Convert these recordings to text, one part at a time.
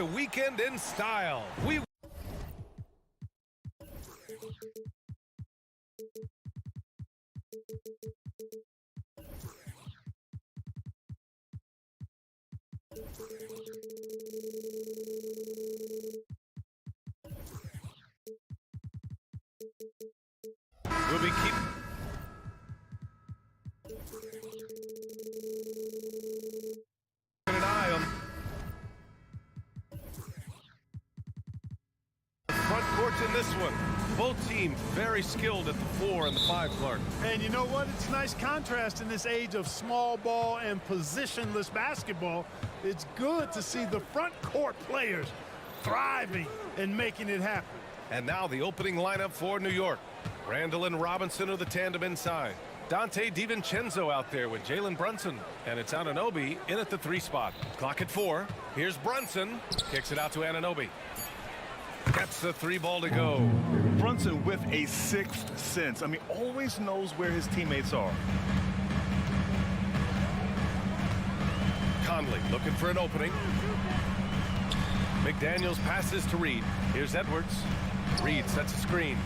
the weekend in style. We'll be keeping an eye on the front court in this one. Both teams very skilled at the 4 and the 5, Clark. And you know what? It's a nice contrast in this age of small ball and positionless basketball. It's good to see the front court players thriving and making it happen. And now the opening lineup for New York. Randall and Robinson are the tandem inside. Dante DiVincenzo out there with Jalen Brunson. And it's Anunoby in at the 3 spot. Clock at 4. Here's Brunson. Kicks it out to Anunoby. Gets the 3 ball to go. Brunson with a 6th sense. I mean, always knows where his teammates are. Conley looking for an opening. McDaniels passes to Reed. Here's Edwards. Reed sets a screen.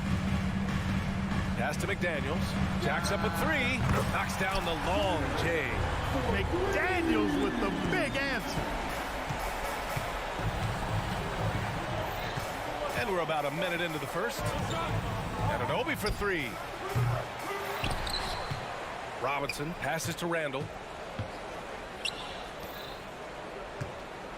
Pass to McDaniels. Jacks up a 3. Knocks down the long J. McDaniels with the big answer. And we're about a minute into the first. Anunoby for 3. Robinson passes to Randall.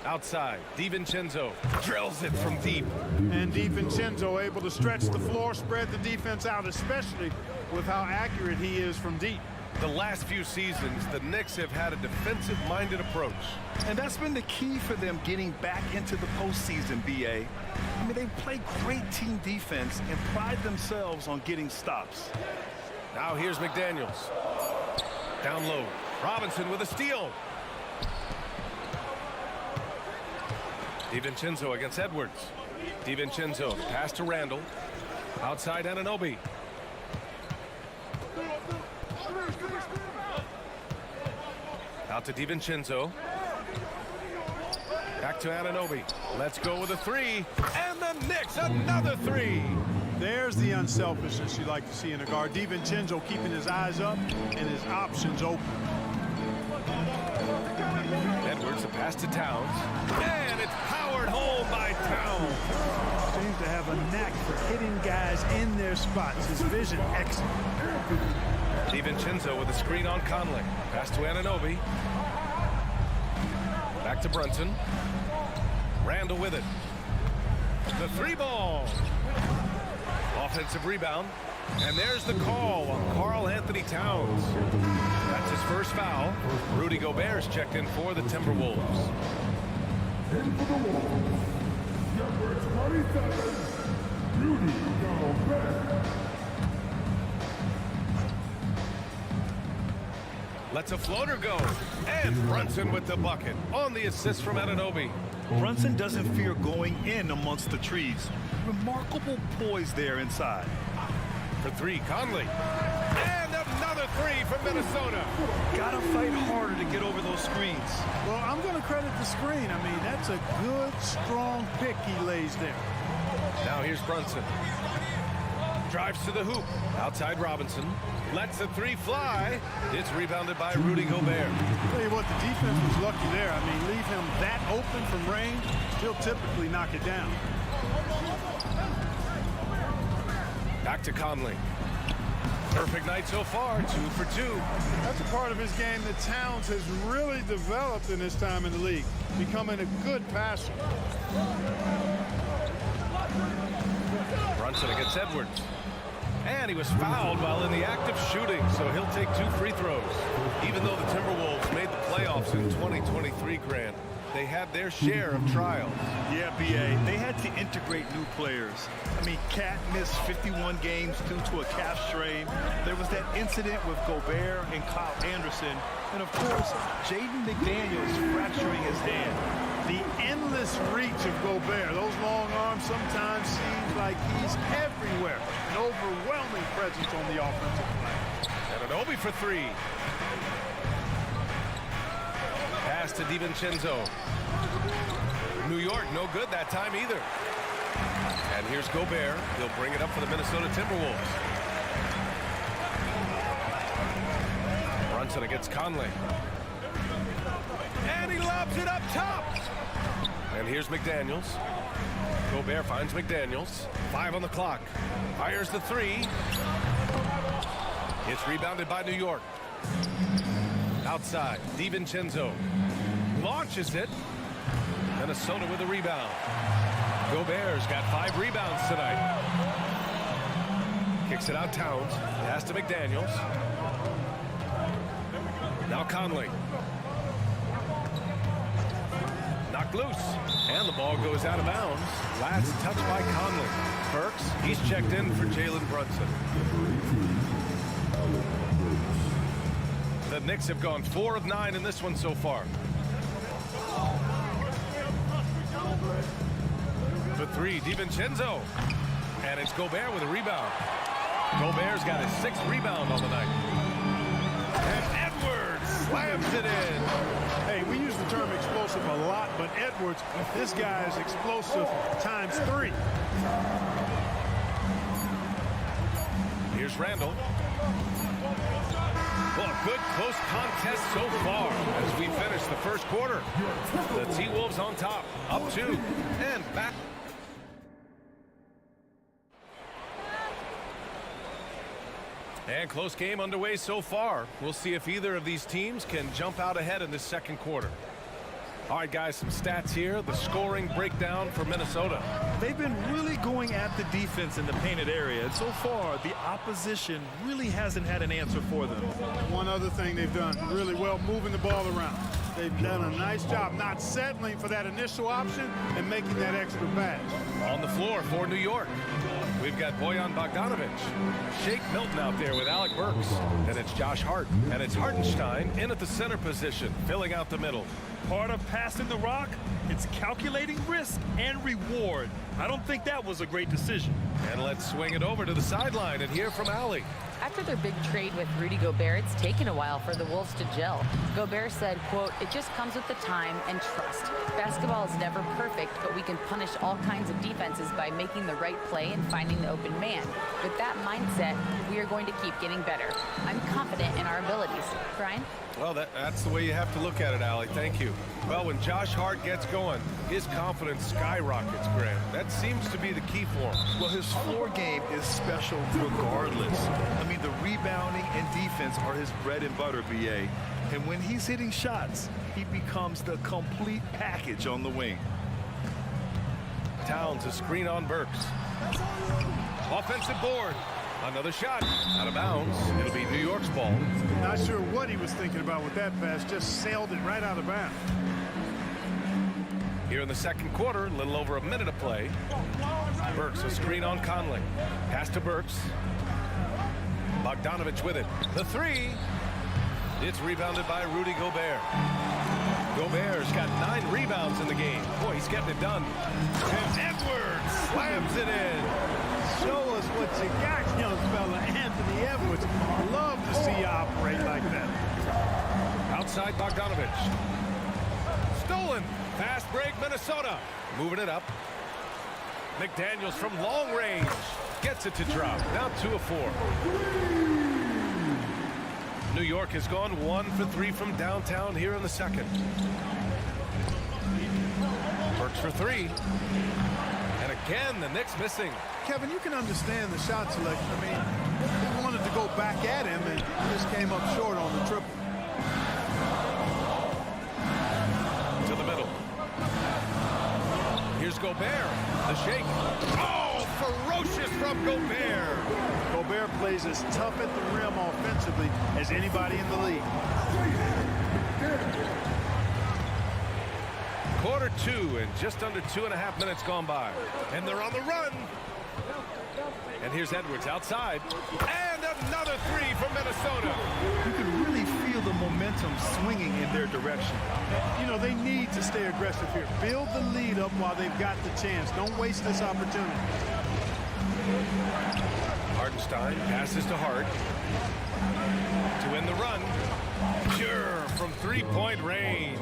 Outside, DiVincenzo drills it from deep. And DiVincenzo able to stretch the floor, spread the defense out, especially with how accurate he is from deep. The last few seasons, the Knicks have had a defensive-minded approach. And that's been the key for them getting back into the postseason, B.A. I mean, they play great team defense and pride themselves on getting stops. Now here's McDaniels. Down low. Robinson with a steal. DiVincenzo against Edwards. DiVincenzo pass to Randall. Outside Anunoby. Out to DiVincenzo. Back to Anunoby. Let's go with a 3. And the Knicks another 3. There's the unselfishness you like to see in a guard. DiVincenzo keeping his eyes up and his options open. Edwards, a pass to Towns. And it's powered home by Towns. Seems to have a knack for hitting guys in their spots. His vision excellent. DiVincenzo with a screen on Conley. Pass to Anunoby. Back to Brunson. Randall with it. The 3 ball. Offensive rebound. And there's the call on Karl Anthony Towns. That's his first foul. Rudy Gobert's checked in for the Timberwolves. In for the Wolves, number 27, Rudy Gobert. Lets a floater go. And Brunson with the bucket on the assist from Anunoby. Brunson doesn't fear going in amongst the trees. Remarkable poise there inside. For 3, Conley. And another 3 from Minnesota. Gotta fight harder to get over those screens. Well, I'm going to credit the screen. I mean, that's a good, strong pick he lays there. Now here's Brunson. Drives to the hoop. Outside Robinson. Lets the 3 fly. It's rebounded by Rudy Gobert. Tell you what, the defense was lucky there. I mean, leave him that open from range, he'll typically knock it down. Back to Conley. Perfect night so far, 2 for 2. That's a part of his game that Towns has really developed in his time in the league, becoming a good passer. Brunson against Edwards. And he was fouled while in the act of shooting, so he'll take 2 free throws. Even though the Timberwolves made the playoffs in 2023, Grant, they had their share of trials. Yeah, B.A., they had to integrate new players. I mean, Cat missed 51 games due to a calf strain. There was that incident with Gobert and Kyle Anderson. And, of course, Jaden McDaniels fracturing his hand. The endless reach of Gobert. Those long arms sometimes seem like he's everywhere. An overwhelming presence on the offensive glass. Anunoby for 3. Pass to DiVincenzo. New York, no good that time either. And here's Gobert. He'll bring it up for the Minnesota Timberwolves. Brunson against Conley. And he lobs it up top. And here's McDaniels. Gobert finds McDaniels. 5 on the clock. Fires the three. It's rebounded by New York. Outside, DiVincenzo launches it. Minnesota with a rebound. Gobert's got 5 rebounds tonight. Kicks it out Towns. Pass to McDaniels. Now Conley. Knocked loose. And the ball goes out of bounds. Last touch by Conley. Burks, he's checked in for Jalen Brunson. The Knicks have gone 4 of 9 in this one so far. The three, DiVincenzo. And it's Gobert with a rebound. Gobert's got his 6th rebound on the night. And Edwards slams it in. Hey, we use the term explosive a lot, but Edwards, this guy is explosive times 3. Here's Randall. Well, a good close contest so far as we finish the first quarter. The T-Wolves on top, up 2, and back. And close game underway so far. We'll see if either of these teams can jump out ahead in this second quarter. All right, guys, some stats here. The scoring breakdown for Minnesota. They've been really going at the defense in the painted area, and so far the opposition really hasn't had an answer for them. One other thing they've done really well, moving the ball around. They've done a nice job not settling for that initial option and making that extra pass. On the floor for New York, we've got Bojan Bogdanovic. Shake Milton out there with Alec Burks. And it's Josh Hart. And it's Hartenstein in at the center position, filling out the middle. Part of passing the rock, it's calculating risk and reward. I don't think that was a great decision. And let's swing it over to the sideline and hear from Allie. After their big trade with Rudy Gobert, it's taken a while for the Wolves to gel. Gobert said, quote, "It just comes with the time and trust. Basketball is never perfect, but we can punish all kinds of defenses by making the right play and finding the open man. With that mindset, we are going to keep getting better. I'm confident in our abilities." Brian? Well, that's the way you have to look at it, Allie. Thank you. Well, when Josh Hart gets going, his confidence skyrockets, Grant. That seems to be the key for him. Well, his floor game is special regardless. I mean, the rebounding and defense are his bread and butter, BA. And when he's hitting shots, he becomes the complete package on the wing. Towns, a screen on Burks. Offensive board. Another shot. Out of bounds. It'll be New York's ball. Not sure what he was thinking about with that pass. Just sailed it right out of bounds. Here in the second quarter, a little over a minute of play. Burks, a screen on Conley. Pass to Burks. Bogdanovic with it. The three. It's rebounded by Rudy Gobert. Gobert's got 9 rebounds in the game. Boy, he's getting it done. And Edwards slams it in. Show us what you got, young fella. Anthony Edwards. Love to see you operate like that. Outside Bogdanovic. Stolen. Fast break, Minnesota. Moving it up. McDaniels from long range. Gets it to drop. Now 2 of 4. New York has gone 1 for 3 from downtown here in the second. Burks for 3. And again, the Knicks missing. Kevin, you can understand the shot selection. I mean, he wanted to go back at him and just came up short on the triple. To the middle. Here's Gobert. The shake. Oh, ferocious from Gobert. Gobert plays as tough at the rim offensively as anybody in the league. Quarter 2 and just under 2.5 minutes gone by. And they're on the run. And here's Edwards outside. And another 3 from Minnesota. You can really feel the momentum swinging in their direction. You know, they need to stay aggressive here. Build the lead up while they've got the chance. Don't waste this opportunity. Hartenstein passes to Hart. To win the run. Sure, from 3-point range.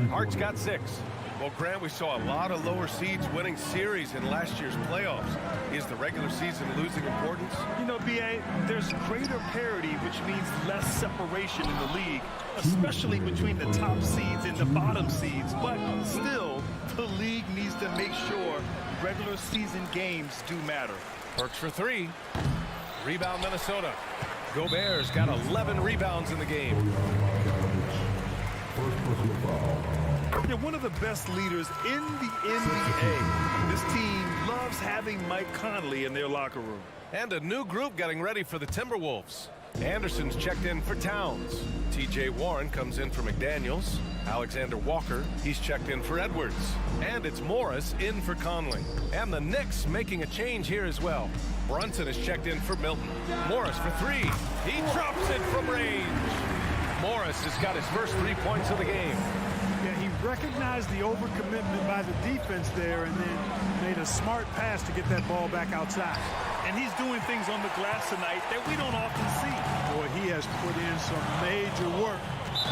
Hart's got 6. Well, Grant, we saw a lot of lower seeds winning series in last year's playoffs. Is the regular season losing importance? You know, B.A., there's greater parity, which means less separation in the league, especially between the top seeds and the bottom seeds. But still, the league needs to make sure regular season games do matter. Burks for three. Rebound Minnesota. Gobert's got 11 rebounds in the game. They're one of the best leaders in the NBA. This team loves having Mike Conley in their locker room. And a new group getting ready for the Timberwolves. Anderson's checked in for Towns. T.J. Warren comes in for McDaniels. Alexander Walker, he's checked in for Edwards. And it's Morris in for Conley. And the Knicks making a change here as well. Brunson is checked in for Milton. Morris for three. He drops it from range. Morris has got his first 3 points of the game. Yeah, he recognized the overcommitment by the defense there and then made a smart pass to get that ball back outside. And he's doing things on the glass tonight that we don't often see. Boy, he has put in some major work.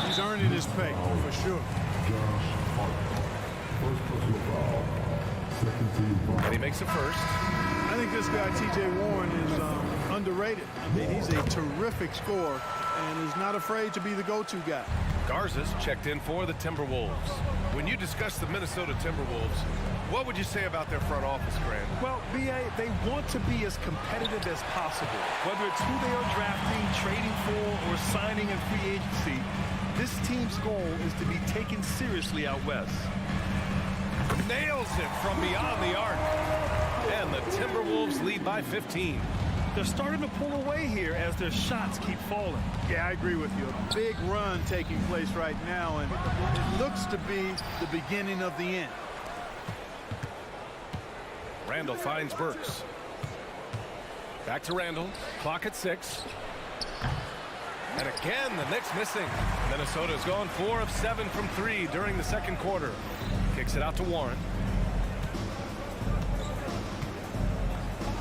He's earning his pay, for sure. And he makes a first. I think this guy, T.J. Warren, is underrated. I mean, he's a terrific scorer and is not afraid to be the go-to guy. Garza's checked in for the Timberwolves. When you discuss the Minnesota Timberwolves, what would you say about their front office, Grant? Well, B.A., they want to be as competitive as possible. Whether it's who they are drafting, trading for, or signing in free agency, this team's goal is to be taken seriously out west. Nails it from beyond the arc. And the Timberwolves lead by 15. They're starting to pull away here as their shots keep falling. Yeah, I agree with you. A big run taking place right now, and it looks to be the beginning of the end. Randall finds Burks. Back to Randall. Clock at 6. And again, the Knicks missing. Minnesota's gone 4 of 7 from 3 during the second quarter. Kicks it out to Warren.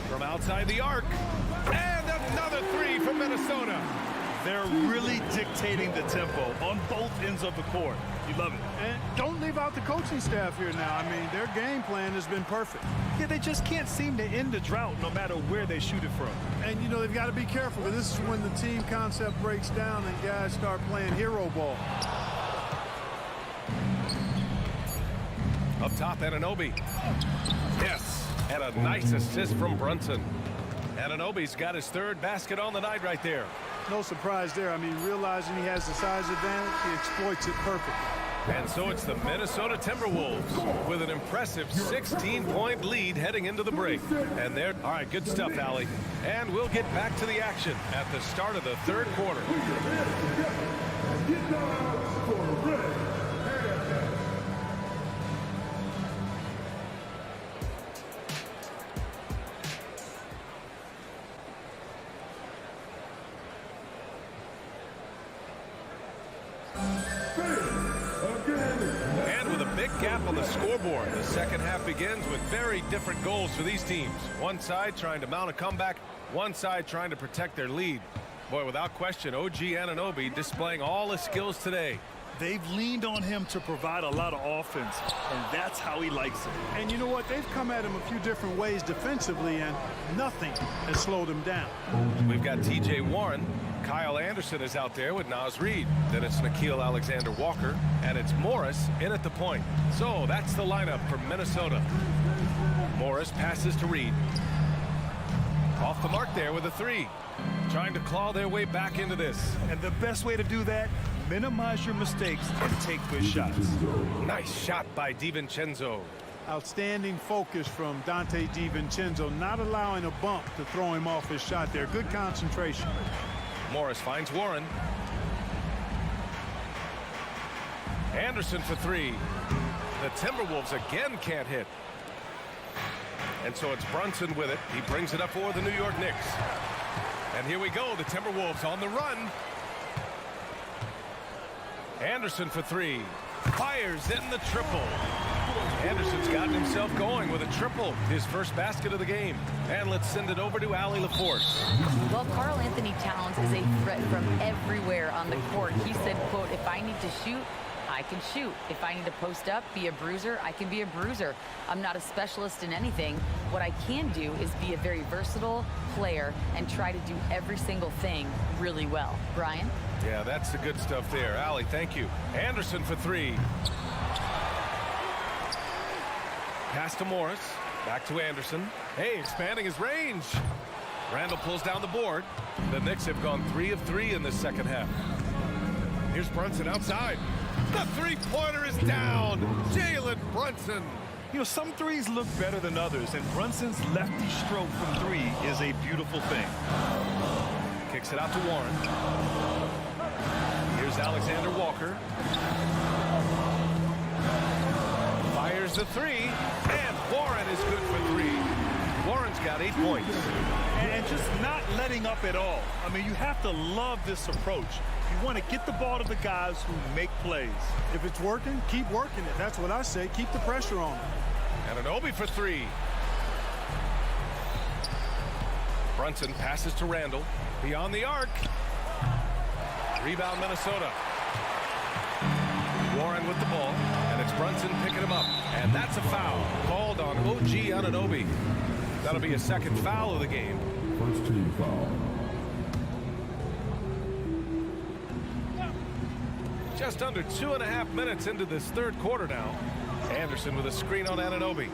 From outside the arc. And another 3 from Minnesota. They're really dictating the tempo on both ends of the court. You love it. And don't leave out the coaching staff here now. I mean, their game plan has been perfect. Yeah, they just can't seem to end the drought no matter where they shoot it from. And, you know, they've got to be careful, because this is when the team concept breaks down and guys start playing hero ball. Up top, Anunoby. Yes, and a nice assist from Brunson. Anunoby's got his third basket on the night right there. No surprise there. I mean, realizing he has the size advantage, he exploits it perfectly. And so it's the Minnesota Timberwolves with an impressive 16-point lead heading into the break. And they're all right, good stuff, Allie. And we'll get back to the action at the start of the third quarter. Get down for red. And with a big gap on the scoreboard, the second half begins with very different goals for these teams. One side trying to mount a comeback, one side trying to protect their lead. Boy, without question, OG Anunoby displaying all his skills today. They've leaned on him to provide a lot of offense, and that's how he likes it. And you know what? They've come at him a few different ways defensively, and nothing has slowed him down. We've got T.J. Warren. Kyle Anderson is out there with Naz Reid. Then it's Nickeil Alexander-Walker, and it's Morris in at the point. So that's the lineup for Minnesota. Morris passes to Reid. Off the mark there with a 3. Trying to claw their way back into this. And the best way to do that, minimize your mistakes and take good shots. Nice shot by DiVincenzo. Outstanding focus from Dante DiVincenzo, not allowing a bump to throw him off his shot there. Good concentration. Morris finds Warren. Anderson for 3. The Timberwolves again can't hit. And so it's Brunson with it. He brings it up for the New York Knicks. And here we go, the Timberwolves on the run. Anderson for 3. Fires in the triple. Anderson's gotten himself going with a triple, his first basket of the game. And let's send it over to Allie LaForce. Well, Karl Anthony Towns is a threat from everywhere on the court. He said, quote, if I need to shoot, I I can shoot. If I need to post up, be a bruiser, I can be a bruiser. I'm not a specialist in anything. What I can do is be a very versatile player and try to do every single thing really well. Brian? Yeah, that's the good stuff there. Allie, thank you. Anderson for three. Pass to Morris. Back to Anderson. Hey, expanding his range. Randall pulls down the board. The Knicks have gone 3 of 3 in the second half. Here's Brunson outside. The three-pointer is down. Jalen Brunson. You know, some threes look better than others, and Brunson's lefty stroke from three is a beautiful thing. Kicks it out to Warren. Here's Alexander Walker. Fires the three, and Warren is good for three. Warren's got 8 points. And just not letting up at all. I mean, you have to love this approach. You want to get the ball to the guys who make plays. If it's working, keep working it. That's what I say. Keep the pressure on. Anunoby for three. Brunson passes to Randall. Beyond the arc. Rebound Minnesota. Warren with the ball. And it's Brunson picking him up. And that's a foul called on OG Anunoby. That'll be a second foul of the game. First team foul. Just under 2.5 minutes into this third quarter now. Anderson with a screen on Anunoby.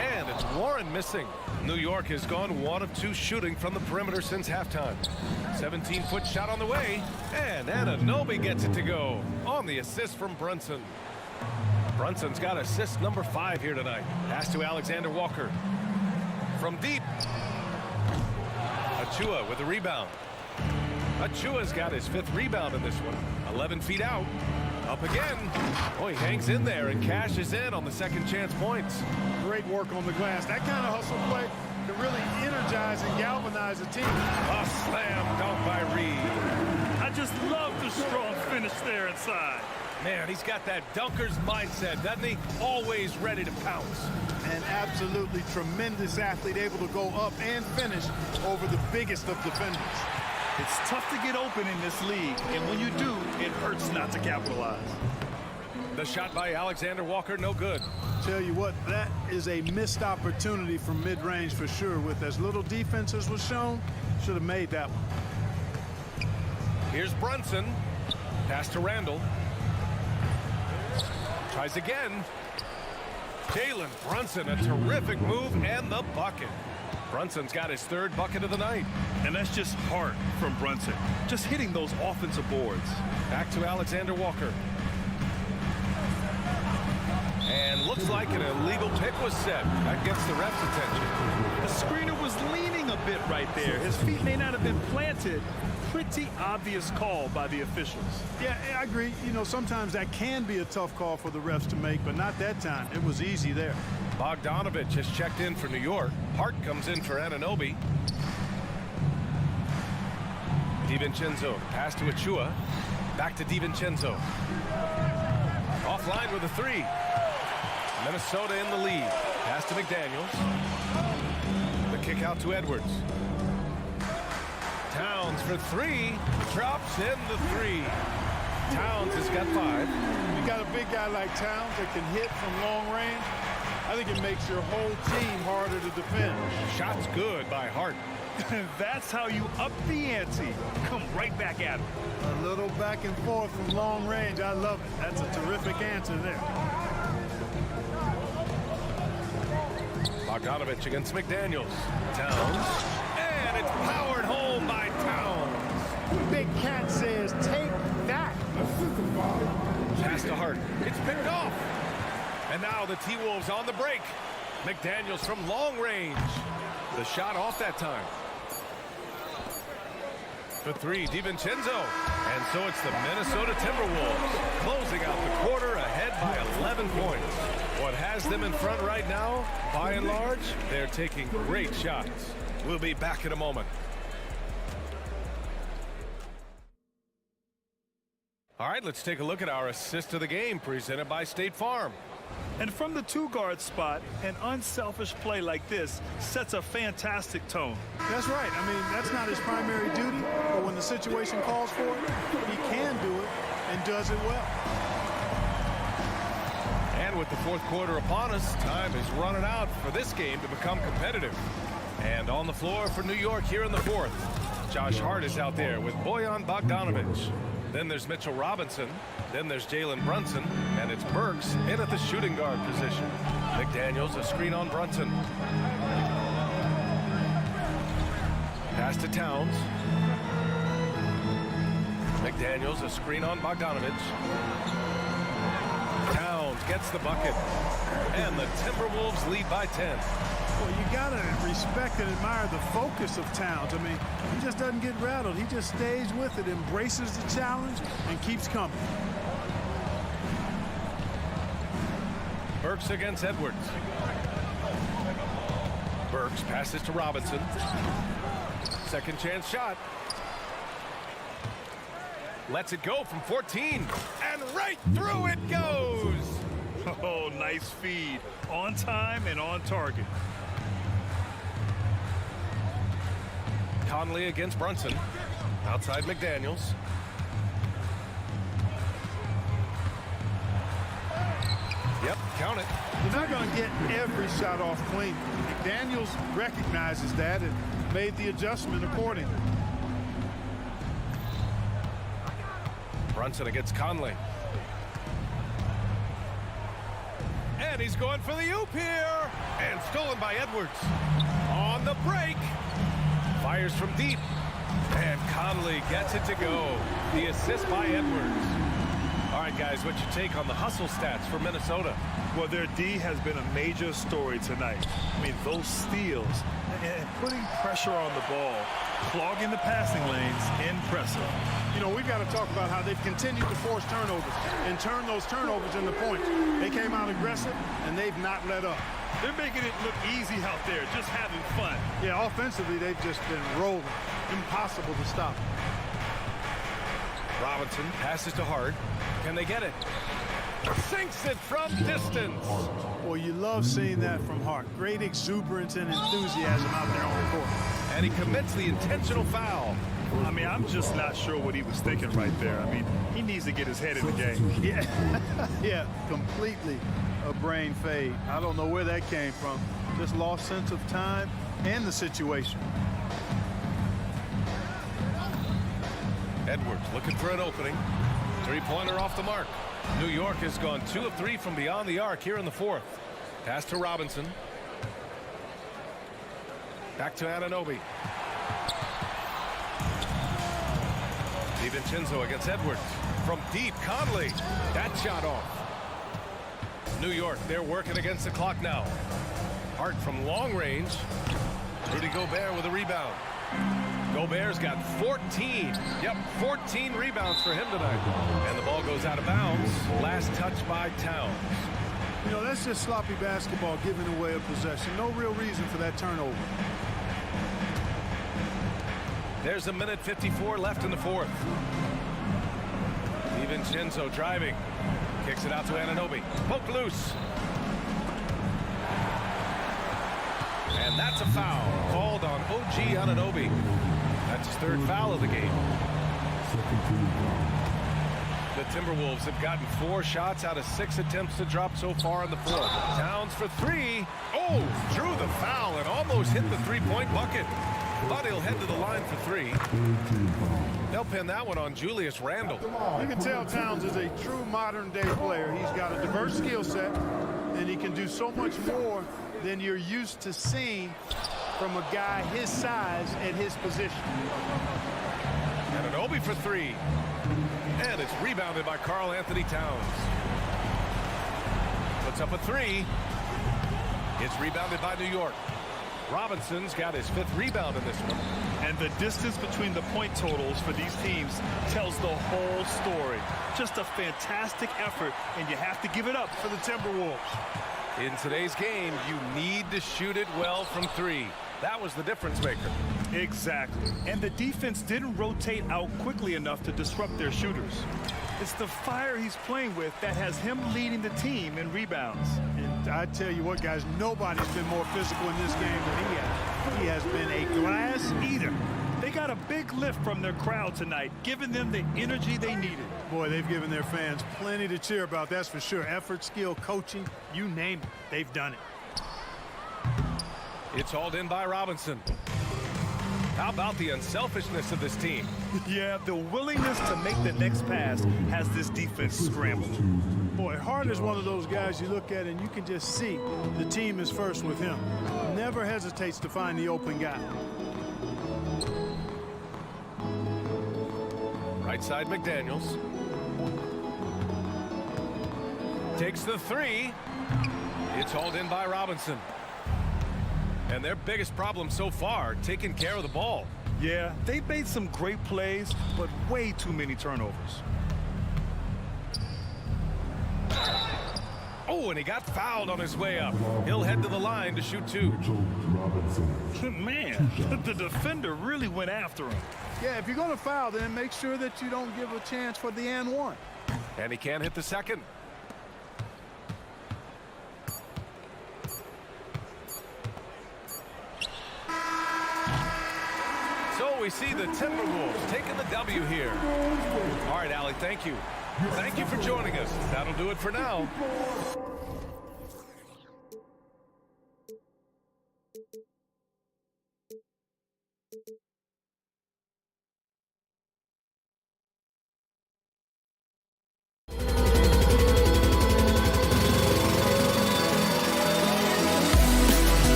And it's Warren missing. New York has gone 1 of 2 shooting from the perimeter since halftime. 17-foot shot on the way. And Anunoby gets it to go on the assist from Brunson. Brunson's got assist number 5 here tonight. Pass to Alexander Walker. From deep. Achua with the rebound. Achua's got his 5th rebound in this one. 11 feet out. Up again. Oh, he hangs in there and cashes in on the second chance points. Great work on the glass. That kind of hustle play can really energize and galvanize a team. A slam dunk by Reed. I just love the strong finish there inside. Man, he's got that dunker's mindset, doesn't he? Always ready to pounce. An absolutely tremendous athlete, able to go up and finish over the biggest of defenders. It's tough to get open in this league, and when you do, it hurts not to capitalize. The shot by Alexander Walker, no good. Tell you what, that is a missed opportunity from mid-range for sure. With as little defense as was shown, should have made that one. Here's Brunson. Pass to Randall. Tries again. Jalen Brunson, a terrific move, and the bucket. Brunson's got his 3rd bucket of the night. And that's just heart from Brunson. Just hitting those offensive boards. Back to Alexander Walker. And looks like an illegal pick was set. That gets the ref's attention. The screener was leaning a bit right there. His feet may not have been planted. Pretty obvious call by the officials. Yeah, I agree. You know, sometimes that can be a tough call for the refs to make, but not that time. It was easy there. Bogdanovich has checked in for New York. Hart comes in for Anunoby. DiVincenzo, pass to Achua. Back to DiVincenzo. Offline with a 3. Minnesota in the lead. Pass to McDaniels. The kick out to Edwards. Towns for 3. Drops in the 3. Towns has got 5. You got a big guy like Towns that can hit from long range. I think it makes your whole team harder to defend. Shot's good by Hart. That's how you up the ante. Come right back at him. A little back and forth from long range. I love it. That's a terrific answer there. Bogdanovich against McDaniels. Towns. And it's powered home by Towns. Big Cat says, take that. Pass to Hart. It's picked off. And now the T-Wolves on the break. McDaniels from long range. The shot off that time. The 3, DiVincenzo. And so it's the Minnesota Timberwolves closing out the quarter ahead by 11 points. What has them in front right now, by and large, they're taking great shots. We'll be back in a moment. All right, let's take a look at our assist of the game presented by State Farm. And from the 2-guard spot, an unselfish play like this sets a fantastic tone. That's right. I mean, that's not his primary duty, but when the situation calls for it, he can do it and does it well. And with the fourth quarter upon us, time is running out for this game to become competitive. And on the floor for New York here in the fourth, Josh Hart is out there with Bojan Bogdanovic. Then there's Mitchell Robinson. Then there's Jalen Brunson. And it's Burks in at the shooting guard position. McDaniels, a screen on Brunson. Pass to Towns. McDaniels, a screen on Bogdanovic. Towns gets the bucket. And the Timberwolves lead by 10. Well, you got to respect and admire the focus of Towns. I mean, he just doesn't get rattled. He just stays with it, embraces the challenge, and keeps coming. Burks against Edwards. Burks passes to Robinson. Second chance shot. Lets it go from 14. And right through it goes. Oh, nice feed. On time and on target. Conley against Brunson. Outside McDaniels. Yep, count it. You're not going to get every shot off clean. McDaniels recognizes that and made the adjustment accordingly. Brunson against Conley. And he's going for the oop here. And stolen by Edwards. On the break. Fires from deep. And Conley gets it to go. The assist by Edwards. All right, guys, what's your take on the hustle stats for Minnesota? Well, their D has been a major story tonight. I mean, those steals and putting pressure on the ball, clogging the passing lanes, impressive. You know, we've got to talk about how they've continued to force turnovers and turn those turnovers into points. They came out aggressive, and they've not let up. They're making it look easy out there, just having fun. Yeah, offensively, they've just been rolling. Impossible to stop. Robinson passes to Hart. Can they get it? Sinks it from distance. Well, you love seeing that from Hart. Great exuberance and enthusiasm out there on the court. And he commits the intentional foul. I mean, I'm just not sure what he was thinking right there. I mean, he needs to get his head in the game. Yeah, completely a brain fade. I don't know where that came from. Just lost sense of time and the situation. Edwards looking for an opening. Three-pointer off the mark. New York has gone 2 of 3 from beyond the arc here in the fourth. Pass to Robinson. Back to Anunoby. DiVincenzo against Edwards. From deep, Conley. That shot off. New York, they're working against the clock now. Hart from long range. Rudy Gobert with a rebound. Gobert's got 14. Yep, 14 rebounds for him tonight. And the ball goes out of bounds. Last touch by Towns. You know, that's just sloppy basketball, giving away a possession. No real reason for that turnover. There's a minute 54 left in the fourth. DiVincenzo driving. Kicks it out to Anunoby. Poke loose. And that's a foul called on OG Anunoby. That's his third foul of the game. The Timberwolves have gotten 4 shots out of 6 attempts to drop so far in the fourth. Towns for 3. Oh, drew the foul and almost hit the three-point bucket. But he'll head to the line for 3. They'll pin that one on Julius Randle. You can tell Towns is a true modern-day player. He's got a diverse skill set, and he can do so much more than you're used to seeing from a guy his size at his position. Anunoby for 3. And it's rebounded by Karl Anthony Towns. Puts up a 3. It's rebounded by New York. Robinson's got his 5th rebound in this one. And the distance between the point totals for these teams tells the whole story. Just a fantastic effort, and you have to give it up for the Timberwolves. In today's game, you need to shoot it well from 3. That was the difference maker. Exactly. And the defense didn't rotate out quickly enough to disrupt their shooters. It's the fire he's playing with that has him leading the team in rebounds. And I tell you what, guys, nobody's been more physical in this game than he has. He has been a glass eater. They got a big lift from their crowd tonight, giving them the energy they needed. Boy, they've given their fans plenty to cheer about, that's for sure. Effort, skill, coaching, you name it, they've done it. It's hauled in by Robinson. How about the unselfishness of this team? Yeah, the willingness to make the next pass has this defense scrambled. Boy, Hart is one of those guys you look at and you can just see the team is first with him. Never hesitates to find the open guy. Right side McDaniels. Takes the three. It's hauled in by Robinson. And their biggest problem so far, taking care of the ball. Yeah, they made some great plays, but way too many turnovers. Oh, and he got fouled on his way up. He'll head to the line to shoot two. Man, the defender really went after him. Yeah, if you're going to foul, then make sure that you don't give a chance for the and one. And he can't hit the second. So we see the Timberwolves taking the W here. All right, Allie, thank you. Thank you for joining us. That'll do it for now.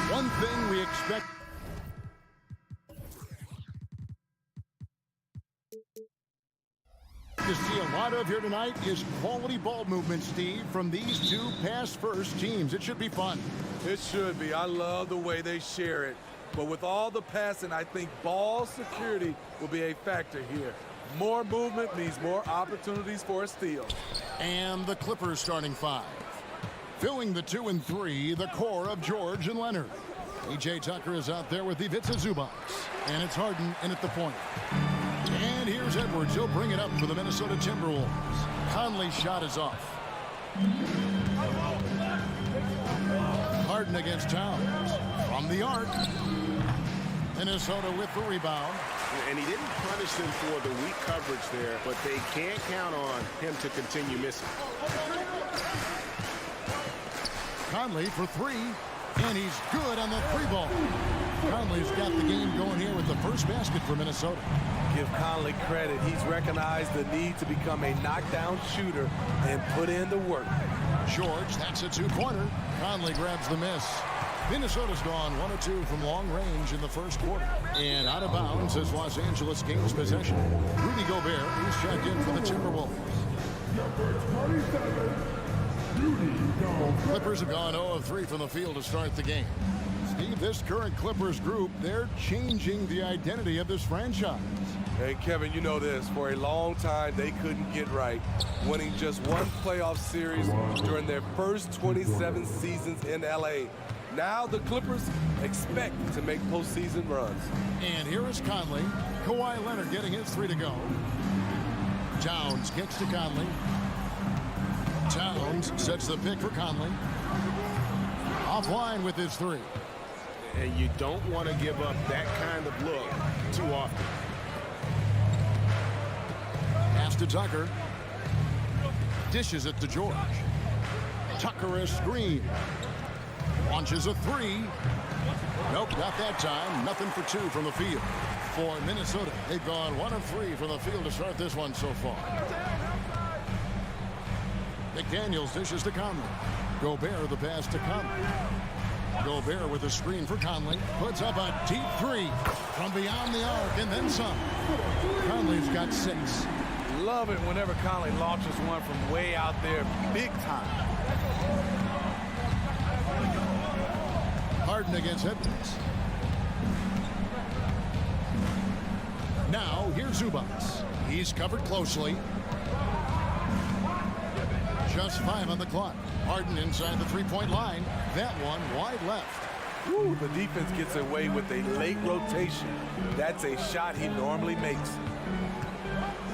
One thing we expect to see a lot of here tonight is quality ball movement, Steve, from these two pass-first teams. It should be fun. It should be. I love the way they share it. But with all the passing, I think ball security will be a factor here. More movement means more opportunities for a steal. And the Clippers starting five. Filling the 2 and 3, the core of George and Leonard. P.J. Tucker is out there with Ivica Zubac. And it's Harden in at the point. And here's Edwards. He'll bring it up for the Minnesota Timberwolves. Conley's shot is off. Harden against Towns. From the arc. Minnesota with the rebound. And he didn't punish them for the weak coverage there, but they can't count on him to continue missing. Conley for three, and he's good on the three ball. Conley's got the game going here with the first basket for Minnesota. Give Conley credit. He's recognized the need to become a knockdown shooter and put in the work. George, that's a two-pointer. Conley grabs the miss. Minnesota's gone 1 of 2 from long range in the first quarter. And out of bounds as Los Angeles gains possession. Rudy Gobert, he's checked in for the Timberwolves. Number 27, Rudy Gobert. Clippers have gone 0 of 3 from the field to start the game. Steve, this current Clippers group, they're changing the identity of this franchise. Hey, Kevin, you know this. For a long time, they couldn't get right, winning just one playoff series during their first 27 seasons in L.A. Now the Clippers expect to make postseason runs. And here is Conley. Kawhi Leonard getting his 3 to go. Towns kicks to Conley. Towns sets the pick for Conley. Offline with his 3. And you don't want to give up that kind of look too often. Pass to Tucker. Dishes it to George. Tucker a screen. Launches a 3. Nope, not that time. Nothing for 2 from the field. For Minnesota, they've gone 1 of 3 from the field to start this one so far. McDaniels dishes to Conley. Gobert the pass to Conley. Gobert with a screen for Conley. Puts up a deep 3 from beyond the arc and then some. Conley's got 6. Love it whenever Conley launches one from way out there, big time. Harden against Edwards. Now, here's Zubac. He's covered closely. Just 5 on the clock. Harden inside the three-point line. That one wide left. Ooh, the defense gets away with a late rotation. That's a shot he normally makes.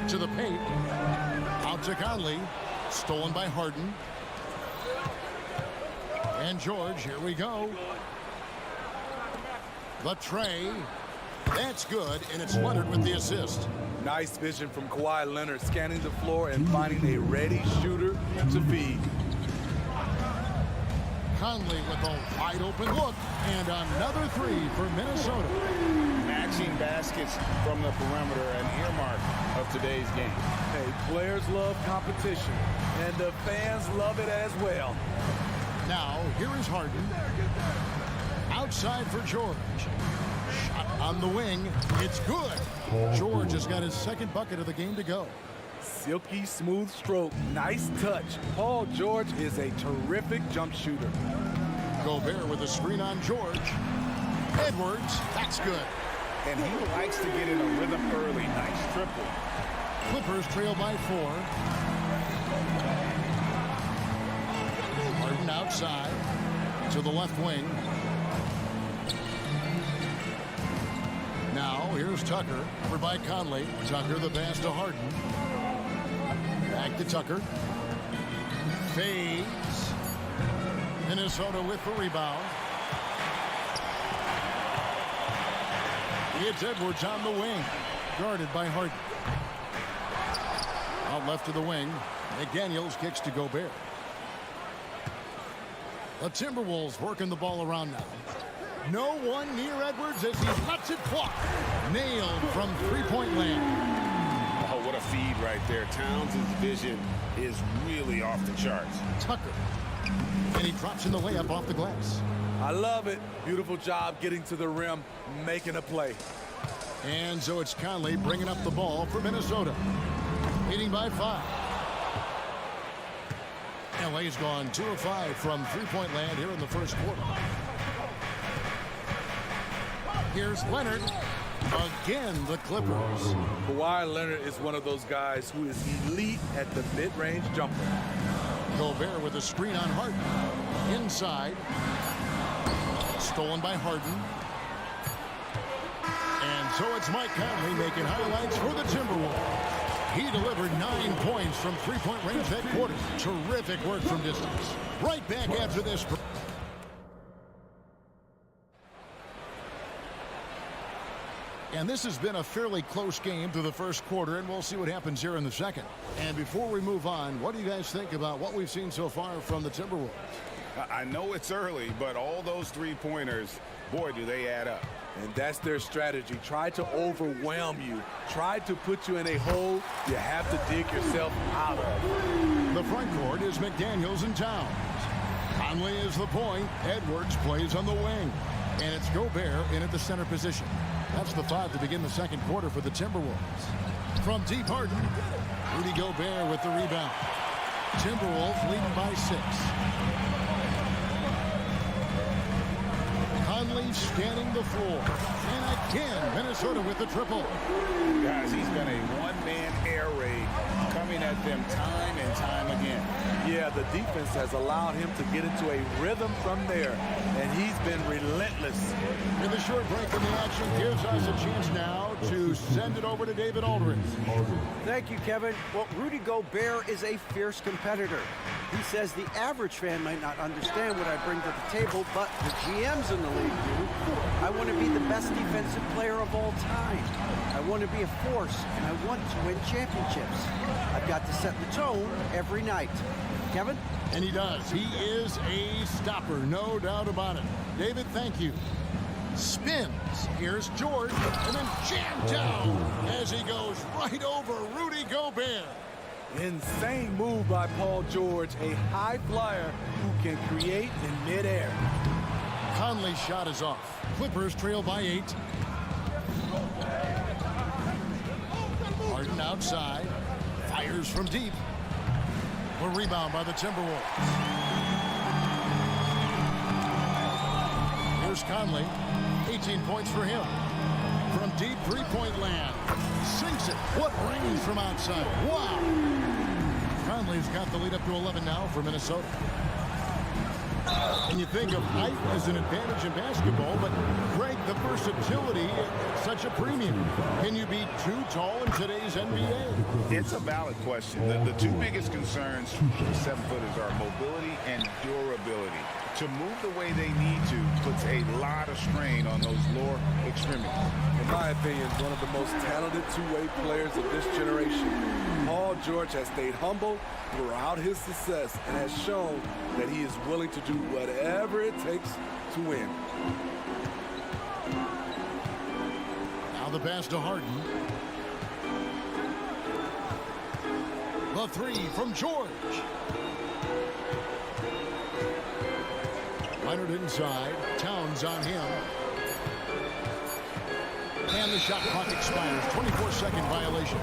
To the paint. Out to Conley. Stolen by Harden. And George, here we go. The tray. That's good, and it's Leonard with the assist. Nice vision from Kawhi Leonard, scanning the floor and finding a ready shooter to feed. Conley with a wide open look, and another 3 for Minnesota. Matching baskets from the perimeter, an earmark of today's game. Hey, players love competition, and the fans love it as well. Now, here is Harden. Outside for George. Shot on the wing. It's good. George has got his second bucket of the game to go. Silky smooth stroke, nice touch. Paul George is a terrific jump shooter. Gobert with a screen on George. Edwards, that's good. And he likes to get in a rhythm early. Nice triple. Clippers trail by 4. Harden outside to the left wing. Now, here's Tucker, covered by Conley. Tucker the pass to Harden. Back to Tucker. Fades. Minnesota with the rebound. It's Edwards on the wing. Guarded by Harden. Out left to the wing. McDaniels kicks to Gobert. The Timberwolves working the ball around now. No one near Edwards as he lets it fly. Nailed from three-point land. Oh, what a feed right there. Towns' vision is really off the charts. Tucker. And he drops in the layup off the glass. I love it. Beautiful job getting to the rim, making a play. And so it's Conley bringing up the ball for Minnesota. Leading by 5. LA's gone 2 of 5 from three-point land here in the first quarter. Here's Leonard. Again, the Clippers. Kawhi Leonard is one of those guys who is elite at the mid-range jumper. Gobert with a screen on Harden. Inside. Stolen by Harden. And so it's Mike Conley making highlights for the Timberwolves. He delivered 9 points from three-point range that quarter. Terrific work from distance. Right back after this. And this has been a fairly close game through the first quarter, and we'll see what happens here in the second. And before we move on, what do you guys think about what we've seen so far from the Timberwolves? I know it's early, but all those three-pointers, boy, do they add up. And that's their strategy. Try to overwhelm you. Try to put you in a hole you have to dig yourself out of. The front court is McDaniels and Towns. Conley is the point. Edwards plays on the wing. And it's Gobert in at the center position. That's the 5 to begin the second quarter for the Timberwolves. From deep Harden, Rudy Gobert with the rebound. Timberwolves leading by 6. Conley scanning the floor. And again, Minnesota with the triple. Guys, he's been a one-man air raid coming at them time and time again. Yeah, the defense has allowed him to get into a rhythm from there, and he's been relentless. And the short break in the action gives us a chance now to send it over to David Aldridge. Thank you, Kevin. Well, Rudy Gobert is a fierce competitor. He says the average fan might not understand what I bring to the table, but the GMs in the league do. I want to be the best defensive player of all time. I want to be a force, and I want to win championships. I've got to set the tone every night. Kevin? And he does. He is a stopper, no doubt about it. David, thank you. Spins. Here's George, and then jammed down as he goes right over Rudy Gobert. Insane move by Paul George, a high flyer who can create in midair. Conley's shot is off. Clippers trail by 8. Harden outside. Fires from deep. A rebound by the Timberwolves. Here's Conley. 18 points for him. From deep three-point land. Sinks it. What range from outside. Wow. Conley's got the lead up to 11 now for Minnesota. And you think of height as an advantage in basketball, but Greg, the versatility, such a premium. Can you be too tall in today's NBA? It's a valid question. The two biggest concerns for the 7-footers are mobility and durability. To move the way they need to puts a lot of strain on those lower extremities. In my opinion, one of the most talented two-way players of this generation. Paul George has stayed humble throughout his success and has shown that he is willing to do whatever it takes to win. Now the pass to Harden. The 3 from George. Leonard inside. Towns on him. And the shot clock expires. 24-second violation.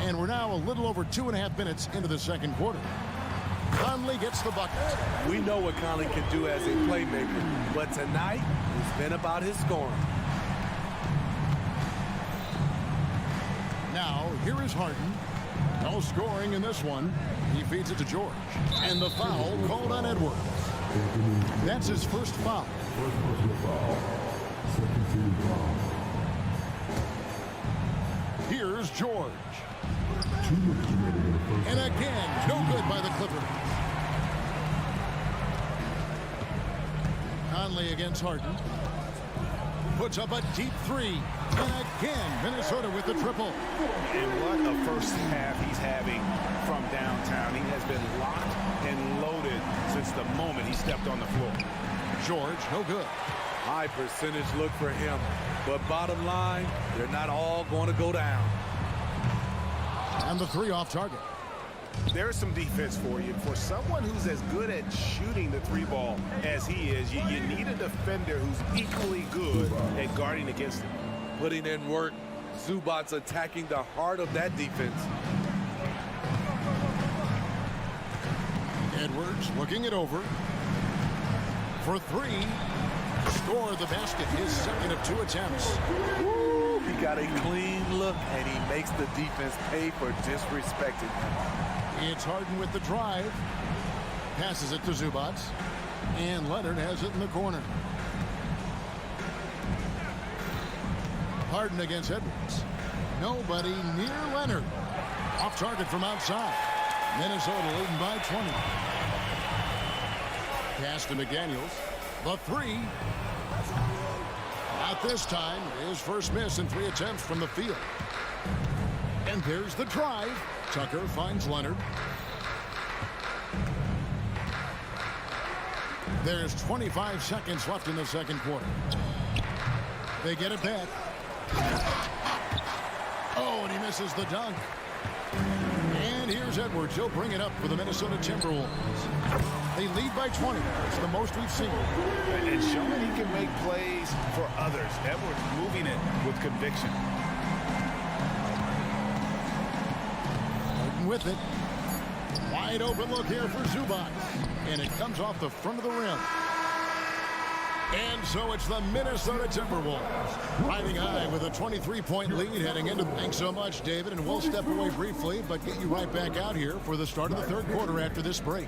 And we're now a little over 2.5 minutes into the second quarter. Conley gets the bucket. We know what Conley can do as a playmaker, but tonight it's been about his scoring. Now, here is Harden. No scoring in this one. He feeds it to George. And the foul called on Edwards. That's his first foul. Here's George. And again, no good by the Clippers. Conley against Harden. puts up a deep three. And again, Minnesota with the triple. And what a first half he's having from downtown. He has been locked and loaded since the moment he stepped on the floor. George, no good. High percentage look for him. But bottom line, they're not all going to go down. And the three off target. There's some defense for you. For someone who's as good at shooting the three ball as he is, you need a defender who's equally good at guarding against him. Putting in work. Zubac's attacking the heart of that defense. Edwards looking it over. For three. Score the basket, his second of 2 attempts. Woo, he got a clean look, and he makes the defense pay for disrespecting him. It's Harden with the drive. Passes it to Zubac. And Leonard has it in the corner. Harden against Edwards. Nobody near Leonard. Off target from outside. Minnesota leading by 20. Pass to McDaniels. The three. Not this time. His first miss in 3 attempts from the field. And there's the drive. Tucker finds Leonard. There's 25 seconds left in the second quarter. They get it back. Oh, and he misses the dunk. And here's Edwards. He'll bring it up for the Minnesota Timberwolves. They lead by 20. It's the most we've seen. And showing he can make plays for others. Edwards moving it with conviction. Harden with it. Wide open look here for Zubac. And it comes off the front of the rim. And so it's the Minnesota Timberwolves riding high with a 23-point lead heading into. Thanks so much, David. And we'll step away briefly, but get you right back out here for the start of the third quarter after this break.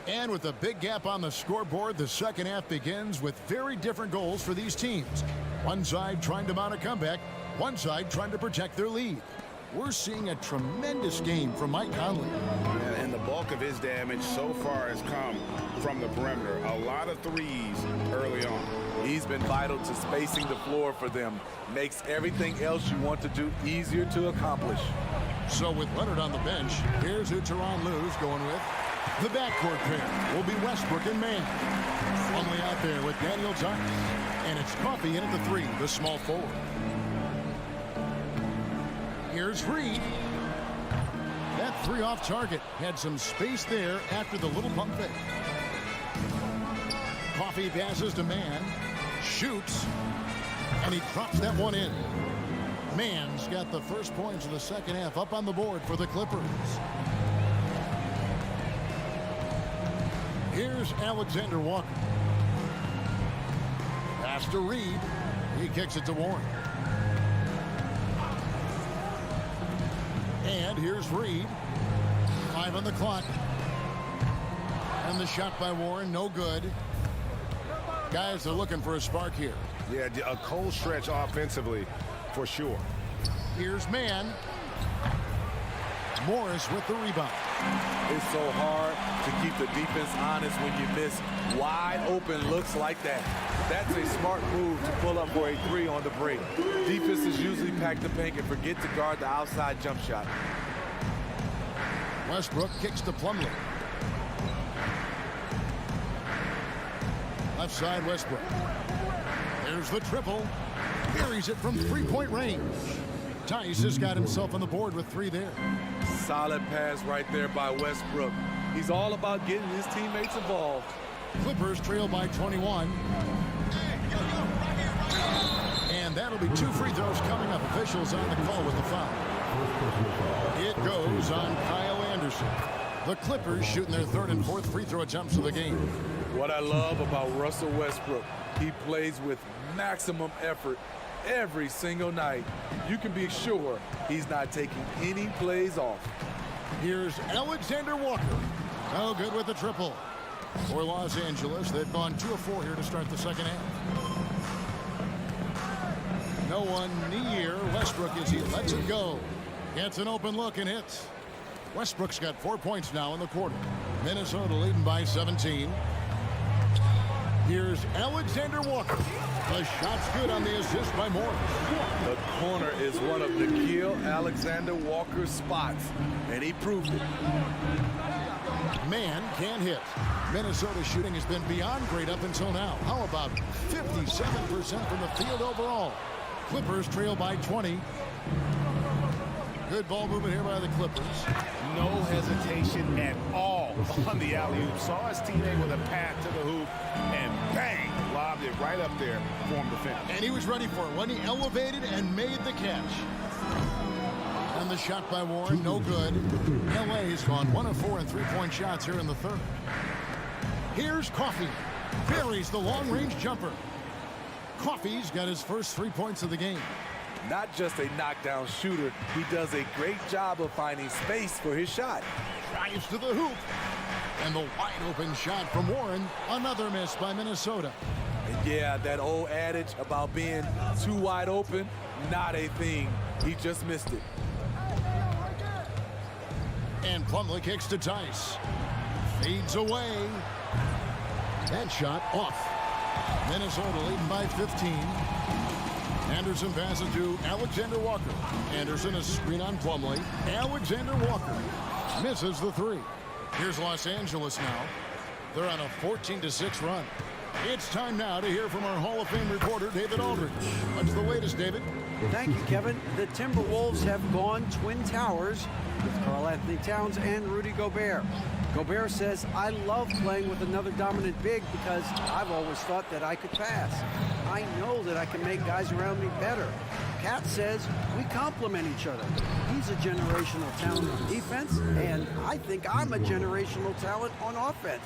And with a big gap on the scoreboard, the second half begins with very different goals for these teams. One side trying to mount a comeback, one side trying to protect their lead. We're seeing a tremendous game from Mike Conley. And the bulk of his damage so far has come from the perimeter. A lot of threes early on. He's been vital to spacing the floor for them. Makes everything else you want to do easier to accomplish. So with Leonard on the bench, here's who Tyronn Lue's going with. The backcourt pair will be Westbrook and Mann. Only out there with Daniel Tice. And it's Coffey in at the three, the small forward. Here's Reed. That three off target. Had some space there after the little pump fake. Coffey passes to Mann. Shoots. And he drops that one in. Mann's got the first points of the second half up on the board for the Clippers. Here's Alexander Walker. Pass to Reed. He kicks it to Warren. And here's Reed. 5 on the clock. And the shot by Warren, no good. Guys are looking for a spark here. Yeah, a cold stretch offensively for sure. Here's Mann. Morris with the rebound. It's so hard to keep the defense honest when you miss wide open looks like that. That's a smart move to pull up for a three on the break. Defenses usually pack the paint and forget to guard the outside jump shot. Westbrook kicks to Plumlee. Left side Westbrook. There's the triple. Carries it from three-point range. Tice has got himself on the board with 3 there. Solid pass right there by Westbrook. He's all about getting his teammates involved. Clippers trail by 21. And that'll be 2 free throws coming up. Officials on the call with the foul. It goes on Kyle Anderson. The Clippers shooting their 3rd and 4th free throw attempts of the game. What I love about Russell Westbrook, he plays with maximum effort every single night. You can be sure he's not taking any plays off. Here's Alexander Walker. Oh, good with the triple. For Los Angeles, they've gone 2 of 4 here to start the second half. No one near Westbrook as he lets it go. Gets an open look and hits. Westbrook's got 4 points now in the quarter. Minnesota leading by 17. Here's Alexander Walker. The shot's good on the assist by Morris. The corner is one of Nickeil Alexander-Walker's spots, and he proved it. Man can hit. Minnesota's shooting has been beyond great up until now. How about 57% from the field overall? Clippers trail by 20. Good ball movement here by the Clippers. No hesitation at all on the alley-oop. Saw his teammate with a path to the hoop, and bang, lobbed it right up there for him to finish. And he was ready for it when he elevated and made the catch. And the shot by Warren, no good. LA's gone 1 of 4 in 3-point shots here in the third. Here's Coffey. Buries the long-range jumper. Coffey's got his first 3 points of the game. Not just a knockdown shooter, he does a great job of finding space for his shot. Drives to the hoop. And the wide-open shot from Warren. Another miss by Minnesota. And yeah, that old adage about being too wide open, not a thing. He just missed it. And Plumlee kicks to Tice. Feeds away. That shot off. Minnesota leading by 15. Anderson passes to Alexander Walker. Anderson a screen on Plumlee. Alexander Walker misses the 3. Here's Los Angeles now. They're on a 14-6 run. It's time now to hear from our Hall of Fame reporter, David Aldridge. What's the latest, David? Thank you, Kevin. The Timberwolves have gone Twin Towers with Karl-Anthony Towns and Rudy Gobert. Gobert says, I love playing with another dominant big because I've always thought that I could pass. I know that I can make guys around me better. Cat says, we complement each other. He's a generational talent on defense, and I think I'm a generational talent on offense.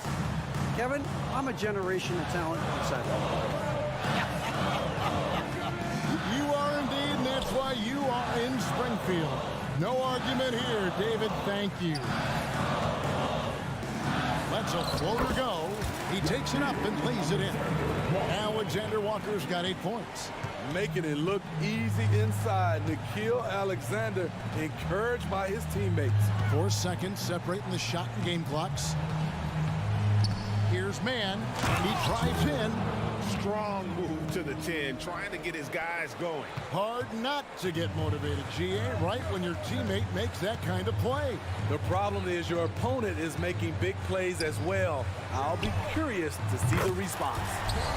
Kevin, I'm a generational talent on sideline. You are indeed, and that's why you are in Springfield. No argument here, David. Thank you. Lets a floater go. He takes it up and lays it in. Alexander Walker's got 8 points. Making it look easy inside. Nickeil Alexander encouraged by his teammates. 4 seconds separating the shot and game clocks. Here's Man, and he drives in. Strong move to the 10, trying to get his guys going. Hard not to get motivated, GA, right when your teammate makes that kind of play. The problem is your opponent is making big plays as well. I'll be curious to see the response.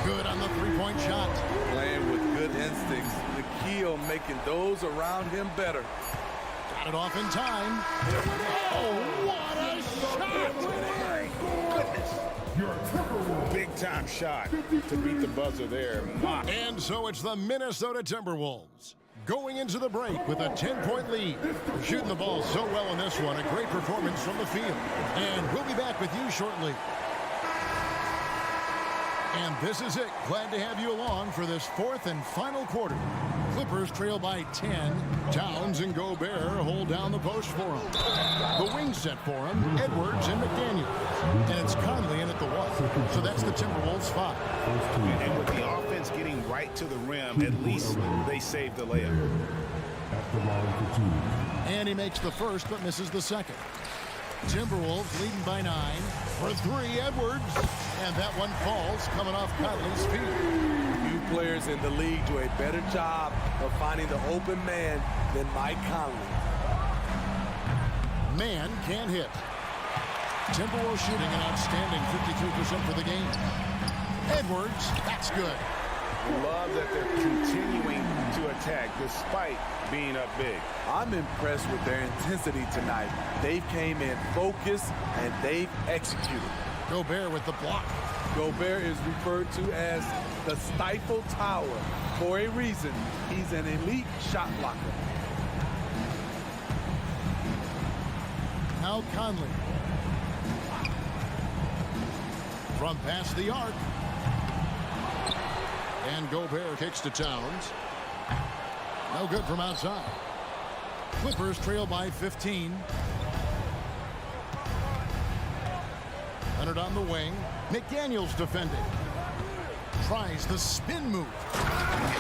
Good on the 3-point shot. Playing with good instincts. Nickeil making those around him better. Got it off in time. Oh, what a shot! Goodness. Big time shot to beat the buzzer there. And so it's the Minnesota Timberwolves going into the break with a 10-point lead. Shooting the ball so well in this one. A great performance from the field. And we'll be back with you shortly. And this is it. Glad to have you along for this 4th and final quarter. Clippers trail by 10. Towns and Gobert hold down the post for them. The wing set for them, Edwards and McDaniel. And it's Conley in at the 1. So that's the Timberwolves 5. And with the offense getting right to the rim, at least they saved the layup. And he makes the first but misses the second. Timberwolves leading by 9. For 3, Edwards. And that one falls coming off Conley's feet. Few players in the league do a better job of finding the open man than Mike Conley. Man can hit. Timberwolves shooting an outstanding 53% for the game. Edwards, that's good. Love that they're continuing to attack despite being up big. I'm impressed with their intensity tonight. They came in focused and they've executed. Gobert with the block. Gobert is referred to as the Stifle Tower for a reason. He's an elite shot blocker. Now Conley. From past the arc. And Gobert kicks to Towns. No good from outside. Clippers trail by 15. Leonard on the wing. McDaniels defending. Tries the spin move.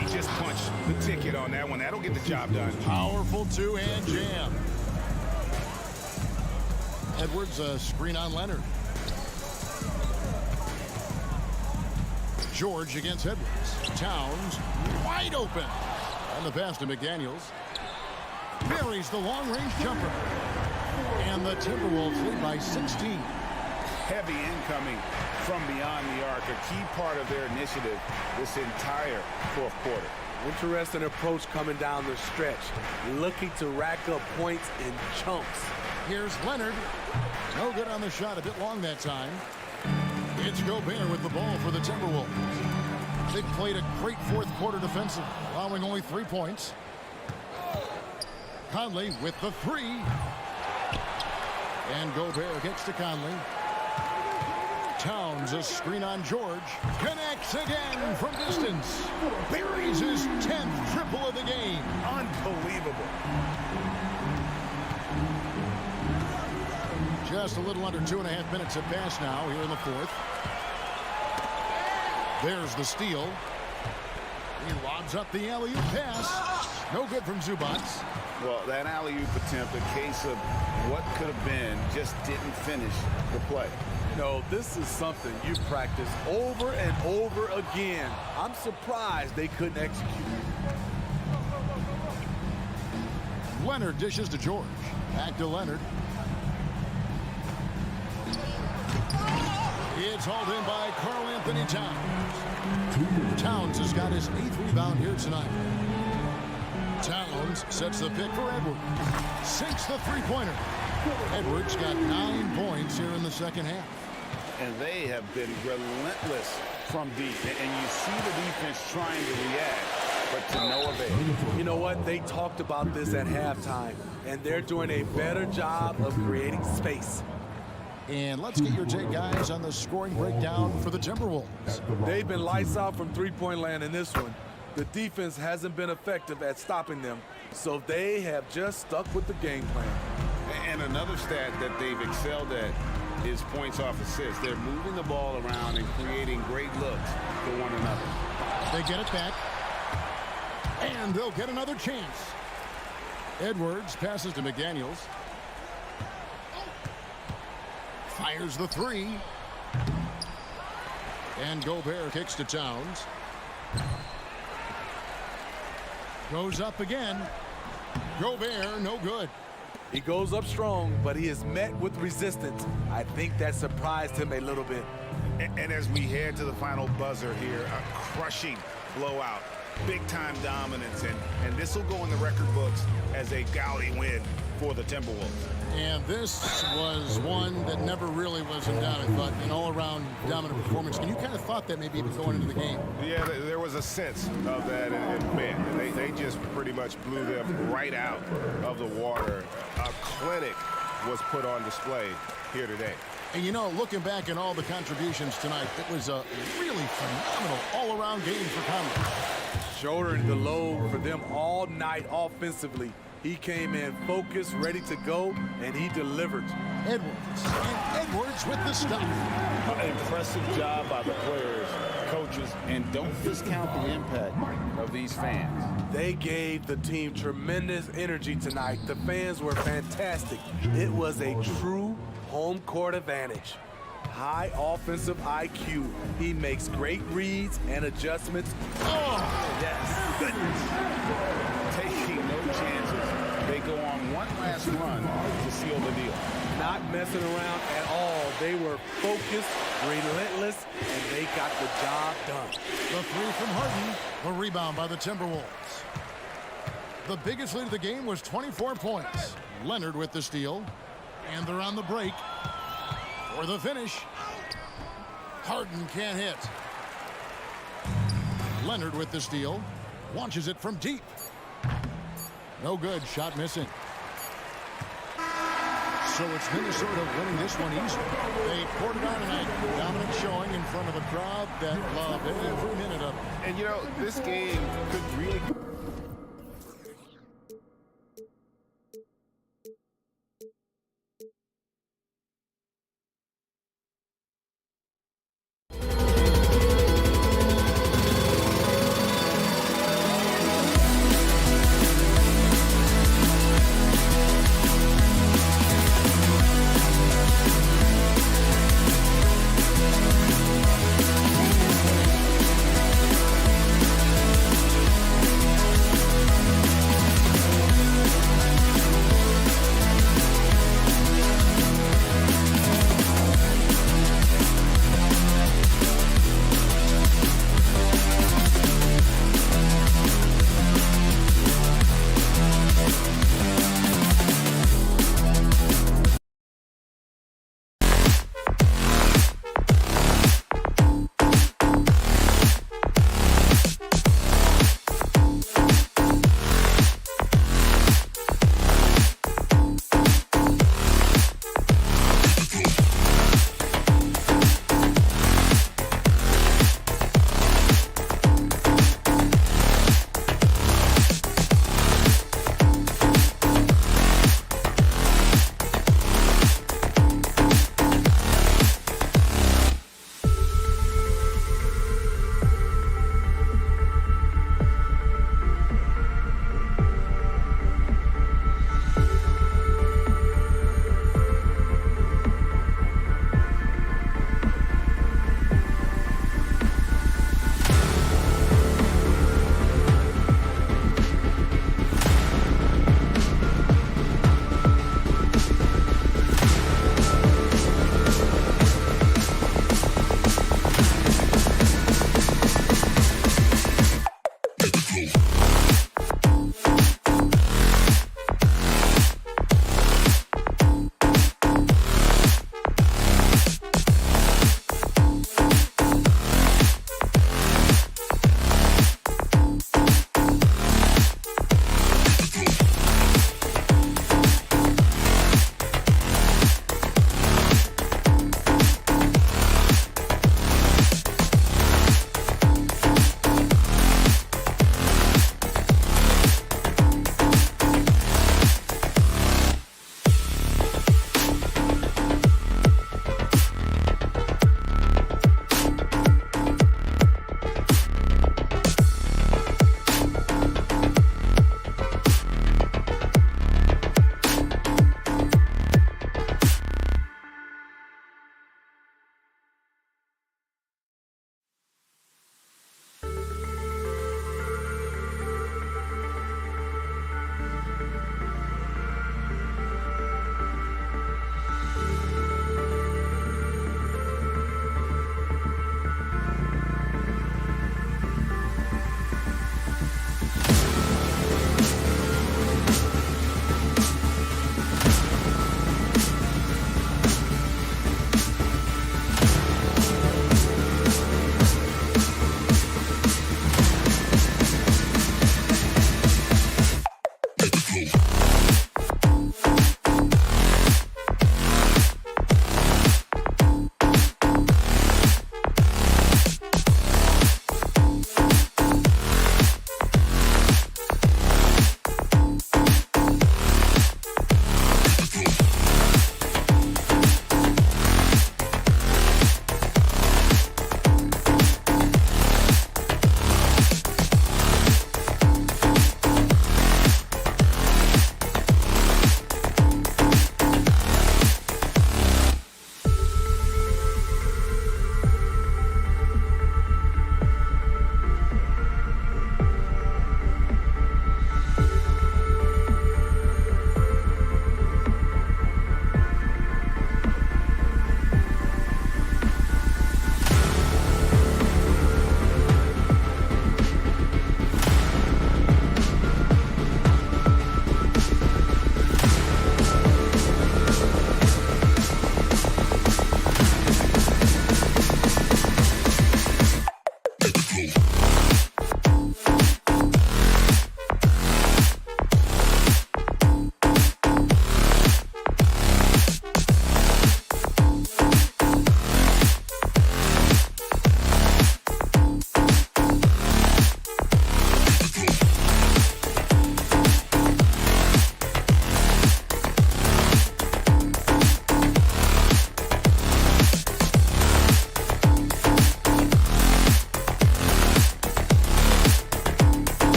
He just punched the ticket on that one. That'll get the job done. Powerful two-hand jam. Edwards, a screen on Leonard. George against Edwards. Towns wide open. And the pass to McDaniels. Buries the long-range jumper. And the Timberwolves lead by 16. Heavy incoming from beyond the arc, a key part of their initiative this entire fourth quarter. Interesting approach coming down the stretch, looking to rack up points in chunks. Here's Leonard. No good on the shot, a bit long that time. It's Gobert with the ball for the Timberwolves. They played a great fourth quarter defensively, allowing only 3 points. Conley with the three. And Gobert gets to Conley. Towns, a screen on George. Connects again from distance. Buries his 10th triple of the game. Unbelievable. Just a little under 2.5 minutes have passed now here in the fourth. There's the steal. He lobs up the alley-oop pass. No good from Zubac. Well, that alley-oop attempt, a case of what could have been, just didn't finish the play. No, this is something you practice over and over again. I'm surprised they couldn't execute. Leonard dishes to George. Back to Leonard. It's hauled in by Karl-Anthony Towns. Towns has got his 8th rebound here tonight. Towns sets the pick for Edwards. Sinks the three-pointer. Edwards got 9 points here in the second half. And they have been relentless from deep. And you see the defense trying to react, but to no avail. You know what? They talked about this at halftime, and they're doing a better job of creating space. And let's get your take, guys, on the scoring breakdown for the Timberwolves. They've been lights out from three-point land in this one. The defense hasn't been effective at stopping them, so they have just stuck with the game plan. And another stat that they've excelled at is points off assists. They're moving the ball around and creating great looks for one another. They get it back. And they'll get another chance. Edwards passes to McDaniels. Fires the three. And Gobert kicks to Towns. Goes up again. Gobert, no good. He goes up strong, but he is met with resistance. I think that surprised him a little bit. And as we head to the final buzzer here, a crushing blowout, big-time dominance, and this will go in the record books as a gaudy win for the Timberwolves. And this was one that never really was in doubt, but an all-around dominant performance. And you kind of thought that maybe even going into the game. Yeah, there was a sense of that, and man, they just pretty much blew them right out of the water. A clinic was put on display here today. And you know, looking back at all the contributions tonight, it was a really phenomenal all-around game for Conley. Shouldering the load for them all night offensively. He came in focused, ready to go, and he delivered. Edwards. And Edwards with the stop. Impressive job by the players, coaches, and don't discount the impact of these fans. They gave the team tremendous energy tonight. The fans were fantastic. It was a true home court advantage. High offensive IQ. He makes great reads and adjustments. Oh, yes. Goodness. Taking no chances. They go on one last run to seal the deal. Not messing around at all. They were focused, relentless, and they got the job done. The three from Harden. The rebound by the Timberwolves. The biggest lead of the game was 24 points. Leonard with the steal. And they're on the break. For the finish. Harden can't hit. Leonard with the steal. Launches it from deep. No good. Shot missing. So it's Minnesota winning this one easily. They poured it on tonight. Dominant showing in front of a crowd that loved every minute of it. And you know, this game could really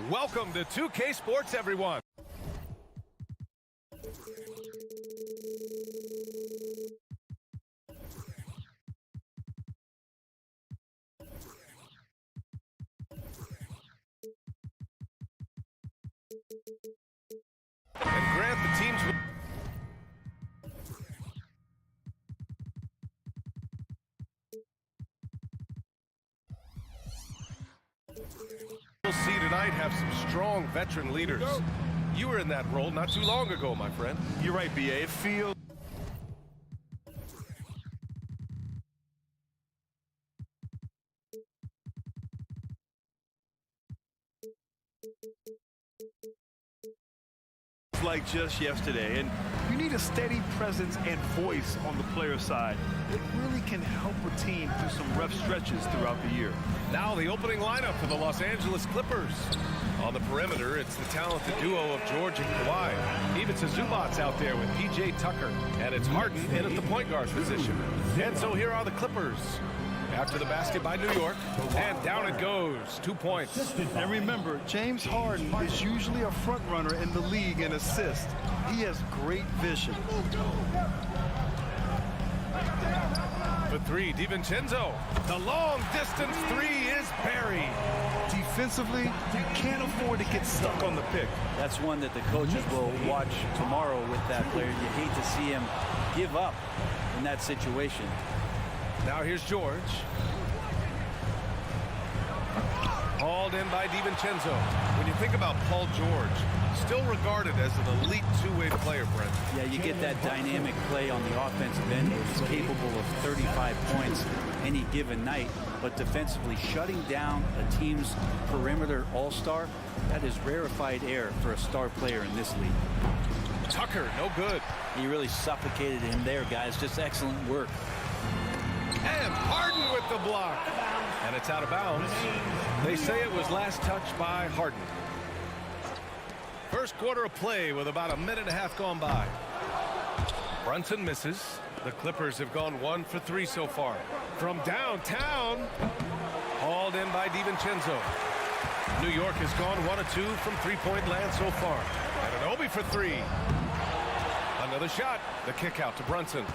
Welcome to 2K Sports, everyone. And grant the teams we'll see tonight have some strong veteran leaders. You were in that role not too long ago, my friend. You're right, B.A. It feels like just yesterday, and you need a steady presence and voice on the player side. It really can help a team through some rough stretches throughout the year. Now the opening lineup for the Los Angeles Clippers. On the perimeter, it's the talented duo of George and Kawhi. Ivica Zubac's out there with P.J. Tucker, and it's Harden in at the point guard position. And so here are the Clippers. After the basket by New York, and down it goes. 2 points. And remember, James Harden is usually a front runner in the league in assists. He has great vision. For three, DiVincenzo. The long distance three is buried. Defensively, you can't afford to get stuck on the pick. That's one that the coaches will watch tomorrow with that player. You hate to see him give up in that situation. Now here's George. Hauled in by DiVincenzo. When you think about Paul George, still regarded as an elite two-way player, Brent. Yeah, you get that dynamic play on the offensive end. He's capable of 35 points any given night, but defensively shutting down a team's perimeter all-star, that is rarefied air for a star player in this league. Tucker, no good. He really suffocated him there, guys. Just excellent work. And Harden with the block. And it's out of bounds. They say it was last touched by Harden. First quarter of play with about a minute and a half gone by. Brunson misses. The Clippers have gone 1 for 3 so far. From downtown, hauled in by DiVincenzo. New York has gone 1 of 2 from three-point land so far. And an Obi for 3. Another shot. The kick out to Brunson.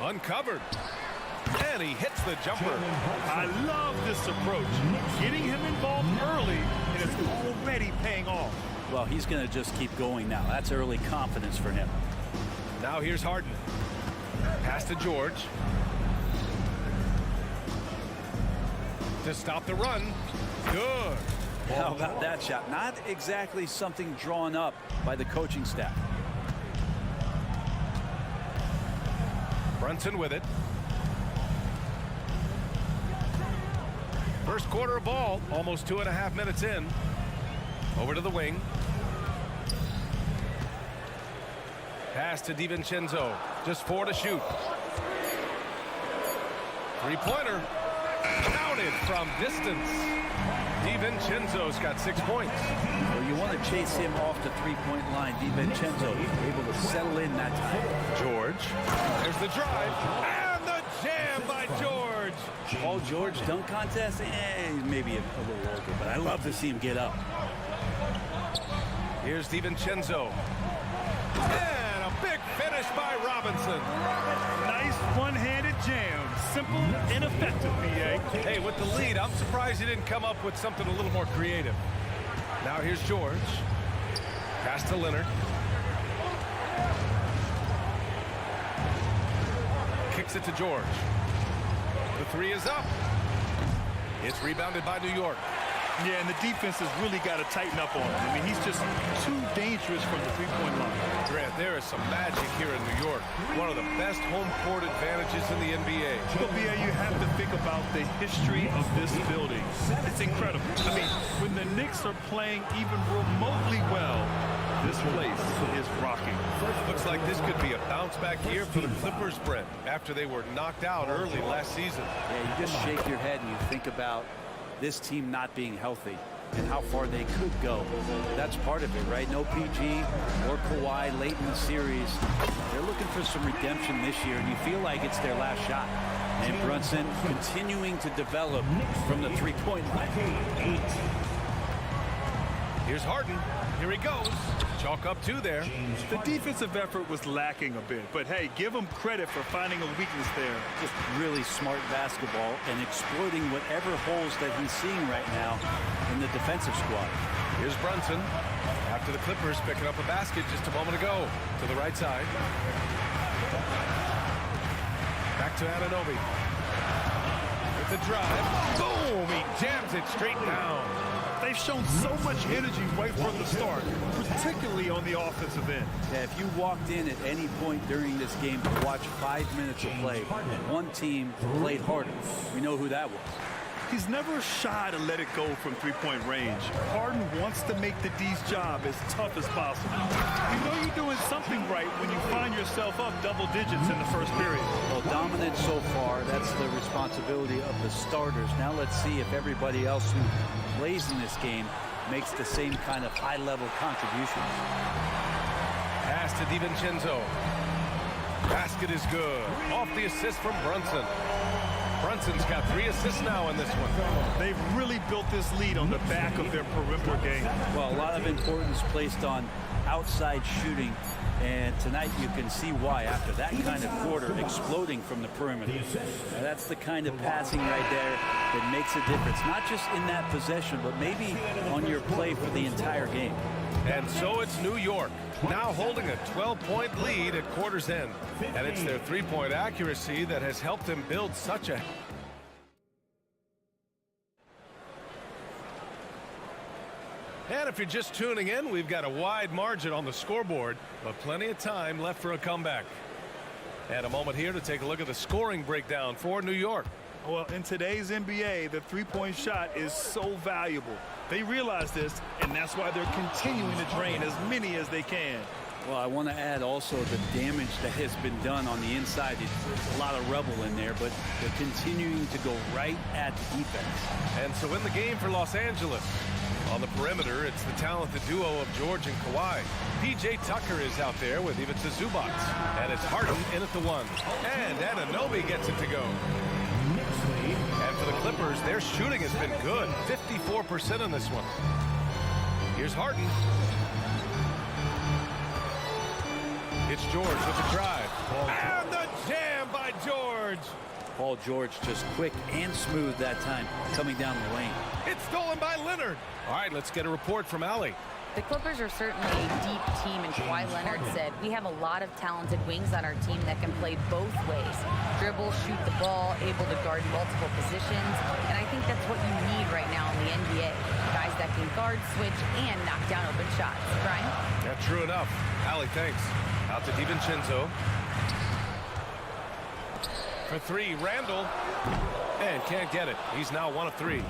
Uncovered. And he hits the jumper. I love this approach. Getting him involved early, and it's already paying off. Well, he's going to just keep going now. That's early confidence for him. Now here's Harden. Pass to George. To stop the run. Good. How about that shot? Not exactly something drawn up by the coaching staff. Brunson with it. First quarter of ball, almost 2.5 minutes in. Over to the wing. Pass to DiVincenzo. Just 4 to shoot. Three-pointer. Counted from distance. DiVincenzo's got 6 points. Well, you want to chase him off the three-point line. DiVincenzo able to settle in that time. George. There's the drive. And the jam by George. Paul George dunk contest? He's maybe a little over, but I love to see him get up. Here's DiVincenzo. And a big finish by Robinson. Nice one-handed jam. Simple and effective, B.A. Hey, with the lead, I'm surprised he didn't come up with something a little more creative. Now here's George. Pass to Leonard. Kicks it to George. The three is up. It's rebounded by New York. Yeah, and the defense has really got to tighten up on him. I mean, he's just too dangerous from the three-point line. Grant, there is some magic here in New York. One of the best home court advantages in the NBA. But, B.A., you have to think about the history of this building. It's incredible. I mean, when the Knicks are playing even remotely well, this place is rocking. Looks like this could be a bounce-back year for the Clippers, Brent, after they were knocked out early last season. Yeah, you just shake your head and you think about this team not being healthy and how far they could go. That's part of it, right? No PG or Kawhi late in the series. They're looking for some redemption this year, and you feel like it's their last shot. And Brunson continuing to develop from the three-point line. Here's Harden. Here he goes. Chalk up 2 there. The defensive effort was lacking a bit, but hey, give him credit for finding a weakness there. Just really smart basketball and exploiting whatever holes that he's seeing right now in the defensive squad. Here's Brunson. After the Clippers picking up a basket just a moment ago. To the right side. Back to Anunoby. With the drive. Boom! He jams it straight down. They've shown so much energy right from the start, particularly on the offensive end. Yeah, if you walked in at any point during this game to watch 5 minutes of play, one team played harder. We know who that was. He's never shy to let it go from three-point range. Harden wants to make the D's job as tough as possible. You know you're doing something right when you find yourself up double digits in the first period. Well, dominant so far. That's the responsibility of the starters. Now let's see if everybody else who plays in this game makes the same kind of high-level contributions. Pass to DiVincenzo. Basket is good. Off the assist from Brunson. Brunson's got 3 assists now in this one. They've really built this lead on the back of their perimeter game. Well, a lot of importance placed on outside shooting, and tonight you can see why after that kind of quarter exploding from the perimeter. Now, that's the kind of passing right there that makes a difference, not just in that possession, but maybe on your play for the entire game. And so it's New York, now holding a 12-point lead at quarter's end. And it's their three-point accuracy that has helped them build such a... And if you're just tuning in, we've got a wide margin on the scoreboard, but plenty of time left for a comeback. And a moment here to take a look at the scoring breakdown for New York. Well, in today's NBA, the three-point shot is so valuable. They realize this, and that's why they're continuing to drain as many as they can. Well, I want to add also the damage that has been done on the inside. There's a lot of rubble in there, but they're continuing to go right at the defense. And so in the game for Los Angeles, on the perimeter, it's the talented duo of George and Kawhi. P.J. Tucker is out there with Ivica Zubac. And it's Harden in at the 1. And Anunoby gets it to go. And for the Clippers, their shooting has been good. 54% in this one. Here's Harden. It's George with the drive. And the jam by George. Paul George just quick and smooth that time coming down the lane. It's stolen by Leonard. All right, let's get a report from Allie. The Clippers are certainly a deep team, and Kawhi Leonard said, we have a lot of talented wings on our team that can play both ways. Dribble, shoot the ball, able to guard multiple positions, and I think that's what you need right now in the NBA. Guys that can guard, switch, and knock down open shots. Brian? Yeah, true enough. Allie, thanks. Out to DiVincenzo. For 3, Randall. And can't get it. He's now 1 of 3.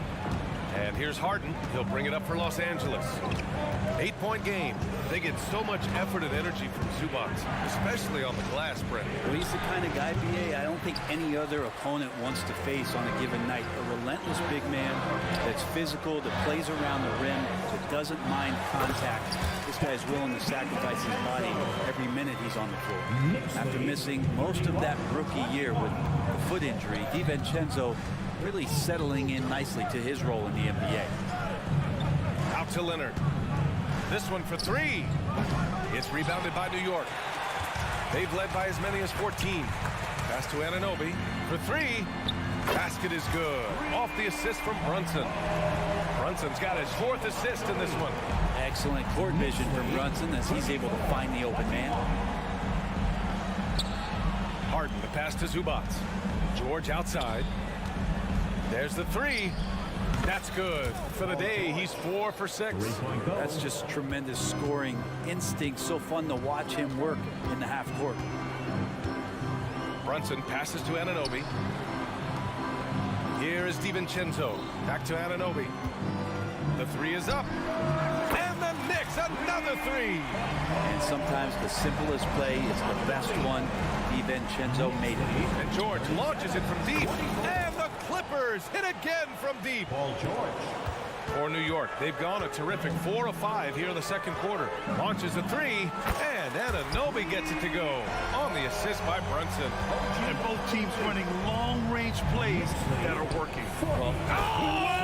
And here's Harden. He'll bring it up for Los Angeles. 8-point game. They get so much effort and energy from Zubac, especially on the glass, Brent. Well, he's the kind of guy, B.A., I don't think any other opponent wants to face on a given night. A relentless big man that's physical, that plays around the rim, that doesn't mind contact. This guy's willing to sacrifice his body every minute he's on the floor. After missing most of that rookie year with a foot injury, DiVincenzo really settling in nicely to his role in the NBA. Out to Leonard. This one for 3. It's rebounded by New York. They've led by as many as 14. Pass to Anunoby for 3. Basket is good. Off the assist from Brunson. Brunson's got his 4th assist in this one. Excellent court vision from Brunson as he's able to find the open man. Harden, the pass to Zubac. George outside. There's the 3. That's good. For the day, he's 4 for 6. That's just tremendous scoring instinct. So fun to watch him work in the half court. Brunson passes to Anunoby. Here is DiVincenzo. Back to Anunoby. The 3 is up. And the Knicks, another 3. And sometimes the simplest play is the best one. DiVincenzo made it. And George launches it from deep. And the Clippers hit again from deep. Paul George. For New York, they've gone a terrific 4 of 5 here in the second quarter. Launches a 3 and And Anunoby gets it to go on the assist by Brunson. And both teams running long-range plays that are working. Oh,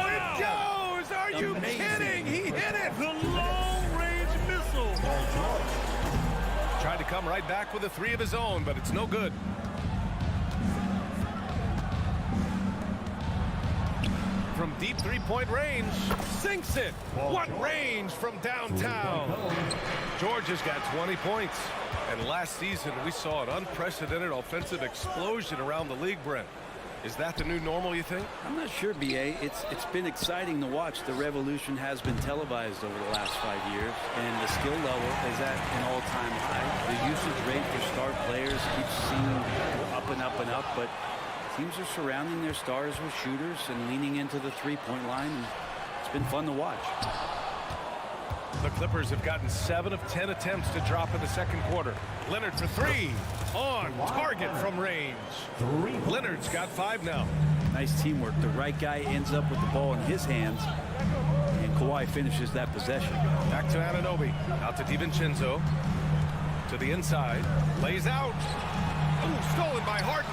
it goes! Are you kidding? He hit it! The long-range missile. Tried to come right back with a three of his own, but it's no good. From deep three-point range, sinks it. What range from downtown? George has got 20 points. And last season, we saw an unprecedented offensive explosion around the league, Brent. Is that the new normal, you think? I'm not sure, B.A. It's been exciting to watch. The revolution has been televised over the last 5 years, and the skill level is at an all-time high. The usage rate for star players keeps seeing up and up and up, but teams are surrounding their stars with shooters and leaning into the three-point line, and it's been fun to watch. The Clippers have gotten 7 of 10 attempts to drop in the second quarter. Leonard for three. On target from range. Leonard's got 5 now. Nice teamwork. The right guy ends up with the ball in his hands, and Kawhi finishes that possession. Back to Anunoby. Out to DiVincenzo. To the inside. Lays out. Ooh, stolen by Harden.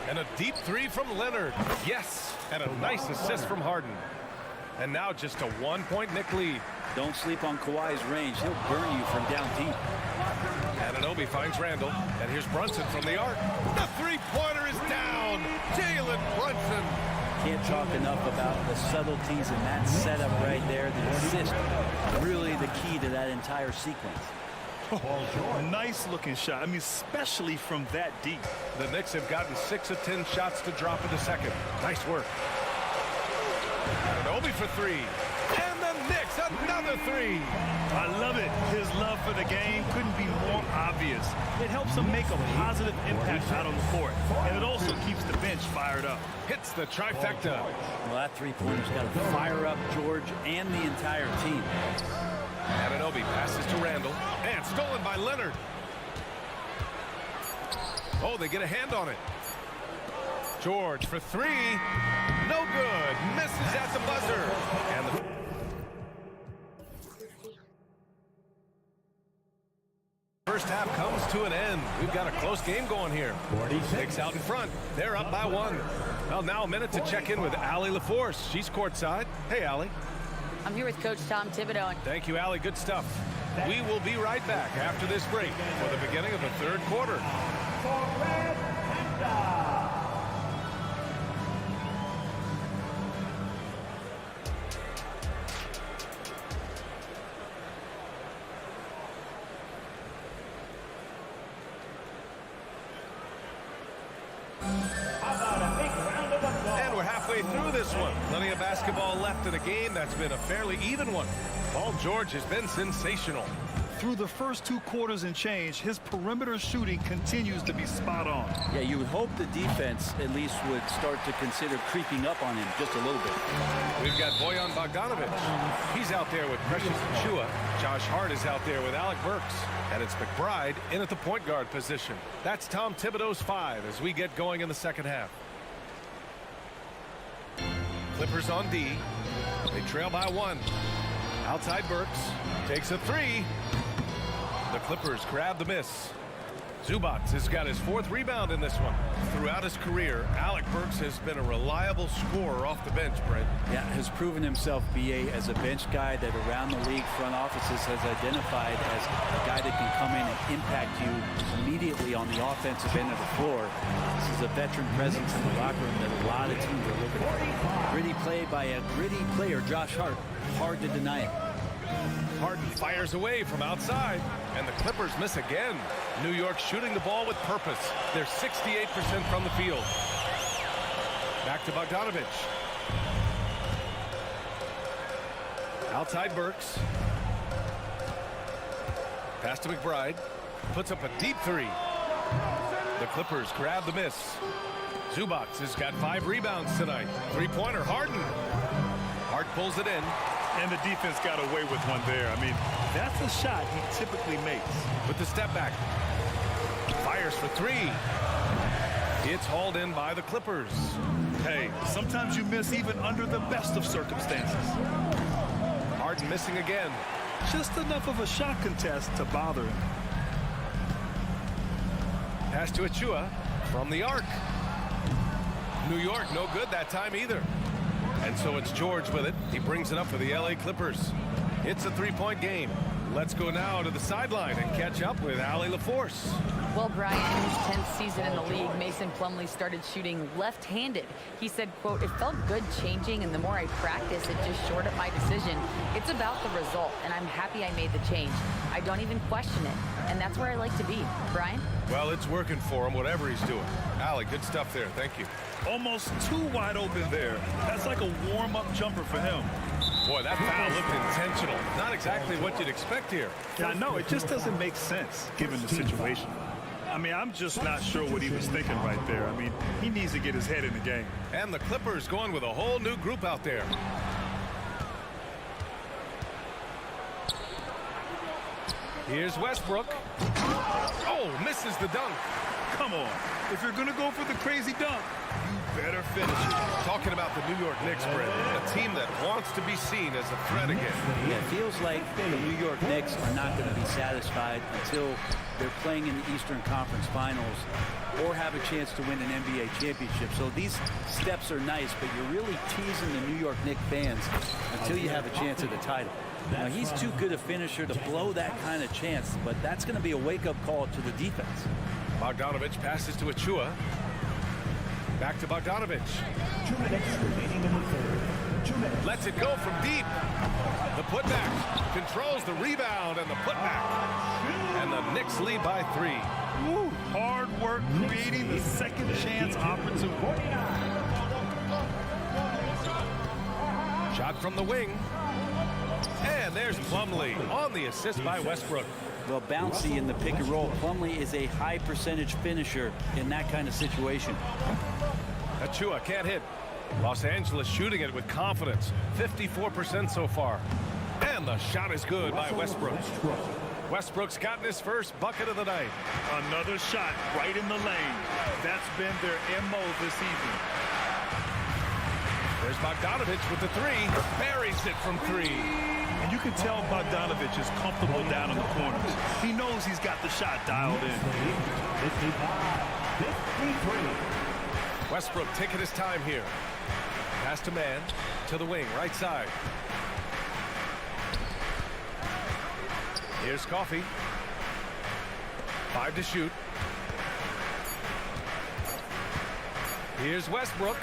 And a deep three from Leonard. Yes. And a nice assist from Harden. And now just a 1-point Knick lead. Don't sleep on Kawhi's range. He'll burn you from down deep. Anunoby finds Randall. And here's Brunson from the arc. The three-pointer is down. Jalen Brunson. Can't talk enough about the subtleties in that setup right there. The assist, really the key to that entire sequence. Nice looking shot. I mean, especially from that deep. The Knicks have gotten 6 of 10 shots to drop in the second. Nice work. Anunoby for three. And the Knicks, another three. I love it. His love for the game couldn't be more obvious. It helps him make a positive impact out on the court. And it also keeps the bench fired up. Hits the trifecta. Well, that three-pointer's got to fire up George and the entire team. Anunoby passes to Randall. And stolen by Leonard. Oh, they get a hand on it. George for three. No good. Misses at the buzzer. And the first half comes to an end. We've got a close game going here. Knicks out in front. They're up by 1. Well, now a minute to check in with Allie LaForce. She's courtside. Hey, Allie. I'm here with Coach Tom Thibodeau. Thank you, Allie. Good stuff. We will be right back after this break for the beginning of the third quarter. And we're halfway through this one. Plenty of basketball left in a game that's been a fairly even one. Paul George has been sensational. Through the first 2 quarters and change, his perimeter shooting continues to be spot on. Yeah, you would hope the defense at least would start to consider creeping up on him just a little bit. We've got Bojan Bogdanovic. He's out there with Precious Achiuwa. Josh Hart is out there with Alec Burks. And it's McBride in at the point guard position. That's Tom Thibodeau's 5 as we get going in the second half. Clippers on D. They trail by 1. Outside Burks. Takes a 3. The Clippers grab the miss. Zubac has got his 4th rebound in this one. Throughout his career, Alec Burks has been a reliable scorer off the bench, Brent. Yeah, has proven himself, B.A., as a bench guy that around the league front offices has identified as a guy that can come in and impact you immediately on the offensive end of the floor. This is a veteran presence in the locker room that a lot of teams are looking for. Gritty play by a gritty player, Josh Hart. Hard to deny it. Harden fires away from outside, and the Clippers miss again. New York shooting the ball with purpose. They're 68% from the field. Back to Bogdanovic. Outside Burks. Pass to McBride. Puts up a deep 3. The Clippers grab the miss. Zubac has got 5 rebounds tonight. 3-pointer, Harden. Hart pulls it in. And the defense got away with one there. I mean, that's a shot he typically makes. With the step back. Fires for 3. It's hauled in by the Clippers. Hey, sometimes you miss even under the best of circumstances. Harden missing again. Just enough of a shot contest to bother him. Pass to Achua from the arc. New York, no good that time either. And so it's George with it. He brings it up for the LA Clippers. It's a three-point game. Let's go now to the sideline and catch up with Allie LaForce. Well, Brian, in his 10th season in the league, Mason Plumlee started shooting left-handed. He said, quote, "It felt good changing, and the more I practice, it just shored up my decision. It's about the result, and I'm happy I made the change. I don't even question it, and that's where I like to be." Brian? Well, it's working for him, whatever he's doing. Allie, good stuff there. Thank you. Almost too wide open there. That's like a warm-up jumper for him. Boy, that foul looked intentional. Not exactly what you'd expect here. Yeah, I know. It just doesn't make sense, given the situation. I mean, I'm just not sure what he was thinking right there. I mean, he needs to get his head in the game. And the Clippers going with a whole new group out there. Here's Westbrook. Oh, misses the dunk. Come on. If you're going to go for the crazy dunk, you better finish it. Talking about the New York Knicks, Brent, a team that wants to be seen as a threat again. Yeah, it feels like the New York Knicks are not going to be satisfied until they're playing in the Eastern Conference Finals or have a chance to win an NBA championship. So these steps are nice, but you're really teasing the New York Knicks fans until you have a chance at the title. Now, he's too good a finisher to blow that kind of chance, but that's going to be a wake-up call to the defense. Bogdanovich passes to Achua. Back to Bogdanovich. 2 minutes remaining in the third. 2 minutes. Lets it go from deep. The putback controls the rebound and the putback. And the Knicks lead by 3. Woo, hard work creating the second chance opportunity. Shot from the wing. And there's Plumlee on the assist by Westbrook. Well, bouncy in the pick and roll. Plumlee is a high percentage finisher in that kind of situation. Achua can't hit. Los Angeles shooting it with confidence. 54% so far. And the shot is good by Westbrook. Westbrook's gotten his first bucket of the night. Another shot right in the lane. That's been their MO this evening. There's Bogdanovich with the 3. Buries it from 3. And you can tell Bogdanovich is comfortable down in the corners. He knows he's got the shot dialed in. 55-53. Westbrook taking his time here. Pass to man, to the wing, right side. Here's Coffey. 5 to shoot. Here's Westbrook.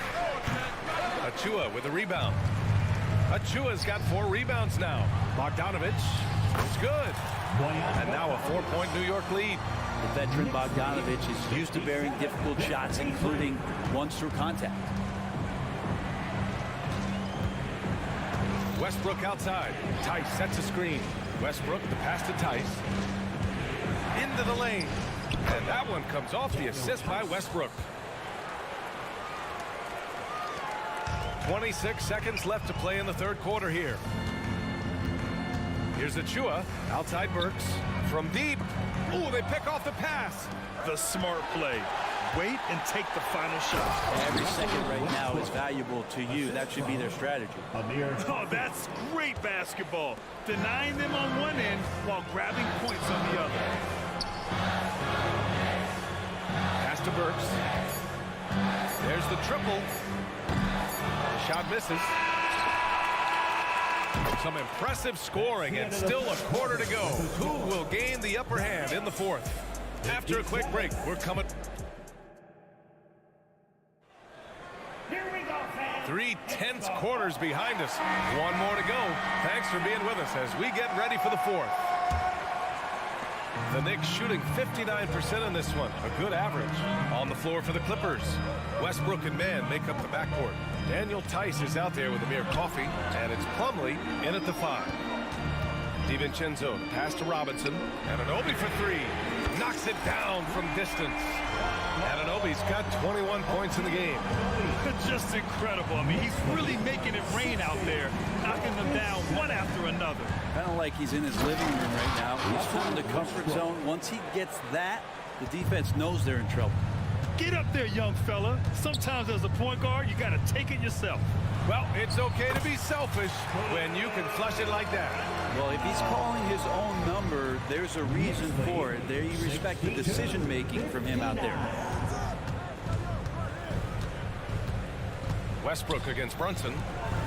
Achua with a rebound. Achua's got 4 rebounds now. Bogdanovich is good. And now a 4-point New York lead. The veteran Bogdanovich is used to bearing difficult shots, including ones through contact. Westbrook outside. Tice sets a screen. Westbrook, the pass to Tice. Into the lane. And that one comes off the assist by Westbrook. 26 seconds left to play in the third quarter here. Here's Achua, outside Burks, from deep. Ooh, they pick off the pass. The smart play. Wait and take the final shot. Every second right now is valuable to you. That should be their strategy. Oh, that's great basketball. Denying them on one end while grabbing points on the other. Pass to Burks. There's the triple. The shot misses. Some impressive scoring and still a quarter to go. Who will gain the upper hand in the fourth? After a quick break, we're coming. 3 tense quarters behind us. One more to go. Thanks for being with us as we get ready for the fourth. The Knicks shooting 59% in this one, a good average. On the floor for the Clippers, Westbrook and Mann make up the backcourt. Daniel Tice is out there with Amir Coffey, and it's Plumlee in at the 5. DiVincenzo, pass to Robinson, and Anunoby for 3. Knocks it down from distance. And Anunoby's got 21 points in the game. Just incredible. I mean, he's really making it rain out there, knocking them down one after another. Kind of like he's in his living room right now. He's found the comfort zone. Once he gets that, the defense knows they're in trouble. Get up there, young fella. Sometimes as a point guard, you got to take it yourself. Well, it's okay to be selfish when you can flush it like that. Well, if he's calling his own number, there's a reason for it. They respect the decision-making from him out there. Westbrook against Brunson.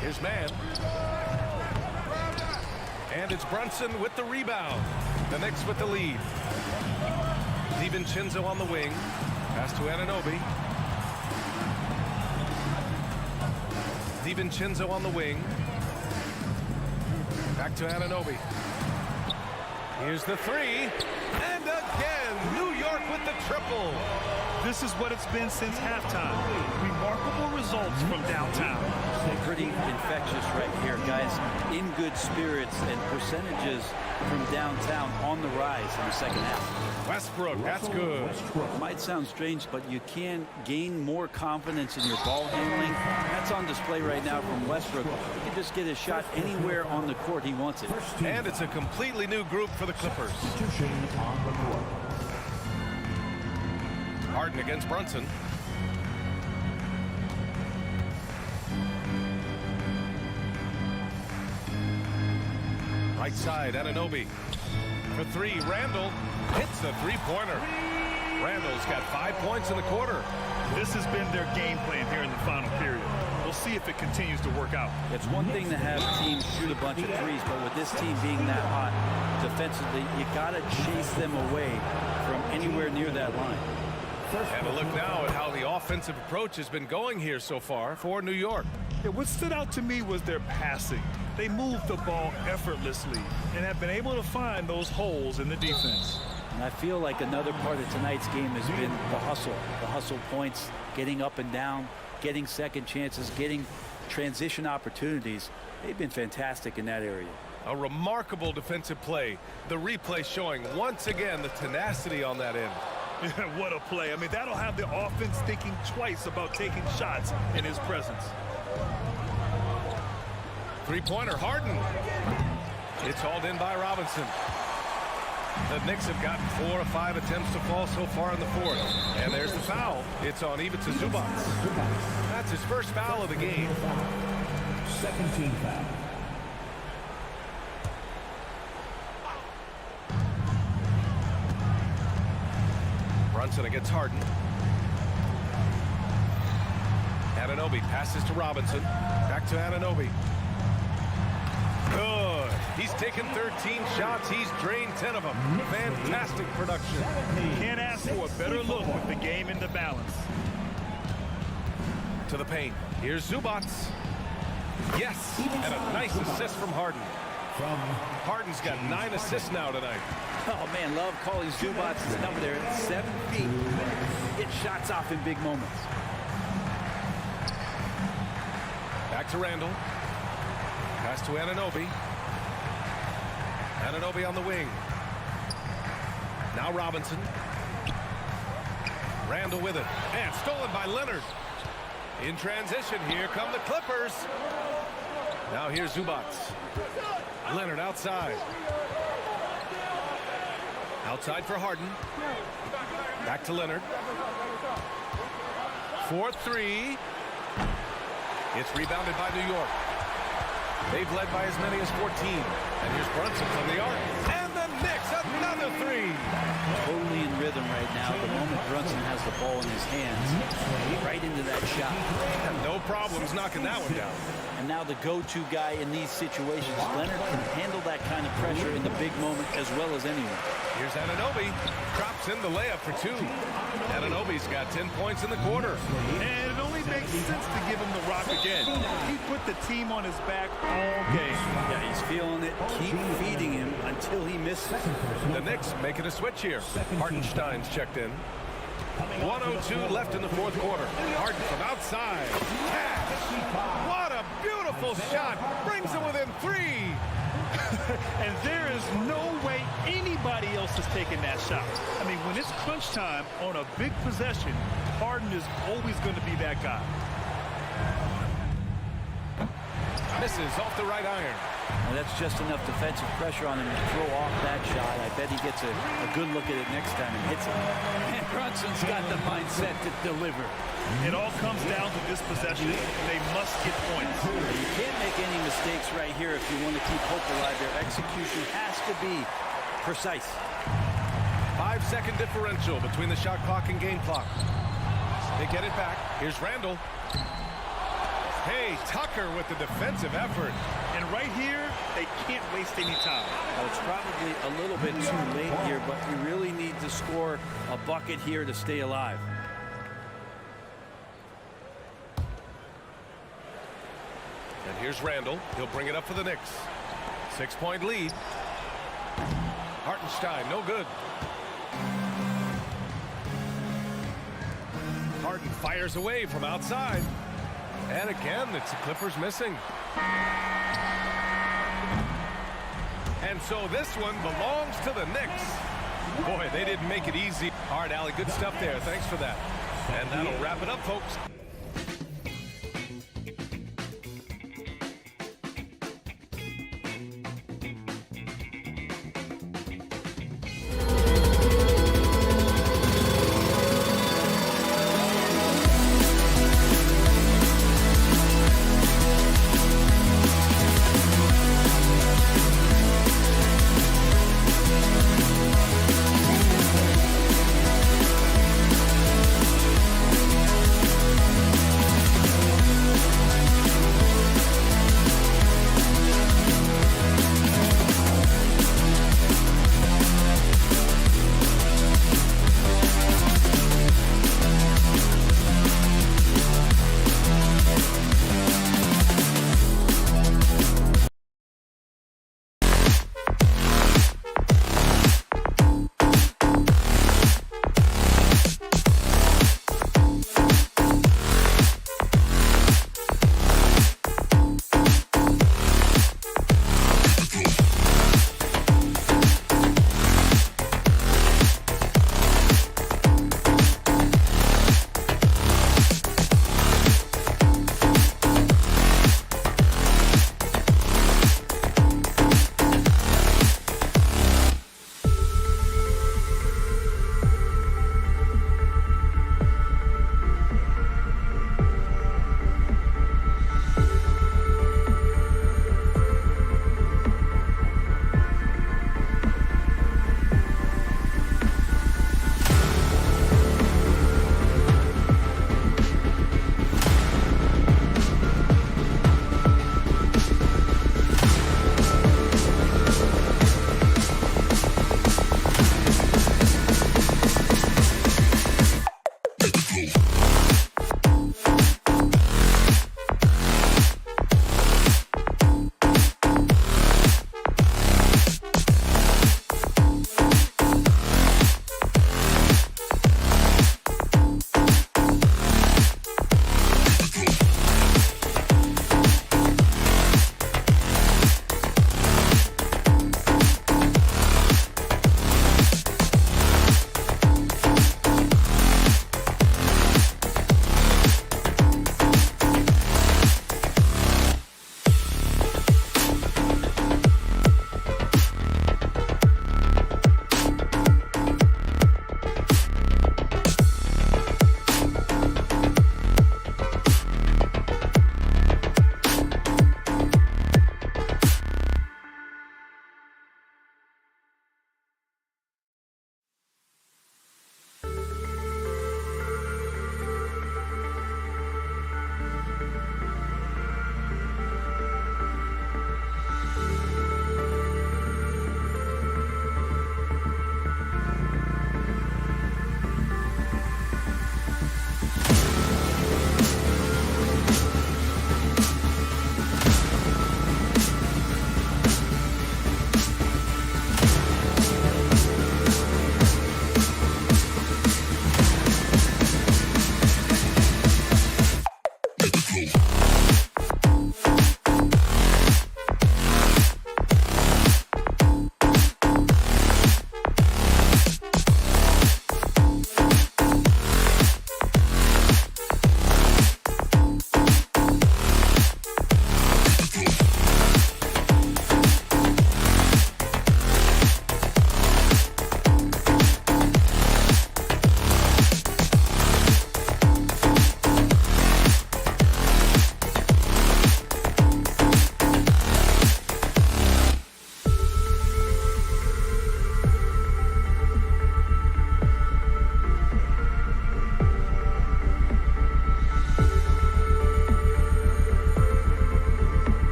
Here's man. And it's Brunson with the rebound. The Knicks with the lead. DiVincenzo on the wing. Pass to Anunoby. DiVincenzo on the wing. Back to Anunoby. Here's the three. And again, New York with the triple. This is what it's been since halftime. Remarkable results from downtown. Pretty infectious right here, guys. In good spirits and percentages from downtown on the rise in the second half. Westbrook, that's good. It might sound strange, but you can gain more confidence in your ball handling. That's on display right now from Westbrook. He can just get a shot anywhere on the court he wants it. And it's a completely new group for the Clippers. Harden against Brunson. Right side, Anunoby. For three, Randall hits the three-pointer. Randall's got 5 points in the quarter. This has been their game plan here in the final period. We'll see if it continues to work out. It's one thing to have teams shoot a bunch of threes, but with this team being that hot defensively, you got to chase them away from anywhere near that line. And a look now at how the offensive approach has been going here so far for New York. Yeah, what stood out to me was their passing. They moved the ball effortlessly and have been able to find those holes in the defense. And I feel like another part of tonight's game has been the hustle points, getting up and down, getting second chances, getting transition opportunities. They've been fantastic in that area. A remarkable defensive play. The replay showing once again the tenacity on that end. What a play. I mean, that'll have the offense thinking twice about taking shots in his presence. Three-pointer, Harden. It's hauled in by Robinson. The Knicks have gotten 4 of 5 attempts to fall so far in the fourth. And there's the foul. It's on Ivica Zubac. That's his first foul of the game. Second team foul. Brunson against Harden. Anunoby passes to Robinson. Back to Anunoby. Good. He's taken 13 shots. He's drained 10 of them. Fantastic production. Can't ask for a better look with the game in the balance. To the paint. Here's Zubac. Yes. And a nice assist from Harden. Harden's got 9 assists now tonight. Oh, man, love calling Zubac's number there at 7 feet. Get shots off in big moments. Back to Randall. Pass to Anunoby. Anunoby on the wing. Now Robinson. Randall with it. And stolen by Leonard. In transition, here come the Clippers. Now here's Zubac. Leonard outside. Outside for Harden. Back to Leonard. 4-3. It's rebounded by New York. They've led by as many as 14. And here's Brunson from the arc. And the Knicks, another three. Totally in rhythm right now. The moment Brunson has the ball in his hands, right into that shot. And no problems knocking that one down. And now the go-to guy in these situations. Leonard can handle that kind of pressure in the big moment as well as anyone. Here's Anunoby. Drops in the layup for 2. Anunoby's got 10 points in the quarter. And it only makes sense to give him the rock again. He put the team on his back all game. Yeah, he's feeling it. Keep feeding him until he misses. The Knicks making a switch here. Hartenstein's checked in. 1:02 left in the fourth quarter. Harden from outside. Cash. What a beautiful shot. Brings him within 3. And there is no way anybody else is taking that shot. I mean, when it's crunch time on a big possession, Harden is always going to be that guy. Misses off the right iron. Now that's just enough defensive pressure on him to throw off that shot. I bet he gets a good look at it next time and hits it. And Brunson's got the mindset to deliver. It all comes down to this possession. They must get points. You can't make any mistakes right here if you want to keep hope alive. Their execution has to be precise. 5-second differential between the shot clock and game clock. They get it back. Here's Randall. Hey, Tucker with the defensive effort. And right here, they can't waste any time. Well, it's probably a little bit too late here, but you really need to score a bucket here to stay alive. And here's Randall. He'll bring it up for the Knicks. 6-point lead. Hartenstein, no good. Harden fires away from outside. And again, it's the Clippers missing. And so this one belongs to the Knicks. Boy, they didn't make it easy. All right, Allie, good stuff there. Thanks for that. And that'll wrap it up, folks.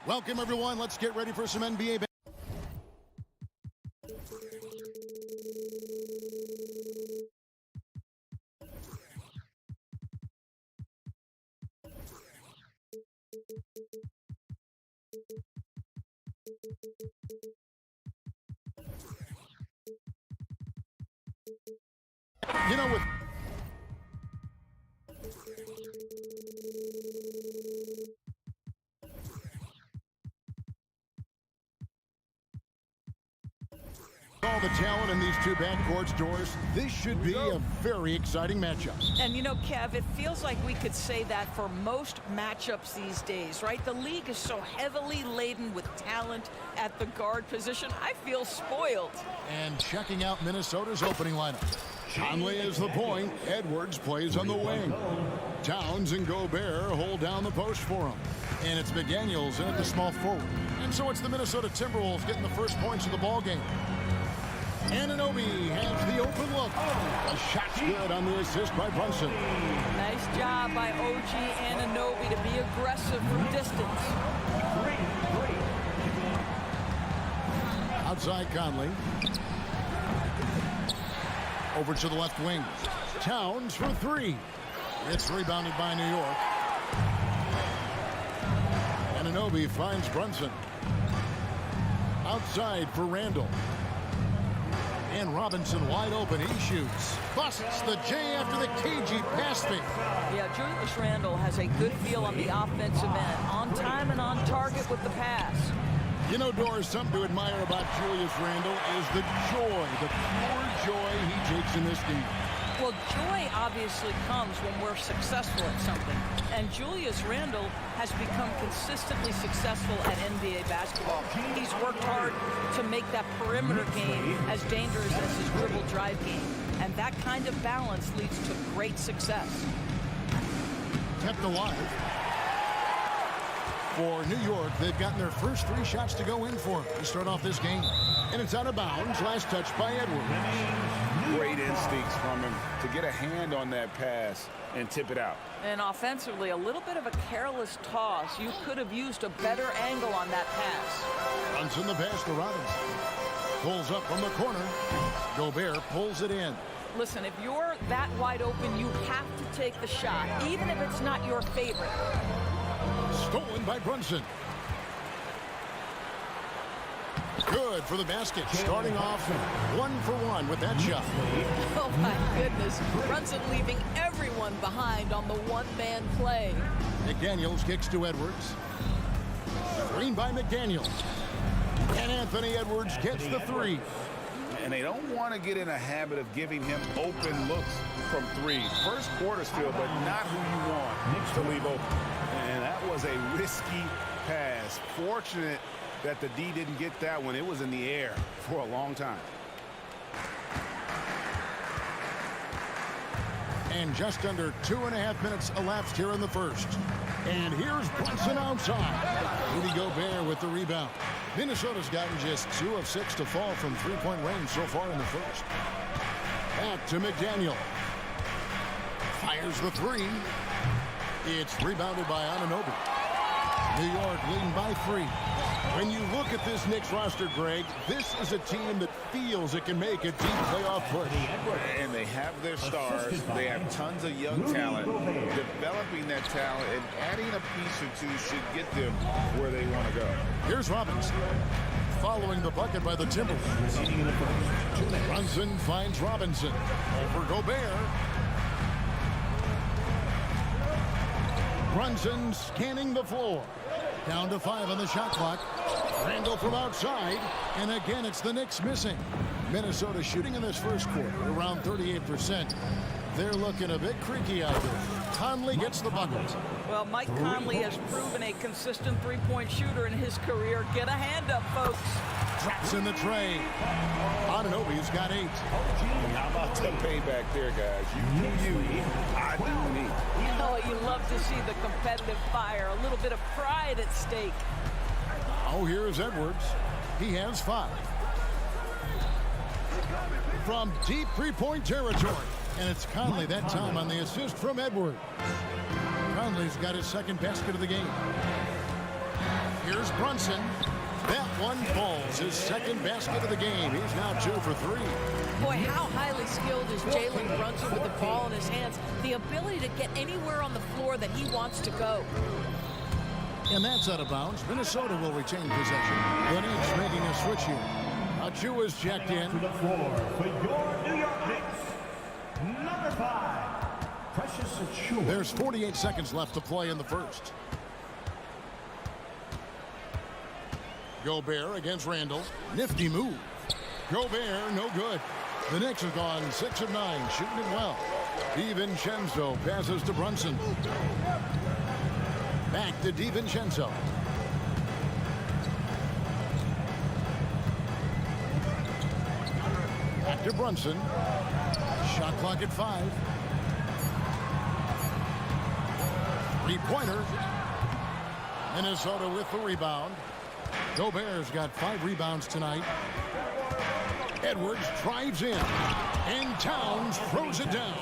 Welcome, everyone. Let's get ready for some NBA. You know, with all the talent in these two backcourts, Doris, this should be a very exciting matchup. And you know, Kev, it feels like we could say that for most matchups these days, right? The league is so heavily laden with talent at the guard position. I feel spoiled. And checking out Minnesota's opening lineup. Conley is the point. Edwards plays on the wing. Towns and Gobert hold down the post for him. And it's McDaniels in at the small forward. And so it's the Minnesota Timberwolves getting the first points of the ball game. Anunoby has the open look. A shot's good on the assist by Brunson. Nice job by OG Anunoby to be aggressive from distance. Outside Conley. Over to the left wing. Towns for three. It's rebounded by New York. Anunoby finds Brunson. Outside for Randall. And Robinson wide open. He shoots. Busts the J after the cagey pass fake. Yeah, Julius Randle has a good feel on the offensive end. On time and on target with the pass. You know, Doris, something to admire about Julius Randle is the joy, the pure joy he takes in this game. Well, joy obviously comes when we're successful at something. And Julius Randle has become consistently successful at NBA basketball. He's worked hard to make that perimeter game as dangerous as his dribble drive game. And that kind of balance leads to great success. Kept alive. For New York, they've gotten their first three shots to go in for them to start off this game. And it's out of bounds. Last touch by Edwards. Great instincts from him to get a hand on that pass and tip it out. And offensively, a little bit of a careless toss. You could have used a better angle on that pass. Runs in the pass to Robinson. Pulls up from the corner. Gobert pulls it in. Listen, if you're that wide open, you have to take the shot, even if it's not your favorite. Stolen by Brunson. Good for the basket. Starting off 1-for-1 with that shot. Oh, my goodness. Brunson leaving everyone behind on the one-man play. McDaniels kicks to Edwards. Screen by McDaniels. And Anthony Edwards gets the three. And they don't want to get in a habit of giving him open looks from three. First quarter still, but not who you want to leave open. And that was a risky pass. Fortunate that the D didn't get that one. It was in the air for a long time. And just under 2.5 minutes elapsed here in the first. And here's Brunson outside. Rudy Gobert with the rebound. Minnesota's gotten just 2 of 6 to fall from three-point range so far in the first. Back to McDaniel. Fires the three. It's rebounded by Anunoby. New York leading by 3. When you look at this Knicks roster, Greg, this is a team that feels it can make a deep playoff push. And they have their stars. They have tons of young talent. Developing that talent and adding a piece or two should get them where they want to go. Here's Robinson. Following the bucket by the Timberwolves. Brunson finds Robinson. Over Gobert. Brunson scanning the floor. Down to 5 on the shot clock. Randall from outside. And again, it's the Knicks missing. Minnesota shooting in this first quarter around 38%. They're looking a bit creaky out there. Conley gets the bucket. Well, Mike Conley has proven a consistent three-point shooter in his career. Get a hand up, folks. Drops in the tray. Anunoby's got 8. How about the payback there, guys? You do you. I do me. Oh, you love to see the competitive fire. A little bit of pride at stake. Oh, here's Edwards. He has 5. From deep three-point territory. And it's Conley that time on the assist from Edwards. Conley's got his second basket of the game. Here's Brunson. That one falls. His second basket of the game. He's now 2 for 3. Boy, how highly skilled is Jalen Brunson with the ball in his hands? The ability to get anywhere on the floor that he wants to go. And that's out of bounds. Minnesota will retain possession. The Knicks making a switch here. Achiuwa's checked in. To the floor for your New York Knicks, number 5, Precious Achiuwa. There's 48 seconds left to play in the first. Gobert against Randall. Nifty move. Gobert, no good. The Knicks have gone 6 of 9, shooting it well. DiVincenzo passes to Brunson. Back to DiVincenzo. Back to Brunson. Shot clock at 5. Three-pointer. Minnesota with the rebound. Gobert's got 5 rebounds tonight. Edwards drives in, and Towns throws it down.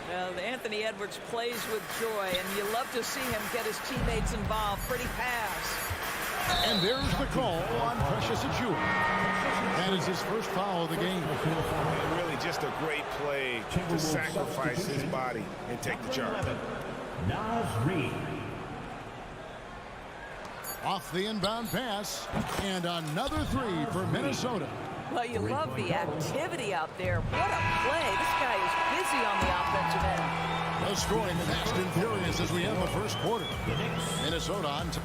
Well, Anthony Edwards plays with joy, and you love to see him get his teammates involved. Pretty pass. And there's the call on Precious Achiuwa. That is his first foul of the game. And really just a great play to sacrifice his body and take the charge. Naz Reid. Off the inbound pass, and another 3 for Minnesota. Well, you love the activity out there. What a play. This guy is busy on the offensive end. The scoring fast and furious as we end the first quarter. Minnesota on top.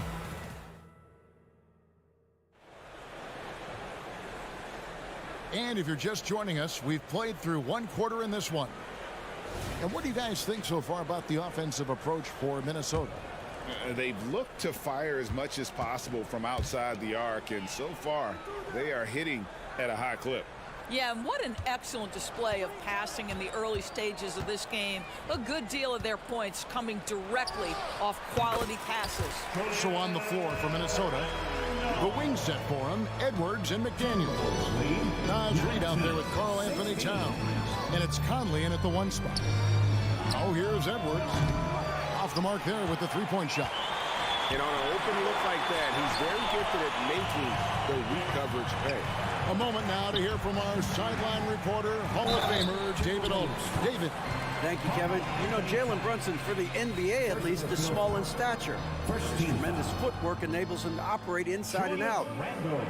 And if you're just joining us, we've played through 1 quarter in this one. And what do you guys think so far about the offensive approach for Minnesota? They've looked to fire as much as possible from outside the arc, and so far they are hitting at a high clip. Yeah, and what an excellent display of passing in the early stages of this game. A good deal of their points coming directly off quality passes. So on the floor for Minnesota, the wing set for him, Edwards and McDaniel. Naz Reid out there with Karl Anthony Towns. And it's Conley in at the 1 spot. Oh, here's Edwards. Off the mark there with the 3-point shot. And on an open look like that, he's very gifted at making the weak coverage pay. A moment now to hear from our sideline reporter, Hall of Famer David Aldridge. David. Thank you, Kevin. You know, Jalen Brunson, for the NBA at least, is small in stature. His tremendous footwork enables him to operate inside and out.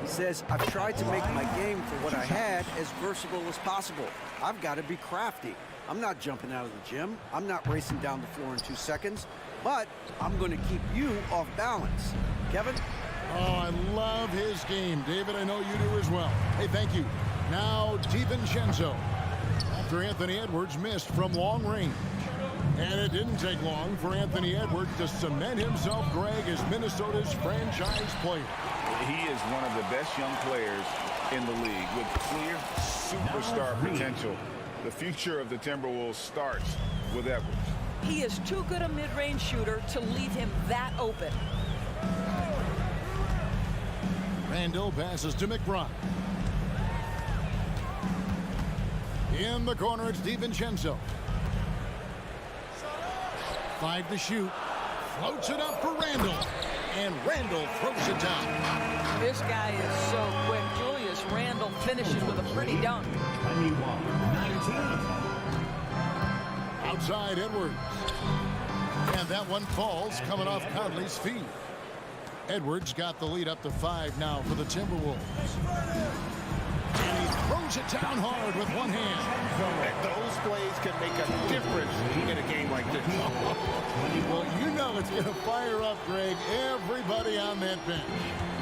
He says, I've tried to make my game for what I had as versatile as possible. I've got to be crafty. I'm not jumping out of the gym. I'm not racing down the floor in 2 seconds. But I'm going to keep you off balance. Kevin? Oh, I love his game. David, I know you do as well. Hey, thank you. Now, DiVincenzo. After Anthony Edwards missed from long range. And it didn't take long for Anthony Edwards to cement himself, Greg, as Minnesota's franchise player. He is one of the best young players in the league with clear superstar potential. The future of the Timberwolves starts with Edwards. He is too good a mid-range shooter to leave him that open. Randall passes to McBride. In the corner, it's DiVincenzo. 5 to shoot. Floats it up for Randall. And Randall throws it down. This guy is so quick. Julius Randall finishes with a pretty dunk. 21-19. Outside Edwards. And that one falls, coming off Conley's feet. Edwards got the lead up to 5 now for the Timberwolves. And he throws it down hard with one hand. And those plays can make a difference in a game like this. Well, you know it's going to fire up, Greg, everybody on that bench.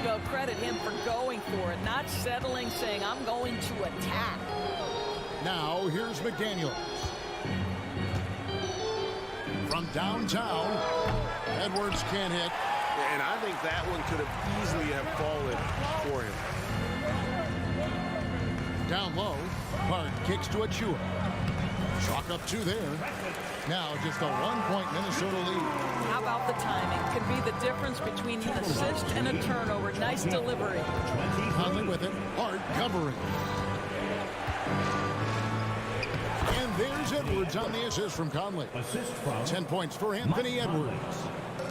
Go credit him for going for it, not settling, saying, I'm going to attack. Now, here's McDaniel. From downtown, Edwards can't hit. And I think that one could have easily have fallen for him. Down low, Hart kicks to Achiuwa. Chalk up 2 there. Now just a 1-point Minnesota lead. How about the timing? Could be the difference between an assist and a turnover. Nice delivery. Conley with it. Hart covering. And there's Edwards on the assist from Conley. 10 points for Anthony Edwards.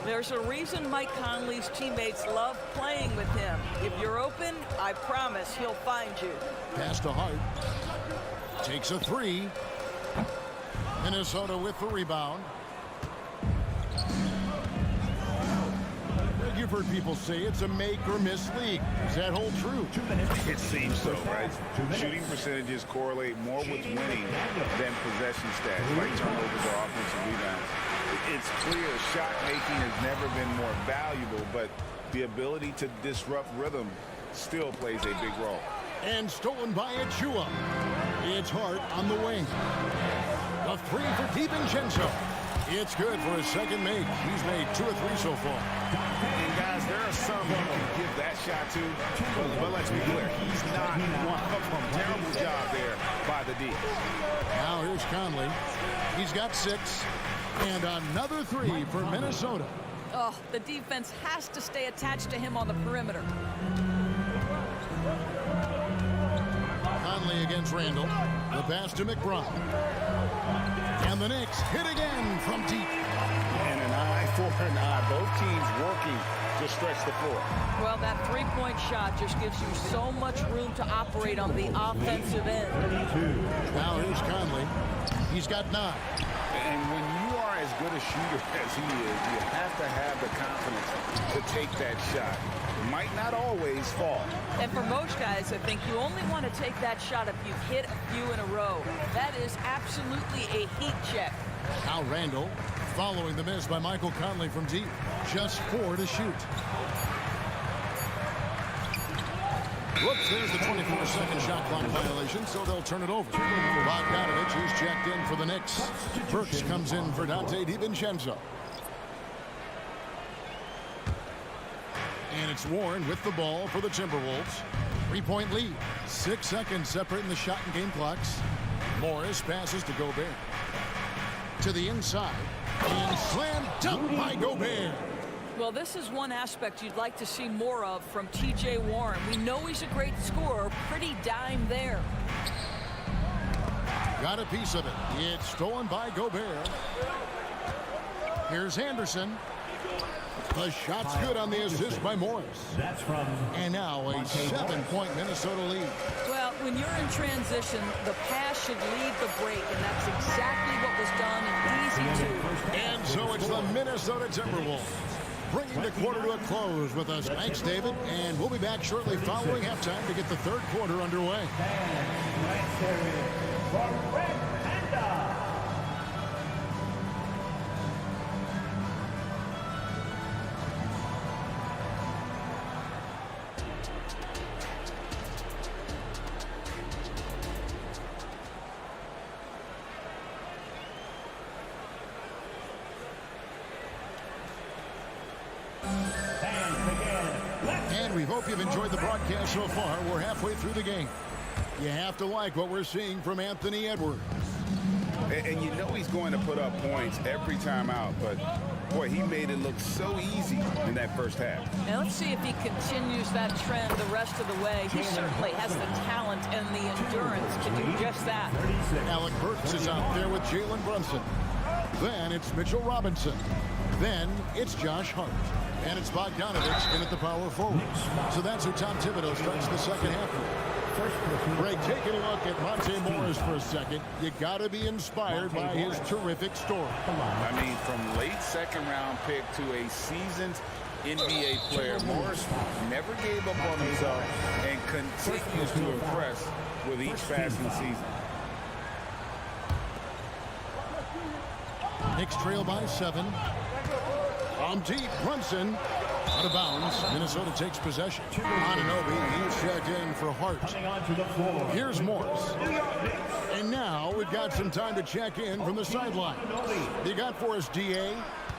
There's a reason Mike Conley's teammates love playing with him. If you're open, I promise he'll find you. Pass to Hart. Takes a three. Minnesota with the rebound. You've heard people say it's a make or miss league. Does that hold true? It seems so, right? Shooting percentages correlate more with winning than possession stats, like turnovers or offensive rebounds. It's clear shot making has never been more valuable, but the ability to disrupt rhythm still plays a big role. And stolen by Achua. It's Hart on the wing. A three for DiVincenzo. It's good for his second make. He's made 2 or 3 so far. And guys, there are some you can give that shot to, but let's be clear, he's not one of them. Terrible job there by the D. Now here's Conley. He's got 6. And another 3 for Minnesota. Oh, the defense has to stay attached to him on the perimeter. Conley against Randall. The pass to McBride. And the Knicks hit again from deep. And an eye for an eye. Both teams working to stretch the floor. Well, that three-point shot just gives you so much room to operate on the offensive end. Now here's Conley. He's got 9. And when you are as good a shooter as he is, you have to have the confidence to take that shot. Might not always fall. And for most guys, I think you only want to take that shot if you've hit a few in a row. That is absolutely a heat check. Now Randall, following the miss by Michael Conley from deep. Just 4 to shoot. Whoops, there's the 24-second shot clock violation, so they'll turn it over. Bogdanovich is checked in for the Knicks. Burks comes in for Donte DiVincenzo. And it's Warren with the ball for the Timberwolves. 3-point lead. 6 seconds separating the shot and game clocks. Morris passes to Gobert. To the inside. And slam dunk by Gobert. Well, this is one aspect you'd like to see more of from T.J. Warren. We know he's a great scorer. Pretty dime there. Got a piece of it. It's stolen by Gobert. Here's Anderson. The shot's good on the assist by Morris. That's from. And now a 7-point Minnesota lead. Well, when you're in transition, the pass should lead the break, and that's exactly what was done in easy 2. And so it's the Minnesota Timberwolves bringing the quarter to a close with us. Thanks, David. And we'll be back shortly following halftime to get the third quarter underway. And we hope you've enjoyed the broadcast so far. We're halfway through the game. You have to like what we're seeing from Anthony Edwards. And you know he's going to put up points every time out, but boy, he made it look so easy in that first half. Now let's see if he continues that trend the rest of the way. He certainly has the talent and the endurance to do just that. Alec Burks is out there with Jalen Brunson. Then it's Mitchell Robinson. Then it's Josh Hart. And it's Bogdanovich in at the power forward. So that's who Tom Thibodeau starts the second half with. Greg, taking a look at Monte Morris for a second. You got to be inspired by his terrific story. I mean, from late second-round pick to a seasoned NBA player, Morris never gave up on himself and continues to impress with each passing season. Knicks trail by 7. On deep, Brunson out of bounds. Minnesota takes possession. Anunoby, he's checked in for Hart. Here's Morris. And now we've got some time to check in from the sideline. You got for us, DA?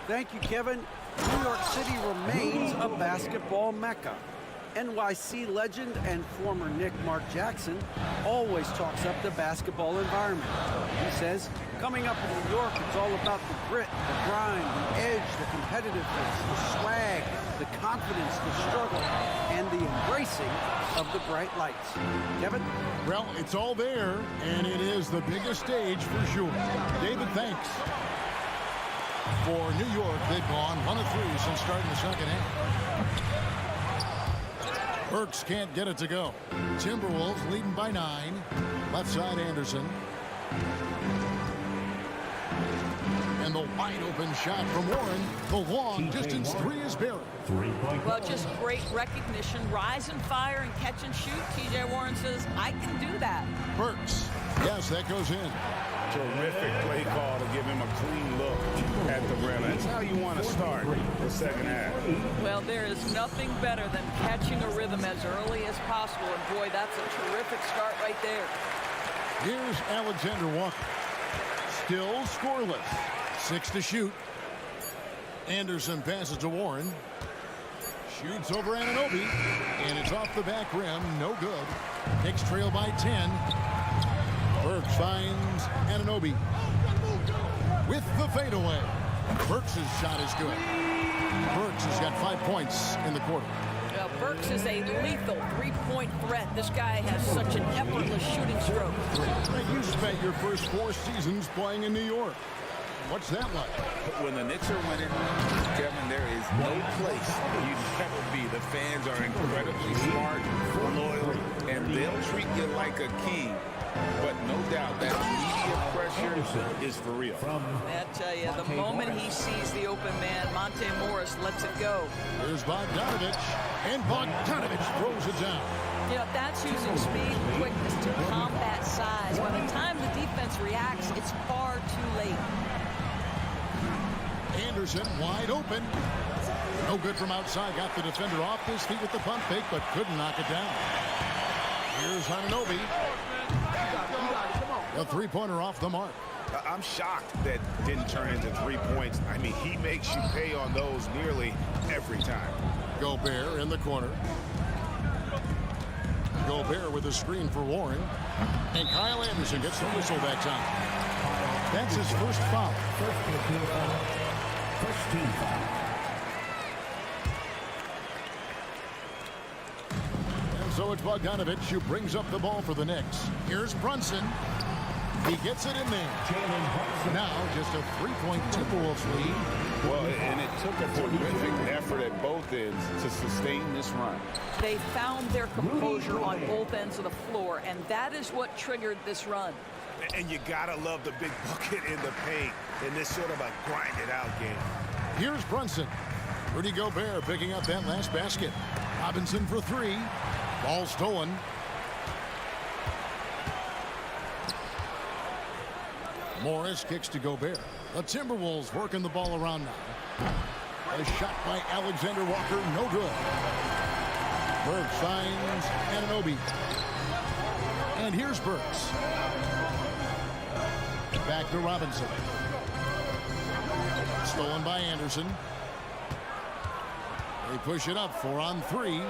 Thank you, Kevin. New York City remains a basketball mecca. NYC legend and former Knick Mark Jackson always talks up the basketball environment. He says, coming up in New York, it's all about the grit, the grind, the edge, the competitiveness, the swag, the confidence, the struggle, and the embracing of the bright lights. Kevin? Well, it's all there, and it is the biggest stage for sure. David, thanks. For New York, they've gone 1 of 3 since starting the second half. Burks can't get it to go. Timberwolves leading by 9. Left side Anderson. And the wide open shot from Warren. The long distance 3 is buried. Well, just great recognition. Rise and fire and catch and shoot. TJ Warren says, I can do that. Burks. Yes, that goes in. Terrific play call to give him a clean look at the rim. That's how you want to start the second half. Well, there is nothing better than catching a rhythm as early as possible. And boy, that's a terrific start right there. Here's Alexander Walker. Still scoreless. 6 to shoot. Anderson passes to Warren. Shoots over Anunoby. And it's off the back rim. No good. Knicks trail by 10. Burks finds Anunoby. With the fadeaway. Burks' shot is good. Burks has got 5 points in the quarter. Burks is a lethal three-point threat. This guy has such an effortless shooting stroke. You spent your first 4 seasons playing in New York. What's that like? When the Knicks are winning, Kevin, there is no place you'd ever be. The fans are incredibly smart, loyal, and they'll treat you like a king. But no doubt that media pressure is for real. I tell you, the moment he sees the open man, Monte Morris lets it go. Here's Bogdanovich, and Bogdanovich throws it down. You know, that's using speed and quickness to combat size. By the time the defense reacts, it's far too late. Anderson wide open. No good from outside. Got the defender off his feet with the pump fake, but couldn't knock it down. Here's Anunoby. A 3-pointer off the mark. I'm shocked that didn't turn into 3 points. I mean, he makes you pay on those nearly every time. Gobert in the corner. Gobert with a screen for Warren. And Kyle Anderson gets the whistle that time. That's his first foul. First team foul. And so it's Bogdanovich who brings up the ball for the Knicks. Here's Brunson. He gets it in there. Now just a 3-point Timberwolves lead. Well, and it took a terrific effort at both ends to sustain this run. They found their composure on both ends of the floor, and that is what triggered this run. And you gotta love the big bucket in the paint in this sort of a grind-it-out game. Here's Brunson. Rudy Gobert picking up that last basket. Robinson for 3. Ball stolen. Morris kicks to Gobert. The Timberwolves working the ball around now. A shot by Alexander Walker, no good. Burks finds Anunoby. And here's Burks. Back to Robinson. Stolen by Anderson. They push it up 4 on 3.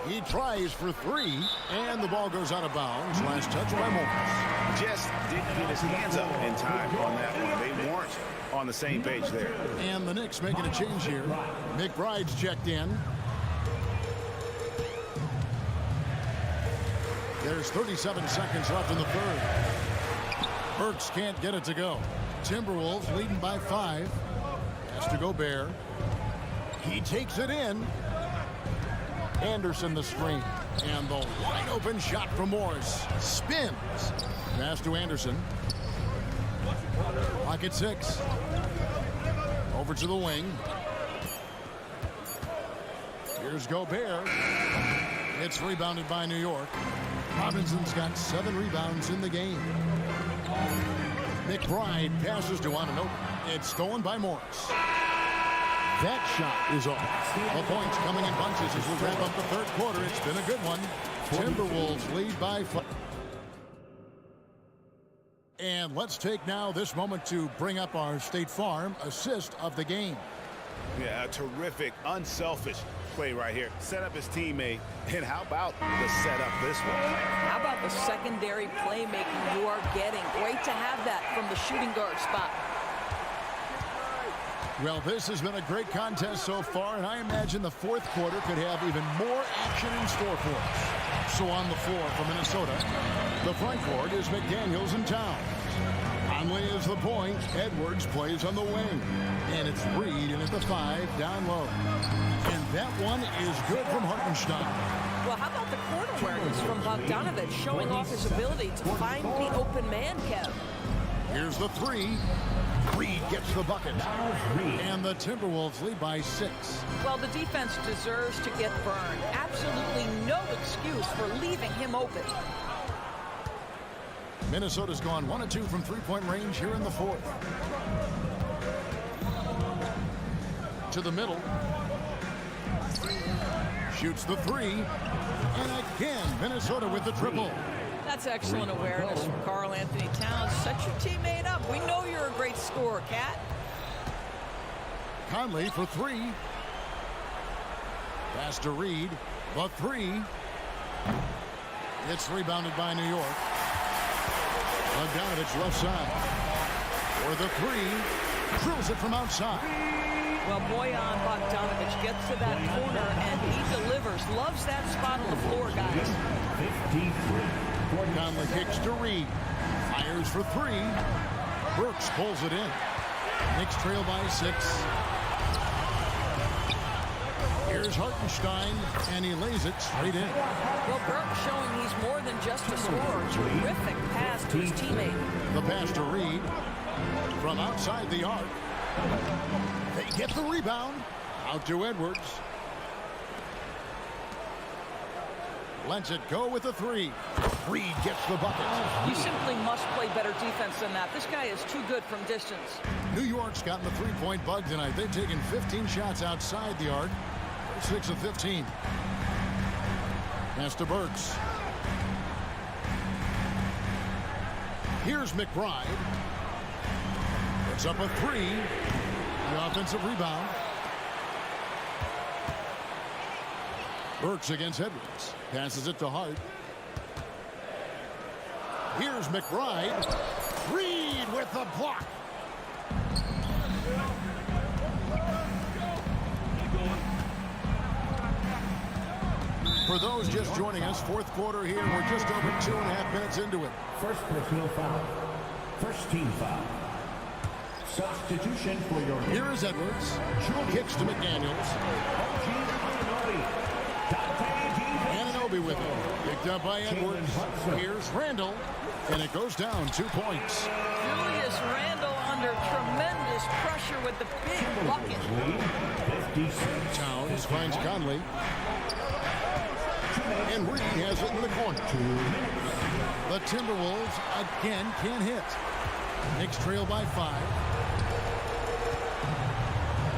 He tries for 3, and the ball goes out of bounds. Last touch by Morris. Just didn't get his hands up in time on that one. They weren't on the same page there. And the Knicks making a change here. McBride's checked in. There's 37 seconds left in the third. Burks can't get it to go. Timberwolves leading by 5. Has to Gobert. He takes it in. Anderson the screen. And the wide open shot from Morris. Spins. Pass to Anderson. Pocket 6. Over to the wing. Here's Gobert. It's rebounded by New York. Robinson's got 7 rebounds in the game. McBride passes to Anunoby. It's stolen by Morris. That shot is off. The points coming in bunches as we wrap up the third quarter. It's been a good one. Timberwolves lead by 5. And let's take now this moment to bring up our State Farm assist of the game. Yeah, a terrific, unselfish play right here. Set up his teammate. And how about the setup this one? How about the secondary playmaking you are getting? Great to have that from the shooting guard spot. Well, this has been a great contest so far, and I imagine the fourth quarter could have even more action in store for us. So on the floor for Minnesota, the front court is McDaniels and Towns. Conley is the point. Edwards plays on the wing. And it's Reed in at the 5 down low. And that one is good from Hartenstein. Well, how about the court awareness from Bogdanovic showing off his ability to find the open man, Kev? Here's the 3. Reed gets the bucket. And the Timberwolves lead by 6. Well, the defense deserves to get burned. Absolutely no excuse for leaving him open. Minnesota's gone 1 of 2 from three-point range here in the 4th. To the middle. Shoots the 3. And again, Minnesota with the triple. That's excellent awareness from Karl Anthony Towns. Set your teammate up. We know you're a great scorer, Cat. Conley for 3. Pass to Reed. The 3. It's rebounded by New York. Bogdanovic left side. For the 3. Drills it from outside. Well, Bojan Bogdanovic gets to that corner and he delivers. Loves that spot on the floor, guys. 53. Conley kicks to Reed. Fires for 3. Brooks pulls it in. Knicks trail by 6. Here's Hartenstein, and he lays it straight in. Well, Brooks showing he's more than just a scorer. Terrific pass to his teammate. The pass to Reed from outside the arc. They get the rebound. Out to Edwards. Lets it go with the 3. Reed gets the bucket. You simply must play better defense than that. This guy is too good from distance. New York's gotten the three-point bug tonight. They've taken 15 shots outside the arc. 6 of 15. Pass to Burks. Here's McBride. It's up a 3. The offensive rebound. Burks against Edwards. Passes it to Hart. Here's McBride. Reed with the block. For those just joining us, 4th quarter here. We're just over 2.5 minutes into it. First personal foul. First team foul. Substitution for your... Here is Edwards. Kicks to McDaniels. Anunoby with him. Picked up by Edwards. Here's Randall. And it goes down 2 points. Julius Randle under tremendous pressure with the big bucket. Towns finds Conley. And Reed has it in the corner. The Timberwolves again can't hit. Knicks trail by 5.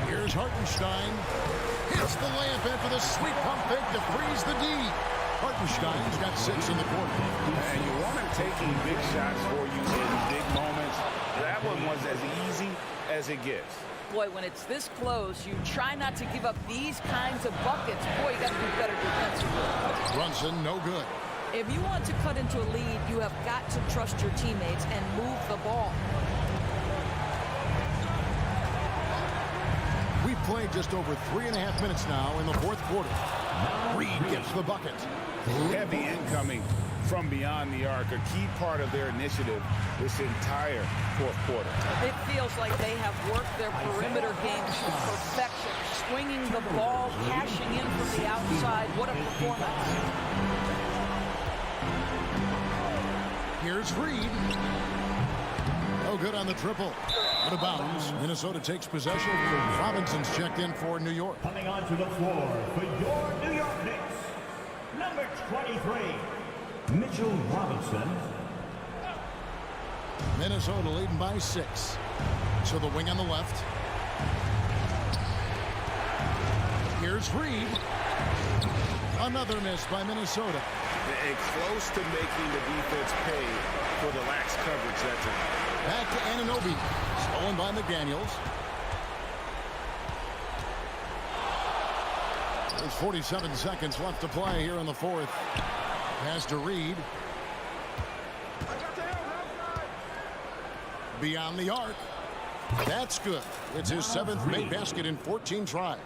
Here's Hartenstein. Hits the layup in for the sweet pump fake to freeze the D. Hartenstein's got 6 in the quarter. And you want him taking big shots for you in big moments. That one was as easy as it gets. Boy, when it's this close, you try not to give up these kinds of buckets. Boy, you got to do better defensively. Brunson, no good. If you want to cut into a lead, you have got to trust your teammates and move the ball. We've played just over 3.5 minutes now in the 4th quarter. Reed gets the bucket. Heavy incoming from beyond the arc, a key part of their initiative this entire 4th quarter. It feels like they have worked their perimeter game to perfection. Swinging the ball, cashing in from the outside. What a performance. Here's Reed. No good on the triple. Out of bounds. Minnesota takes possession. Robinson's checked in for New York. Coming onto the floor for your New York Knicks, number 23, Mitchell Robinson. Minnesota leading by 6. So the wing on the left. Here's Reed. Another miss by Minnesota. And close to making the defense pay for the lax coverage that time. Back to Anunoby. Stolen by McDaniels. There's 47 seconds left to play here in the 4th. Pass to Reed. Beyond the arc. That's good. It's his 7th made basket in 14 tries.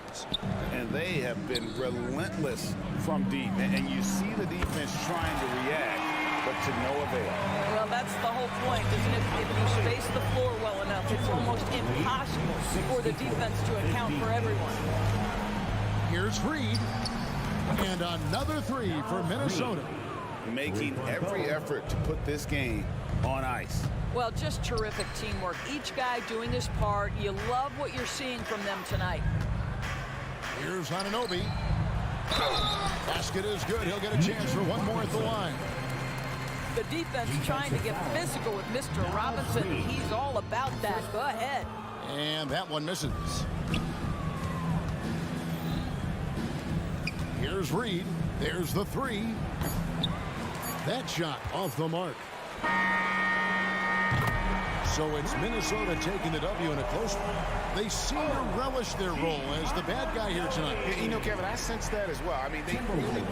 And they have been relentless from deep. And you see the defense trying to react. but to no avail. Well, that's the whole point, isn't it? If you space the floor well enough, it's almost impossible for the defense to account for everyone. Here's Reed. And another three for Minnesota. Making every effort to put this game on ice. Well, just terrific teamwork. Each guy doing his part. You love what you're seeing from them tonight. Here's Anunoby. Basket is good. He'll get a chance for one more at the line. The defense trying to get physical with Mr. Robinson. He's all about that. Go ahead. And that one misses. Here's Reed. There's the three. That shot off the mark. So it's Minnesota taking the W in a close one. They seem to relish their role as the bad guy here tonight. You know, Kevin, I sense that as well. I mean, they really...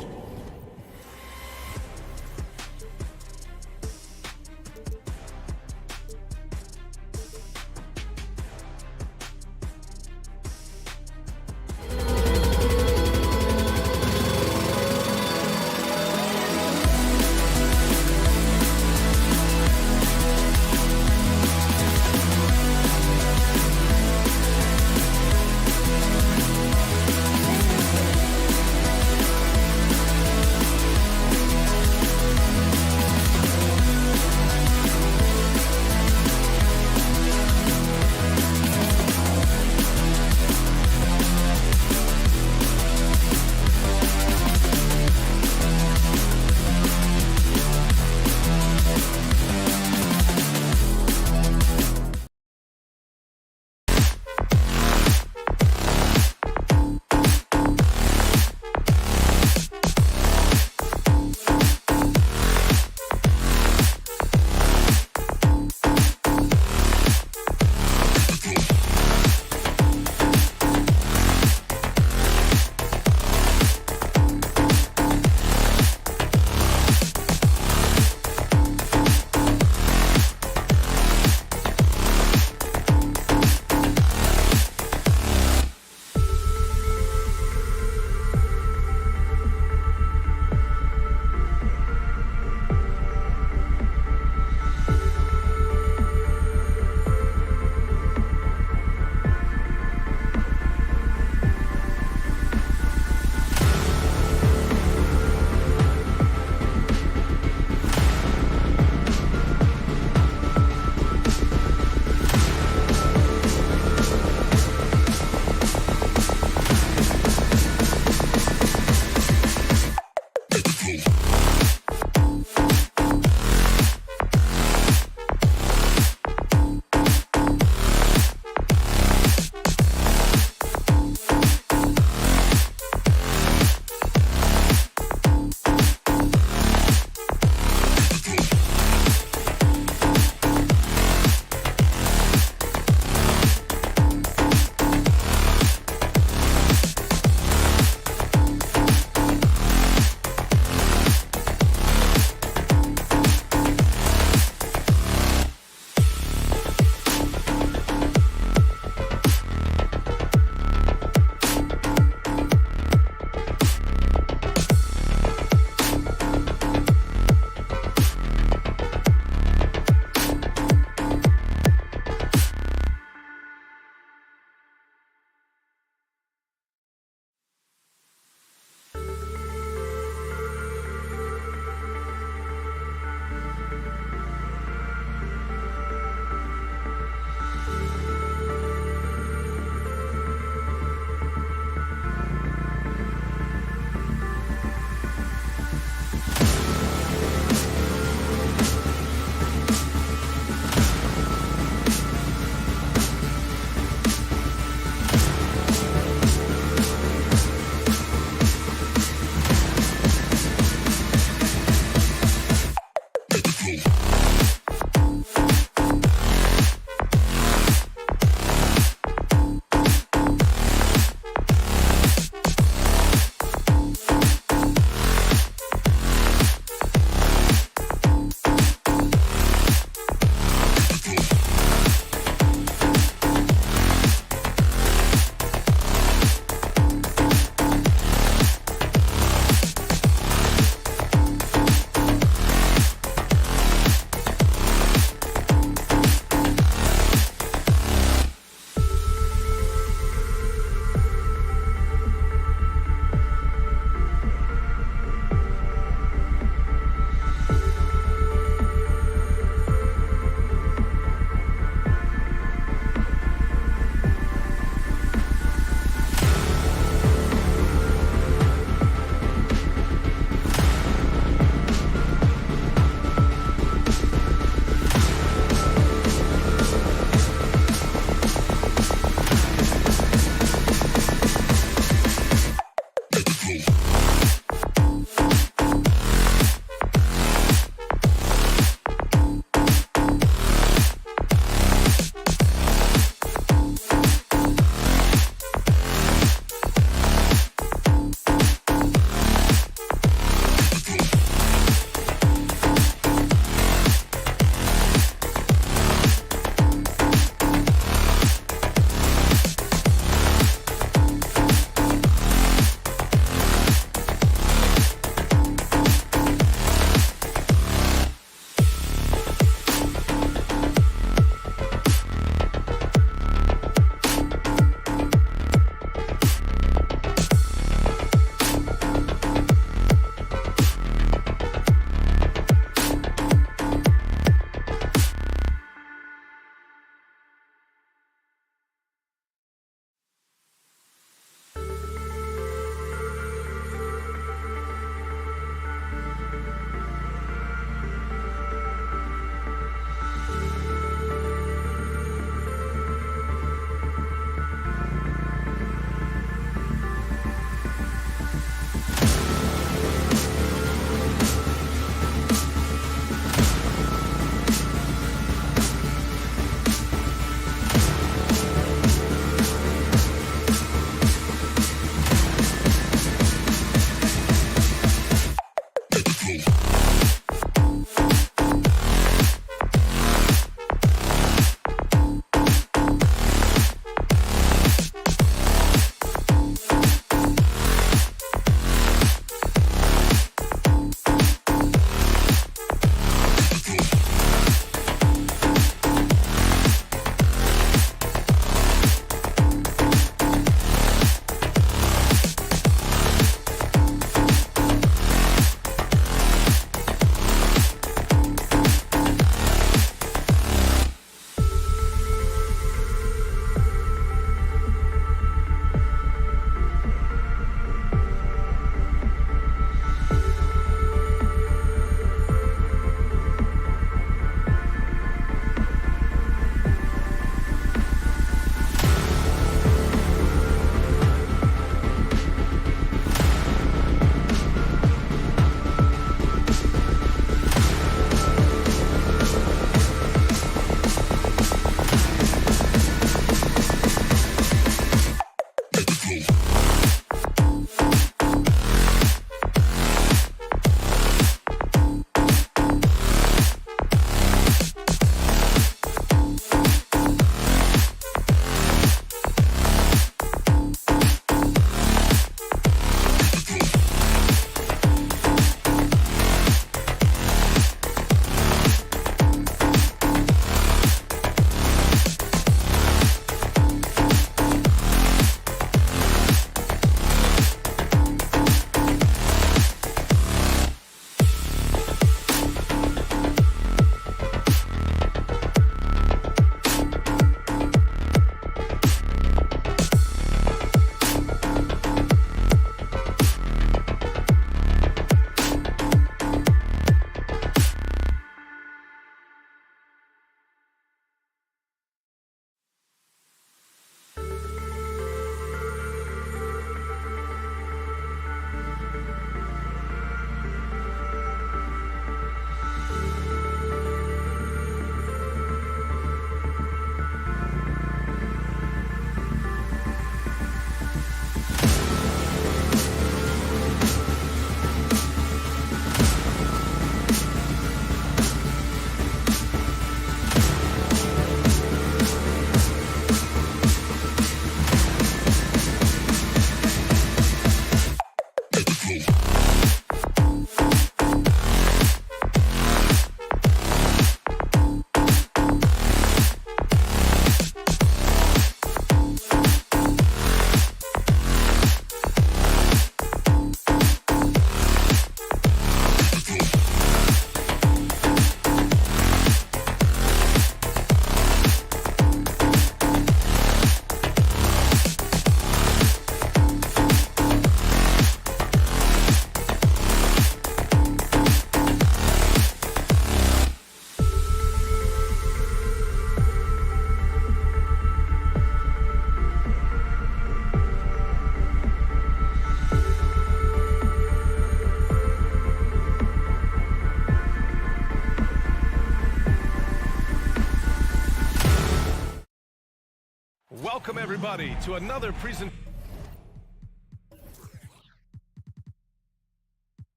Welcome, everybody, to another presentation.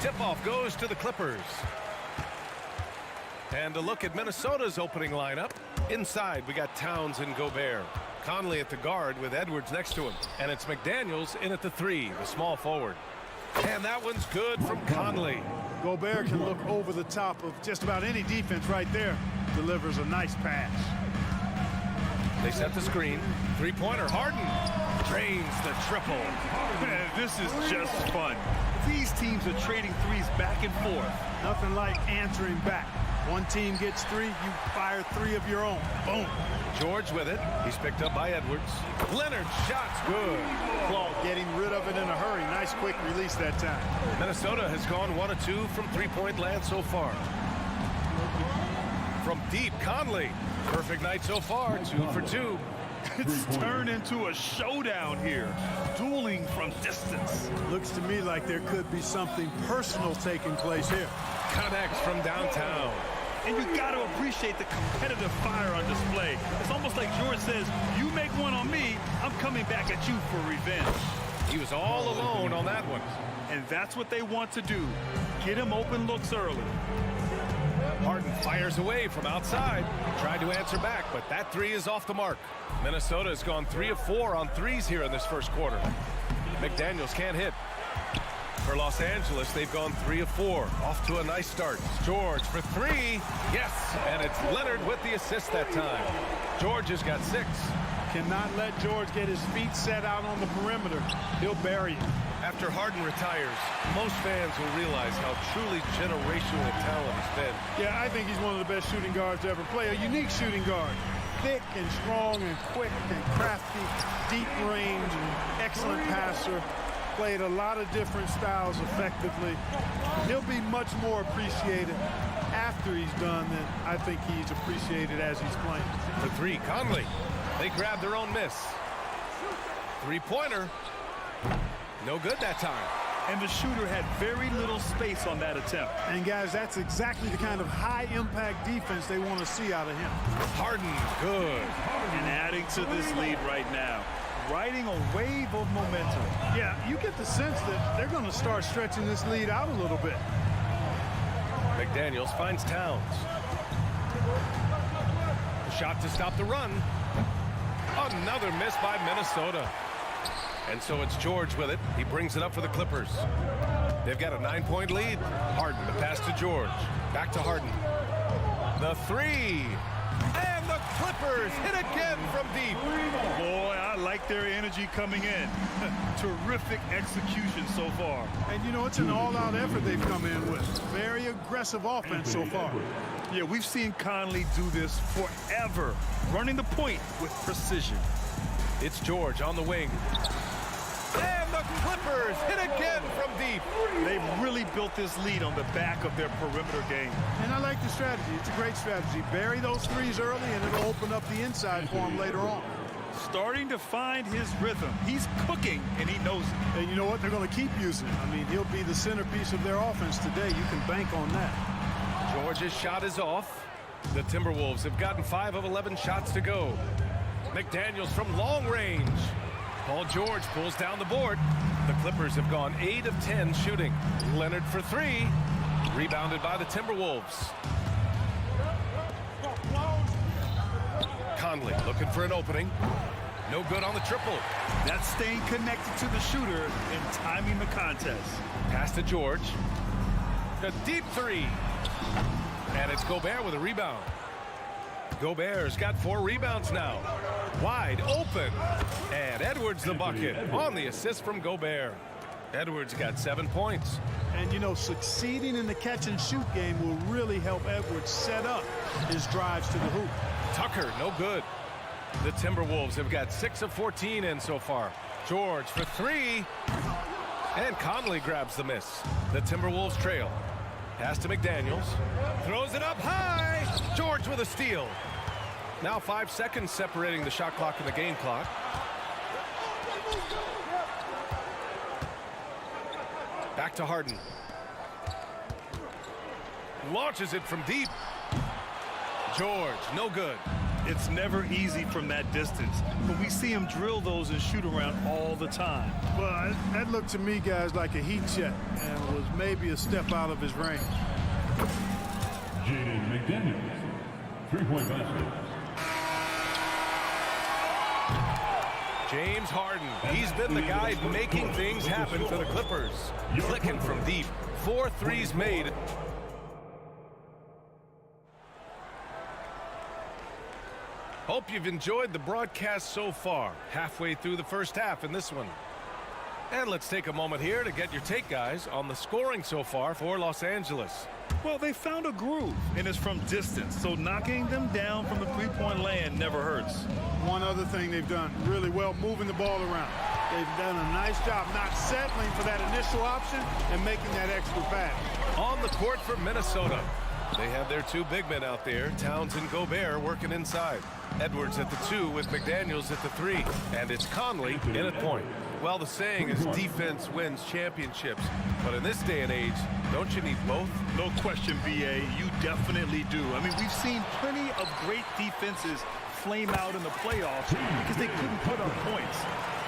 Tip-off goes to the Clippers. And a look at Minnesota's opening lineup. Inside, we got Towns and Gobert. Conley at the guard with Edwards next to him. And it's McDaniels in at the 3, the small forward. And that one's good from Conley. Gobert can look over the top of just about any defense right there. Delivers a nice pass. They set the screen. Three-pointer. Harden drains the triple. Man, this is just fun. These teams are trading threes back and forth. Nothing like answering back. One team gets 3, you fire 3 of your own. Boom. George with it. He's picked up by Edwards. Leonard's shot's good. Claw getting rid of it in a hurry. Nice quick release that time. Minnesota has gone 1 of 2 from three-point land so far. From deep, Conley. Perfect night so far, 2 for 2. It's turned into a showdown here. Dueling from distance. Looks to me like there could be something personal taking place here. Connects from downtown. And you got to appreciate the competitive fire on display. It's almost like George says, you make one on me, I'm coming back at you for revenge. He was all alone on that one. And that's what they want to do. Get him open looks early. Harden fires away from outside. Tried to answer back, but that 3 is off the mark. Minnesota has gone 3 of 4 on threes here in this first quarter. McDaniels can't hit. For Los Angeles, they've gone 3 of 4. Off to a nice start. George for 3. Yes, and it's Leonard with the assist that time. George has got 6. Cannot let George get his feet set out on the perimeter. He'll bury it. After Harden retires, most fans will realize how truly generational a talent he's been. Yeah, I think he's one of the best shooting guards to ever play. A unique shooting guard. Thick and strong and quick and crafty, deep range and excellent passer. Played a lot of different styles effectively. He'll be much more appreciated after he's done than I think he's appreciated as he's playing. For 3, Conley. They grab their own miss. Three-pointer. No good that time. And the shooter had very little space on that attempt. And guys, that's exactly the kind of high-impact defense they want to see out of him. Harden, good. And adding to this lead right now. Riding a wave of momentum. Yeah, you get the sense that they're going to start stretching this lead out a little bit. McDaniels finds Towns. A shot to stop the run. Another miss by Minnesota. And so it's George with it. He brings it up for the Clippers. They've got a 9-point lead. Harden, the pass to George. Back to Harden. The 3. And the Clippers hit again from deep. Boy, I like their energy coming in. Terrific execution so far. And, you know, it's an all-out effort they've come in with. Very aggressive offense so far. Yeah, we've seen Conley do this forever. Running the point with precision. It's George on the wing. And the Clippers hit again from deep. They've really built this lead on the back of their perimeter game. And I like the strategy. It's a great strategy. Bury those threes early, and it'll open up the inside for him later on. Starting to find his rhythm. He's cooking, and he knows it. And you know what? They're going to keep using it. I mean, he'll be the centerpiece of their offense today. You can bank on that. George's shot is off. The Timberwolves have gotten 5 of 11 shots to go. McDaniels from long range. Paul George pulls down the board. The Clippers have gone 8 of 10 shooting. Leonard for 3. Rebounded by the Timberwolves. Conley looking for an opening. No good on the triple. That's staying connected to the shooter and timing the contest. Pass to George. A deep 3. And it's Gobert with a rebound. Gobert's got 4 rebounds now. Wide open. And Edwards the bucket on the assist from Gobert. Edwards got 7 points. And, you know, succeeding in the catch-and-shoot game will really help Edwards set up his drives to the hoop. Tucker, no good. The Timberwolves have got 6 of 14 in so far. George for 3. And Conley grabs the miss. The Timberwolves trail. Pass to McDaniels. Throws it up high. George with a steal. Now 5 seconds separating the shot clock and the game clock. Back to Harden. Launches it from deep. George, no good. It's never easy from that distance, but we see him drill those and shoot around all the time. Well, that looked to me, guys, like a heat check and was maybe a step out of his range. Jaden McDaniels, three-point basket. James Harden, he's been the guy making things happen for the Clippers. Clicking from deep. 4 threes made. Hope you've enjoyed the broadcast so far. Halfway through the first half in this one. And let's take a moment here to get your take, guys, on the scoring so far for Los Angeles. Well, they found a groove, and it's from distance, so knocking them down from the three-point land never hurts. One other thing they've done really well, moving the ball around. They've done a nice job not settling for that initial option and making that extra pass. On the court for Minnesota. They have their 2 big men out there, Towns and Gobert, working inside. Edwards at the 2 with McDaniels at the 3. And it's Conley in at point. Well, the saying is defense wins championships. But in this day and age, don't you need both? No question, B.A. You definitely do. I mean, we've seen plenty of great defenses flame out in the playoffs because they couldn't put up points.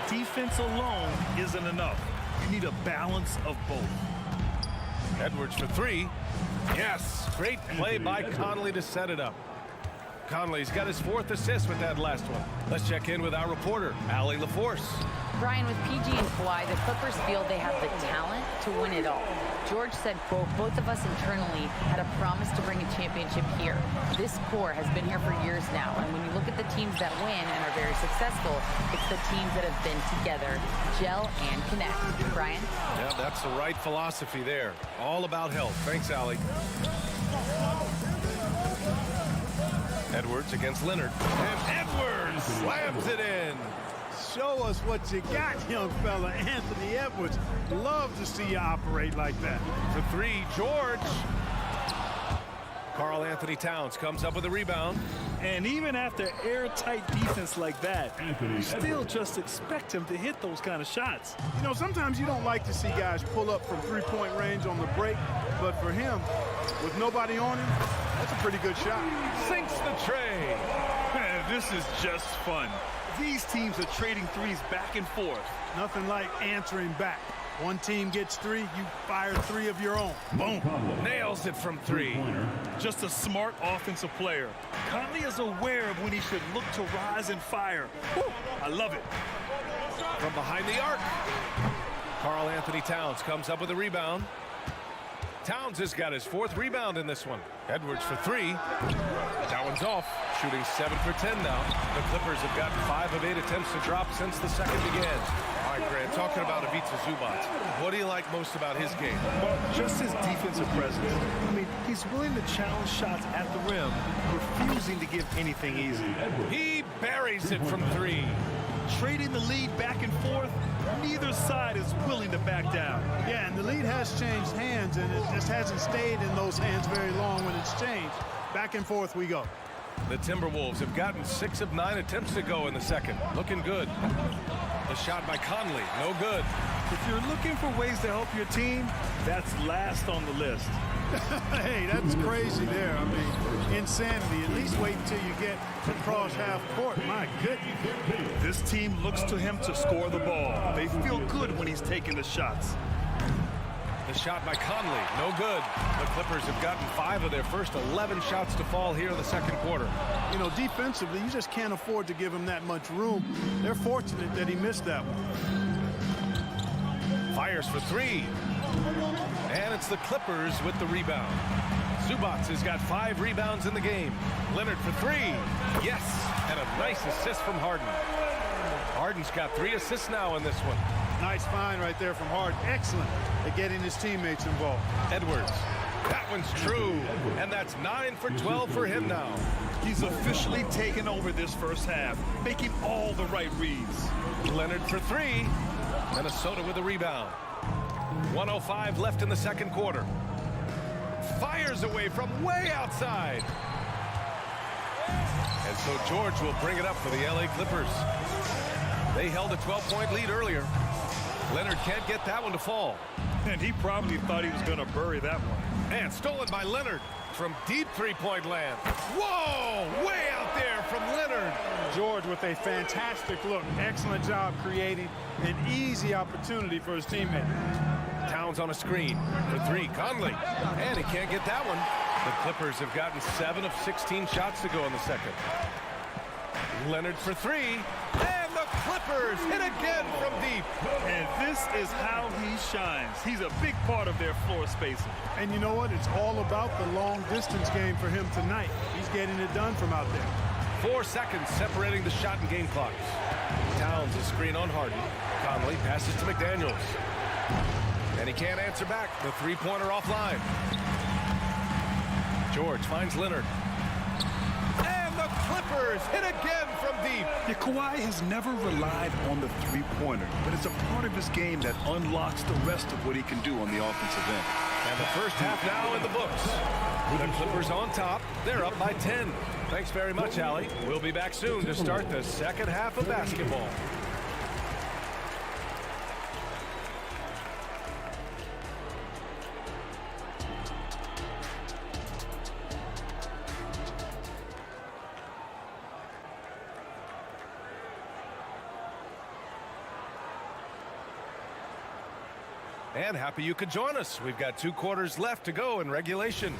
Defense alone isn't enough. You need a balance of both. Edwards for 3. Yes, great play by Conley to set it up. Conley's got his 4th assist with that last one. Let's check in with our reporter, Allie LaForce. Brian, with PG and Kawhi, the Clippers feel they have the talent to win it all. George said, quote, both of us internally had a promise to bring a championship here. This core has been here for years now, and when you look at the teams that win and are very successful, it's the teams that have been together, gel and connect. Brian? Yeah, that's the right philosophy there. All about health. Thanks, Allie. Edwards against Leonard. And Edwards slams it in. Show us what you got, young fella. Anthony Edwards. Love to see you operate like that. For 3, George. Karl Anthony Towns comes up with a rebound. And even after airtight defense like that, you still just expect him to hit those kind of shots. You know, sometimes you don't like to see guys pull up from 3-point range on the break, but for him, with nobody on him, that's a pretty good shot. Sinks the tray. Man, this is just fun. These teams are trading threes back and forth. Nothing like answering back. One team gets 3, you fire 3 of your own. Boom. Nails it from 3. Just a smart offensive player. Conley is aware of when he should look to rise and fire. Woo, I love it. From behind the arc. Karl Anthony Towns comes up with a rebound. Towns has got his 4th rebound in this one. Edwards for 3. That one's off. Shooting 7 for 10 now. The Clippers have gotten 5 of 8 attempts to drop since the second began. All right, Grant, talking about Ivica Zubac, what do you like most about his game? Well, just his defensive presence. I mean, he's willing to challenge shots at the rim, refusing to give anything easy. He buries it from 3. Trading the lead back and forth, neither side is willing to back down. Yeah, and the lead has changed hands, and it just hasn't stayed in those hands very long when it's changed. Back and forth we go. The Timberwolves have gotten 6 of 9 attempts to go in the second. Looking good. The shot by Conley, no good. If you're looking for ways to help your team, that's last on the list. Hey, that's crazy there. I mean, insanity. At least wait until you get across half court. My goodness. This team looks to him to score the ball. They feel good when he's taking the shots. The shot by Conley, no good. The Clippers have gotten 5 of their first 11 shots to fall here in the second quarter. You know, defensively, you just can't afford to give him that much room. They're fortunate that he missed that one. Fires for 3. And it's the Clippers with the rebound. Zubac has got 5 rebounds in the game. Leonard for 3. Yes, and a nice assist from Harden. Harden's got 3 assists now in this one. Nice find right there from Harden. Excellent at getting his teammates involved. Edwards. That one's true. And that's 9 for 12 for him now. He's officially taken over this first half, making all the right reads. Leonard for 3. Minnesota with a rebound. 1:05 left in the second quarter. Fires away from way outside. And so George will bring it up for the LA Clippers. They held a 12-point lead earlier. Leonard can't get that one to fall. And he probably thought he was going to bury that one. And stolen by Leonard from deep three-point land. Whoa! Way out there from Leonard. George with a fantastic look. Excellent job creating an easy opportunity for his teammate. Towns on a screen for three. Conley. And he can't get that one. The Clippers have gotten 7 of 16 shots to go in the second. Leonard for three. And the Clippers hit again from deep. And this is how he shines. He's a big part of their floor spacing. And you know what? It's all about the long distance game for him tonight. He's getting it done from out there. 4 seconds separating the shot and game clocks. Towns a screen on Harden. Conley passes to McDaniels. And he can't answer back. The three-pointer offline. George finds Leonard. And the Clippers hit again from deep. Yeah, Kawhi has never relied on the three-pointer, but it's a part of his game that unlocks the rest of what he can do on the offensive end. And the first half now in the books. The Clippers on top. They're up by 10. Thanks very much, Allie. We'll be back soon to start the second half of basketball. And happy you could join us. We've got 2 quarters left to go in regulation.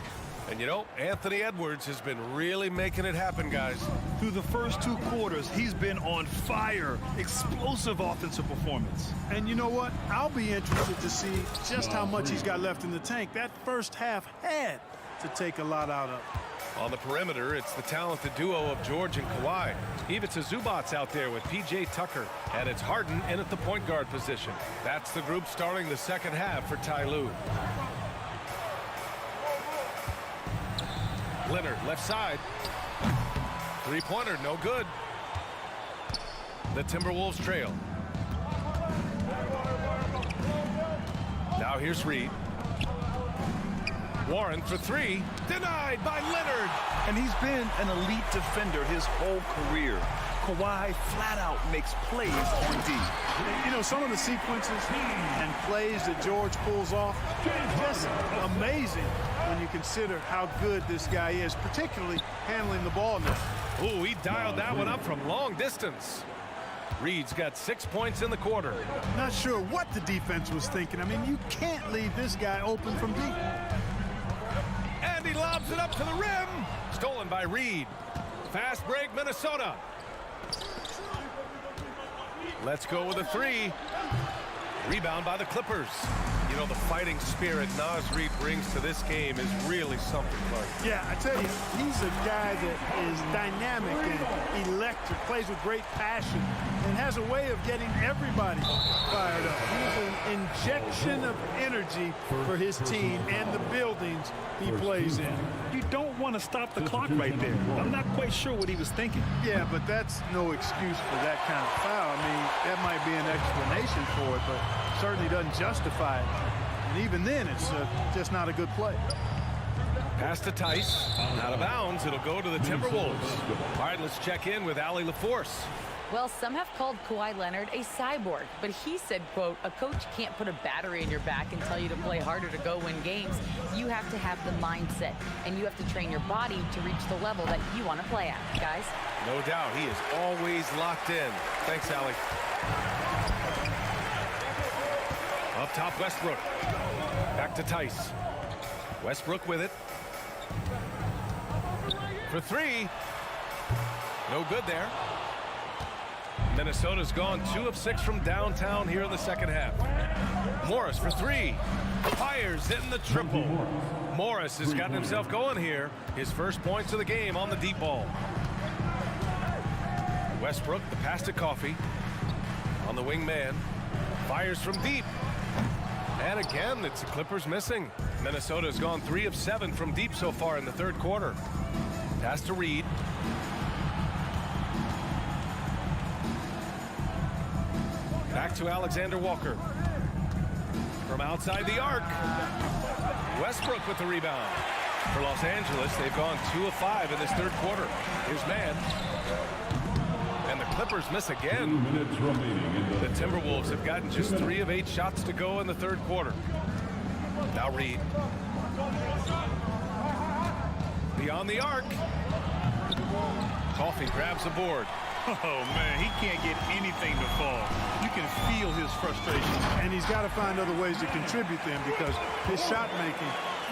And you know, Anthony Edwards has been really making it happen, guys. Through the first 2 quarters, he's been on fire. Explosive offensive performance. And you know what? I'll be interested to see just how much he's got left in the tank. That first half had to take a lot out of. On the perimeter, it's the talented duo of George and Kawhi. Ivica Zubac's out there with P.J. Tucker, and it's Harden in at the point guard position. That's the group starting the second half for Ty Lue. Leonard, left side. Three-pointer, no good. The Timberwolves trail. Now here's Reed. Warren for three. Denied by Leonard. And he's been an elite defender his whole career. Kawhi flat out makes plays on D. You know, some of the sequences and plays that George pulls off, just amazing when you consider how good this guy is, particularly handling the ball now. Ooh, he dialed that one up from long distance. Reed's got 6 points in the quarter. Not sure what the defense was thinking. I mean, you can't leave this guy open from deep. And he lobs it up to the rim. Stolen by Reed. Fast break, Minnesota. Let's go with a three. Rebound by the Clippers. You know, the fighting spirit Naz Reid brings to this game is really something, Clark. Yeah, I tell you, he's a guy that is dynamic and electric, plays with great passion, and has a way of getting everybody fired up. He's an injection of energy for his team and the buildings he plays in. You don't want to stop the clock right there. I'm not quite sure what he was thinking. Yeah, but that's no excuse for that kind of foul. I mean, that might be an explanation for it, but certainly doesn't justify it. And even then, it's just not a good play. Pass to Tice. Out of bounds. It'll go to the Timberwolves. All right, let's check in with Allie LaForce. Well, some have called Kawhi Leonard a cyborg, but he said, quote, a coach can't put a battery in your back and tell you to play harder to go win games. You have to have the mindset, and you have to train your body to reach the level that you want to play at, guys. No doubt. He is always locked in. Thanks, Allie. Up top, Westbrook. Back to Tice. Westbrook with it. For three. No good there. Minnesota's gone 2 of 6 from downtown here in the second half. Morris for three. Fires hitting the triple. Morris has gotten himself going here. His first points of the game on the deep ball. Westbrook, the pass to Coffey. On the wing man. Fires from deep. And again, it's the Clippers missing. Minnesota's gone 3 of 7 from deep so far in the third quarter. Pass to Reed. Back to Alexander Walker. From outside the arc. Westbrook with the rebound. For Los Angeles, they've gone 2 of 5 in this third quarter. Here's Mann. And the Clippers miss again. The Timberwolves have gotten just 3 of 8 shots to go in the third quarter. Now Reed. Beyond the arc. Coffee grabs the board. Oh, man, he can't get anything to fall. You can feel his frustration. And he's got to find other ways to contribute them because his shot making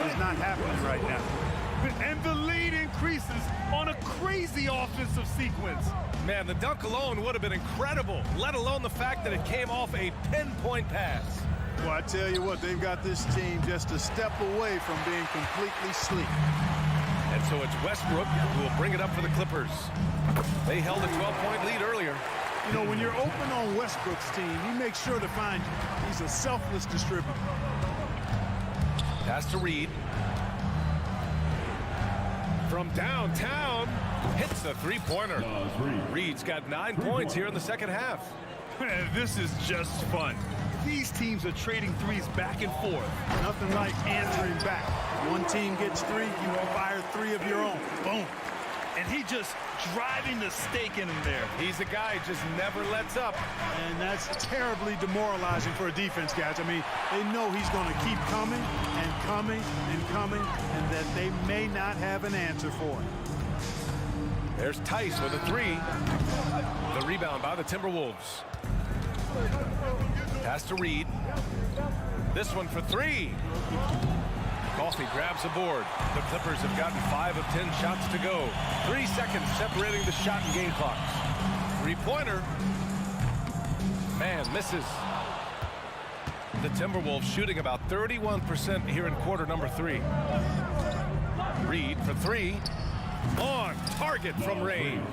is not happening right now. And the lead increases on a crazy offensive sequence. Man, the dunk alone would have been incredible, let alone the fact that it came off a pinpoint pass. Well, I tell you what, they've got this team just a step away from being completely sleek. And so it's Westbrook who will bring it up for the Clippers. They held a 12-point lead earlier. You know, when you're open on Westbrook's team, he makes sure to find you. He's a selfless distributor. Pass to Reed. From downtown, hits a three-pointer. Reed's got 9 points here in the second half. This is just fun. These teams are trading threes back and forth. Nothing like answering back. One team gets 3, you fire 3 of your own. Boom. And he just driving the stake in him there. He's a guy who just never lets up. And that's terribly demoralizing for a defense, guys. I mean, they know he's going to keep coming and coming and coming, and that they may not have an answer for it. There's Tice with a 3. The rebound by the Timberwolves. Pass to Reed. This one for 3. Coffee grabs the board. The Clippers have gotten 5 of 10 shots to go. 3 seconds separating the shot and game clocks. 3-pointer. Man misses. The Timberwolves shooting about 31% here in quarter number 3. Reed for 3. On target from range.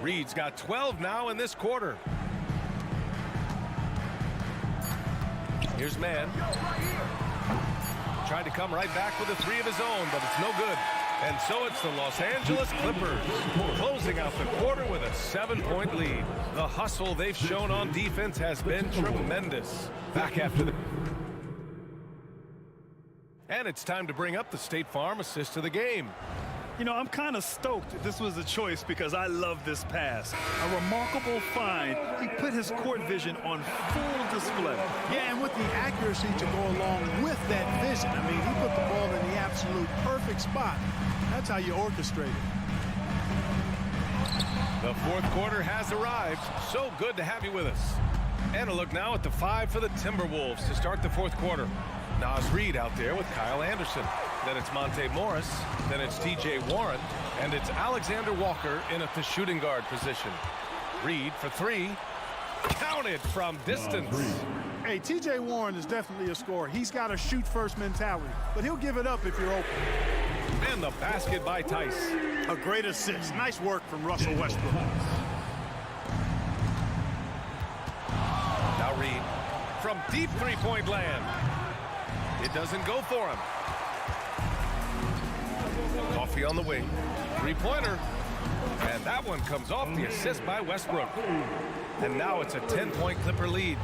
Reed's got 12 now in this quarter. Here's Mann. Tried to come right back with a 3 of his own, but it's no good. And so it's the Los Angeles Clippers closing out the quarter with a 7-point lead. The hustle they've shown on defense has been tremendous. Back after the... And it's time to bring up the State Farm assist of the game. You know, I'm kind of stoked this was a choice because I love this pass. A remarkable find. He put his court vision on full display. Yeah, and with the accuracy to go along with that vision. I mean, he put the ball in the absolute perfect spot. That's how you orchestrate it. The fourth quarter has arrived. So good to have you with us. And a look now at the 5 for the Timberwolves to start the fourth quarter. Naz Reid out there with Kyle Anderson. Then it's Monte Morris. Then it's T.J. Warren. And it's Alexander Walker in at the shooting guard position. Reid for 3. Counted from distance. Hey, T.J. Warren is definitely a scorer. He's got a shoot-first mentality, but he'll give it up if you're open. And the basket by Tice. A great assist. Nice work from Russell Westbrook. Now Reid from deep three-point land. It doesn't go for him. Coffee on the wing. Three-pointer. And that one comes off the assist by Westbrook. And now it's a 10-point Clipper lead.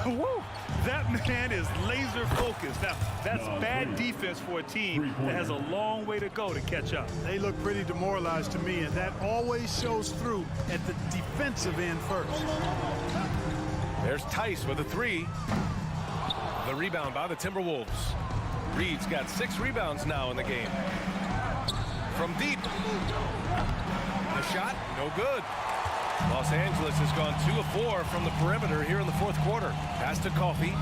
Woo! That man is laser focused. Now, that's bad defense for a team that has a long way to go to catch up. They look pretty demoralized to me, and that always shows through at the defensive end first. There's Tice with a 3. The rebound by the Timberwolves. Reed's got 6 rebounds now in the game. From deep. The shot, no good. Los Angeles has gone 2 of 4 from the perimeter here in the fourth quarter. Pass to Coffee.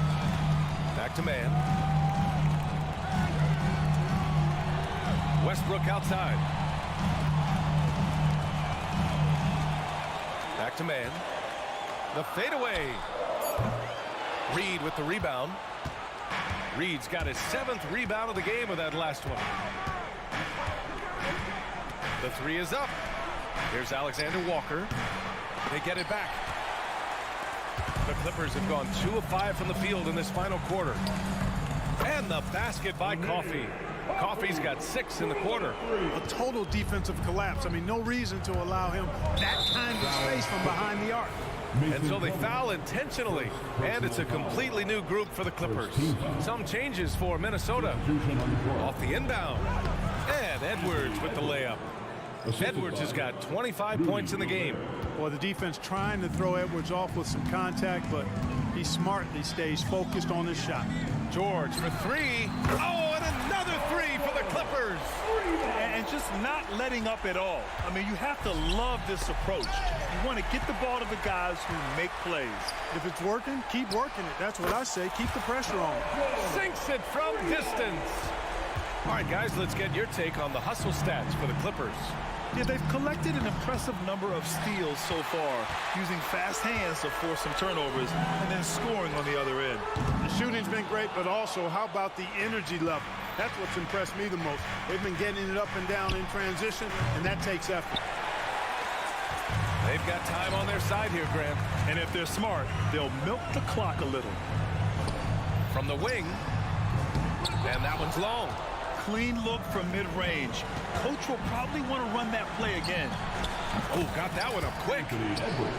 Back to Mann. Westbrook outside. Back to Mann. The fadeaway. Reed with the rebound. Reed's got his 7th rebound of the game with that last one. The 3 is up. Here's Alexander Walker. They get it back. The Clippers have gone 2 of 5 from the field in this final quarter. And the basket by Coffee. Coffee's got 6 in the quarter. A total defensive collapse. I mean, no reason to allow him that kind of space from behind the arc. And so they foul intentionally. And it's a completely new group for the Clippers. Some changes for Minnesota. Off the inbound. And Edwards with the layup. Edwards has got 25 points in the game. Well, the defense trying to throw Edwards off with some contact, but he smartly stays focused on his shot. George for three. Oh, and another three for the Clippers. And just not letting up at all. I mean, you have to love this approach. You want to get the ball to the guys who make plays. If it's working, keep working it. That's what I say. Keep the pressure on. Sinks it from distance. All right, guys, let's get your take on the hustle stats for the Clippers. Yeah, they've collected an impressive number of steals so far, using fast hands to force some turnovers and then scoring on the other end. The shooting's been great, but also how about the energy level? That's what's impressed me the most. They've been getting it up and down in transition, and that takes effort. They've got time on their side here, Grant. And if they're smart, they'll milk the clock a little. From the wing, and that one's long. Clean look from mid-range. Coach will probably want to run that play again. Oh, got that one up quick.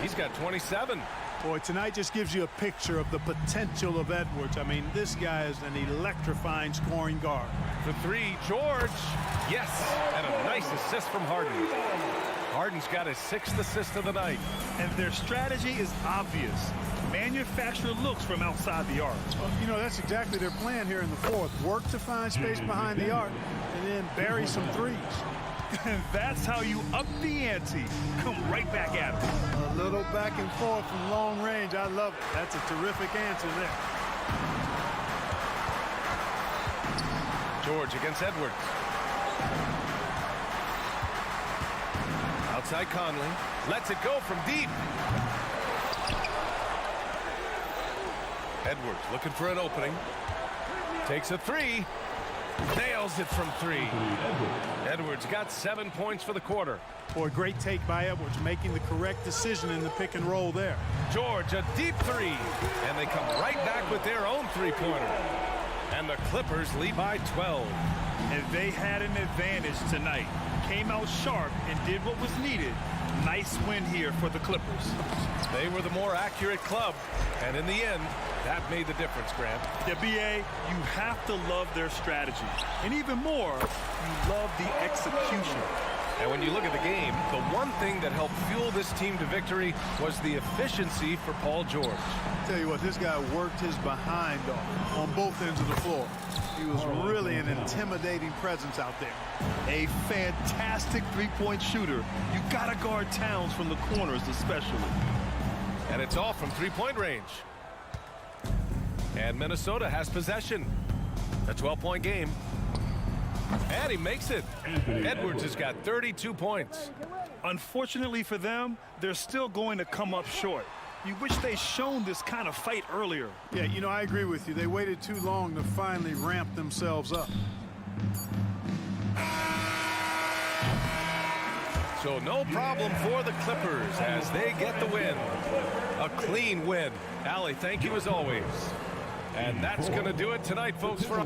He's got 27. Boy, tonight just gives you a picture of the potential of Edwards. I mean, this guy is an electrifying scoring guard. For three, George. Yes, and a nice assist from Harden. Harden's got his 6th assist of the night. And their strategy is obvious. Manufacture looks from outside the arc. Well, you know, that's exactly their plan here in the fourth. Work to find space behind the arc and then bury some threes. And that's how you up the ante. Come right back at them. A little back and forth from long range. I love it. That's a terrific answer there. George against Edwards. Outside Conley. Lets it go from deep. Edwards looking for an opening. Takes a three. Nails it from three. Edwards got 7 points for the quarter. Boy, great take by Edwards, making the correct decision in the pick and roll there. George, a deep three. And they come right back with their own three-pointer. And the Clippers lead by 12. And they had an advantage tonight. Came out sharp and did what was needed. Nice win here for the Clippers. They were the more accurate club. And in the end, that made the difference, Grant. Yeah, BA, you have to love their strategy. And even more, you love the execution. And when you look at the game, the one thing that helped fuel this team to victory was the efficiency for Paul George. I'll tell you what, this guy worked his behind off on both ends of the floor. He was really an intimidating presence out there. A fantastic three-point shooter. You got to guard Towns from the corners especially. And it's all from three-point range. And Minnesota has possession. A 12-point game. And he makes it. Edwards has got 32 points. Unfortunately for them, they're still going to come up short. You wish they'd shown this kind of fight earlier. Yeah, you know, I agree with you. They waited too long to finally ramp themselves up. So no problem for the Clippers as they get the win. A clean win. Allie, thank you as always. And that's going to do it tonight, folks. For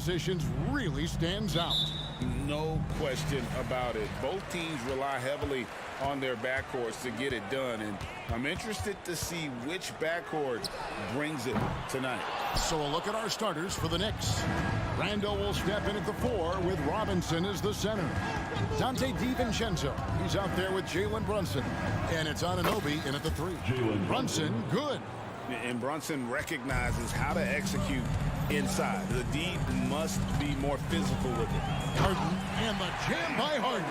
positions really stands out. No question about it. Both teams rely heavily on their backcourts to get it done, and I'm interested to see which backcourt brings it tonight. So a look at our starters for the Knicks. Randall will step in at the 4 with Robinson as the center. Donte DiVincenzo, he's out there with Jalen Brunson. And it's Anunoby in at the 3. Brunson, good. And Brunson recognizes how to execute inside. The D must be more physical with it. Harden, and the jam by Harden.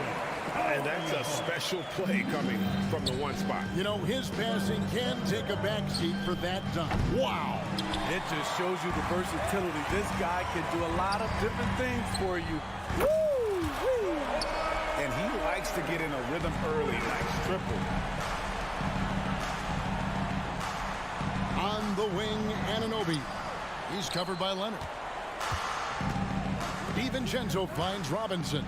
And that's a special play coming from the one spot. You know, his passing can take a backseat for that dunk. Wow. It just shows you the versatility. This guy can do a lot of different things for you. Woo! And he likes to get in a rhythm early. Nice triple. On the wing, Anunoby. He's covered by Leonard. DiVincenzo finds Robinson.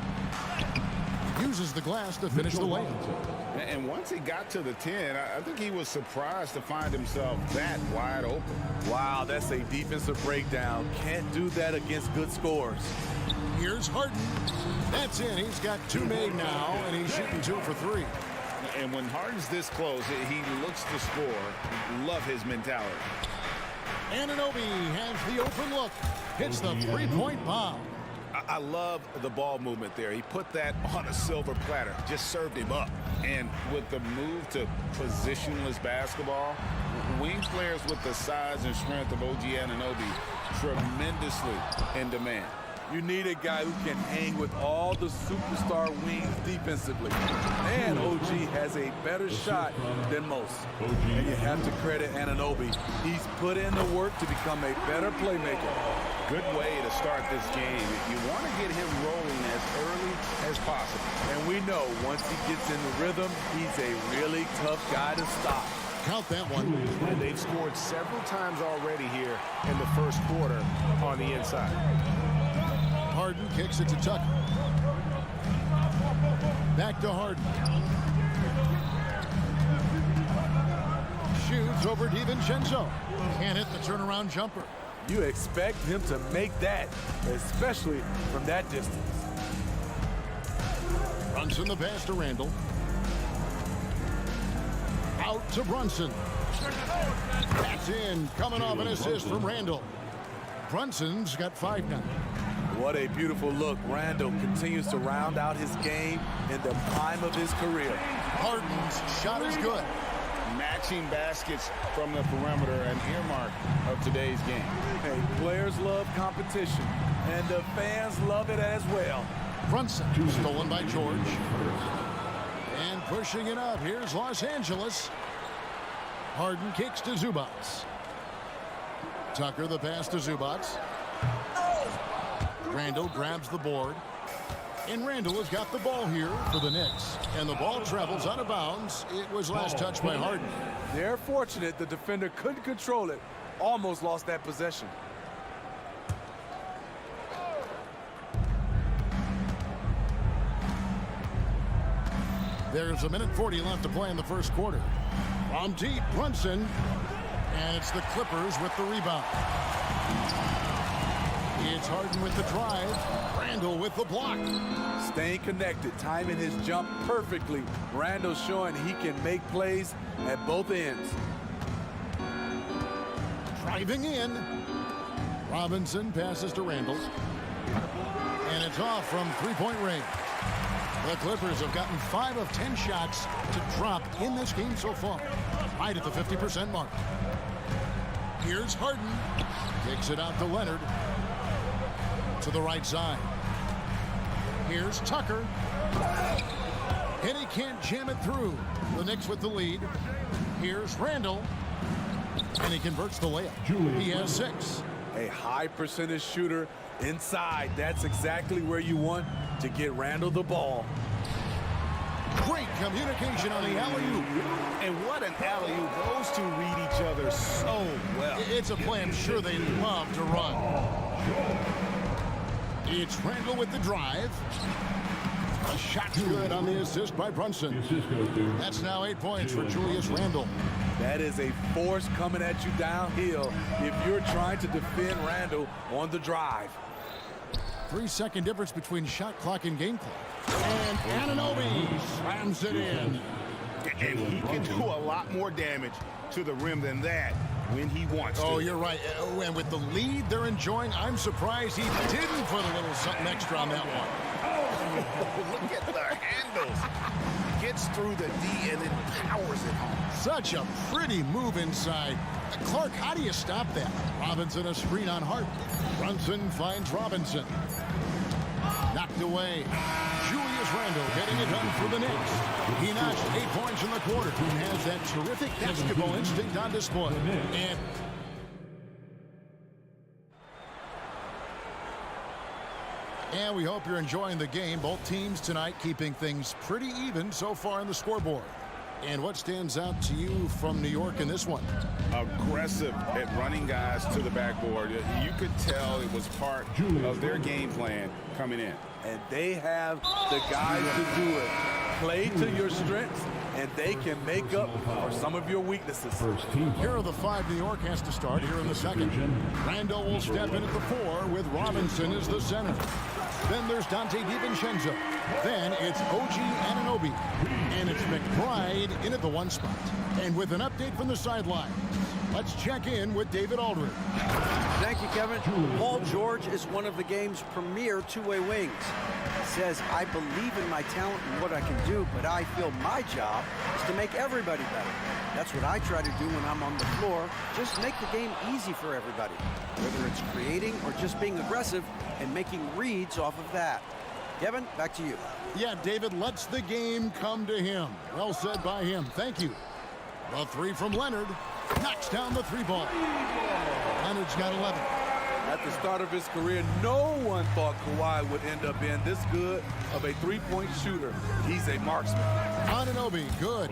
Uses the glass to finish the lane. And once he got to the 10, I think he was surprised to find himself that wide open. Wow, that's a defensive breakdown. Can't do that against good scores. Here's Harden. That's in. He's got 2 made now, and he's shooting 2 for 3. And when Harden's this close, he looks to score. Love his mentality. Anunoby has the open look. Hits the 3-point bomb. I love the ball movement there. He put that on a silver platter. Just served him up. And with the move to positionless basketball, wing players with the size and strength of OG Anunoby tremendously in demand. You need a guy who can hang with all the superstar wings defensively. And OG has a better shot than most. And you have to credit Anunoby. He's put in the work to become a better playmaker. Good way to start this game. You want to get him rolling as early as possible. And we know once he gets in the rhythm, he's a really tough guy to stop. Count that one. And they've scored several times already here in the first quarter on the inside. Harden kicks it to Tucker. Back to Harden. Shoots over DiVincenzo. Can't hit the turnaround jumper. You expect him to make that, especially from that distance. Brunson the pass to Randall. Out to Brunson. That's in. Coming off an assist from Randall. Brunson's got 5 now. What a beautiful look. Randall continues to round out his game in the prime of his career. Harden's shot is good. Matching baskets from the perimeter, an earmark of today's game. Hey, players love competition, and the fans love it as well. Brunson stolen by George. And pushing it up. Here's Los Angeles. Harden kicks to Zubats. Tucker the pass to Zubats. Randall grabs the board. And Randall has got the ball here for the Knicks. And the ball travels out of bounds. It was last touched by Harden. They're fortunate the defender couldn't control it. Almost lost that possession. There's 1:40 left to play in the first quarter. From deep, Brunson. And it's the Clippers with the rebound. It's Harden with the drive. Randall with the block. Staying connected, timing his jump perfectly. Randall showing he can make plays at both ends. Driving in. Robinson passes to Randall. And it's off from 3-point range. The Clippers have gotten 5 of 10 shots to drop in this game so far. Right at the 50% mark. Here's Harden. Kicks it out to Leonard. To the right side. Here's Tucker. And he can't jam it through. The Knicks with the lead. Here's Randall. And he converts the layup. He has 6. A high percentage shooter inside. That's exactly where you want to get Randall the ball. Great communication on the alley-oop. And what an alley-oop. Those two read each other so well. It's a play I'm sure they love to run. It's Randall with the drive. A shot's good on the assist by Brunson. That's now 8 points for Julius Randle. That is a force coming at you downhill if you're trying to defend Randall on the drive. 3-second difference between shot clock and game clock. And Anunoby slams it in. And he can do a lot more damage to the rim than that when he wants to. Oh, you're right. And with the lead they're enjoying, I'm surprised he didn't put a little something extra on that one. Oh, look at the handles. Gets through the D and then powers it home. Such a pretty move inside. Clark, how do you stop that? Robinson a screen on Hart. Brunson finds Robinson. Knocked away. Julius Randle getting it done for the Knicks. He notched 8 points in the quarter. He has that terrific basketball instinct on display. And we hope you're enjoying the game. Both teams tonight keeping things pretty even so far on the scoreboard. And what stands out to you from New York in this one? Aggressive at running guys to the backboard. You could tell it was part of their game plan coming in. And they have the guys to do it. Play to your strengths, and they can make up for some of your weaknesses. Here are the 5 New York has to start here in the second. Randall will step in at the 4 with Robinson as the center. Then there's Donte DiVincenzo. Then it's OG Anunoby. And it's McBride in at the 1 spot. And with an update from the sideline, let's check in with David Aldridge. Thank you, Kevin. Paul George is one of the game's premier two-way wings. He says, I believe in my talent and what I can do, but I feel my job is to make everybody better. That's what I try to do when I'm on the floor. Just make the game easy for everybody, whether it's creating or just being aggressive and making reads off of that. Kevin, back to you. Yeah, David lets the game come to him. Well said by him. Thank you. The 3 from Leonard. Knocks down the 3 ball. Leonard's got 11. At the start of his career, no one thought Kawhi would end up being this good of a three-point shooter. He's a marksman. Anunoby, good.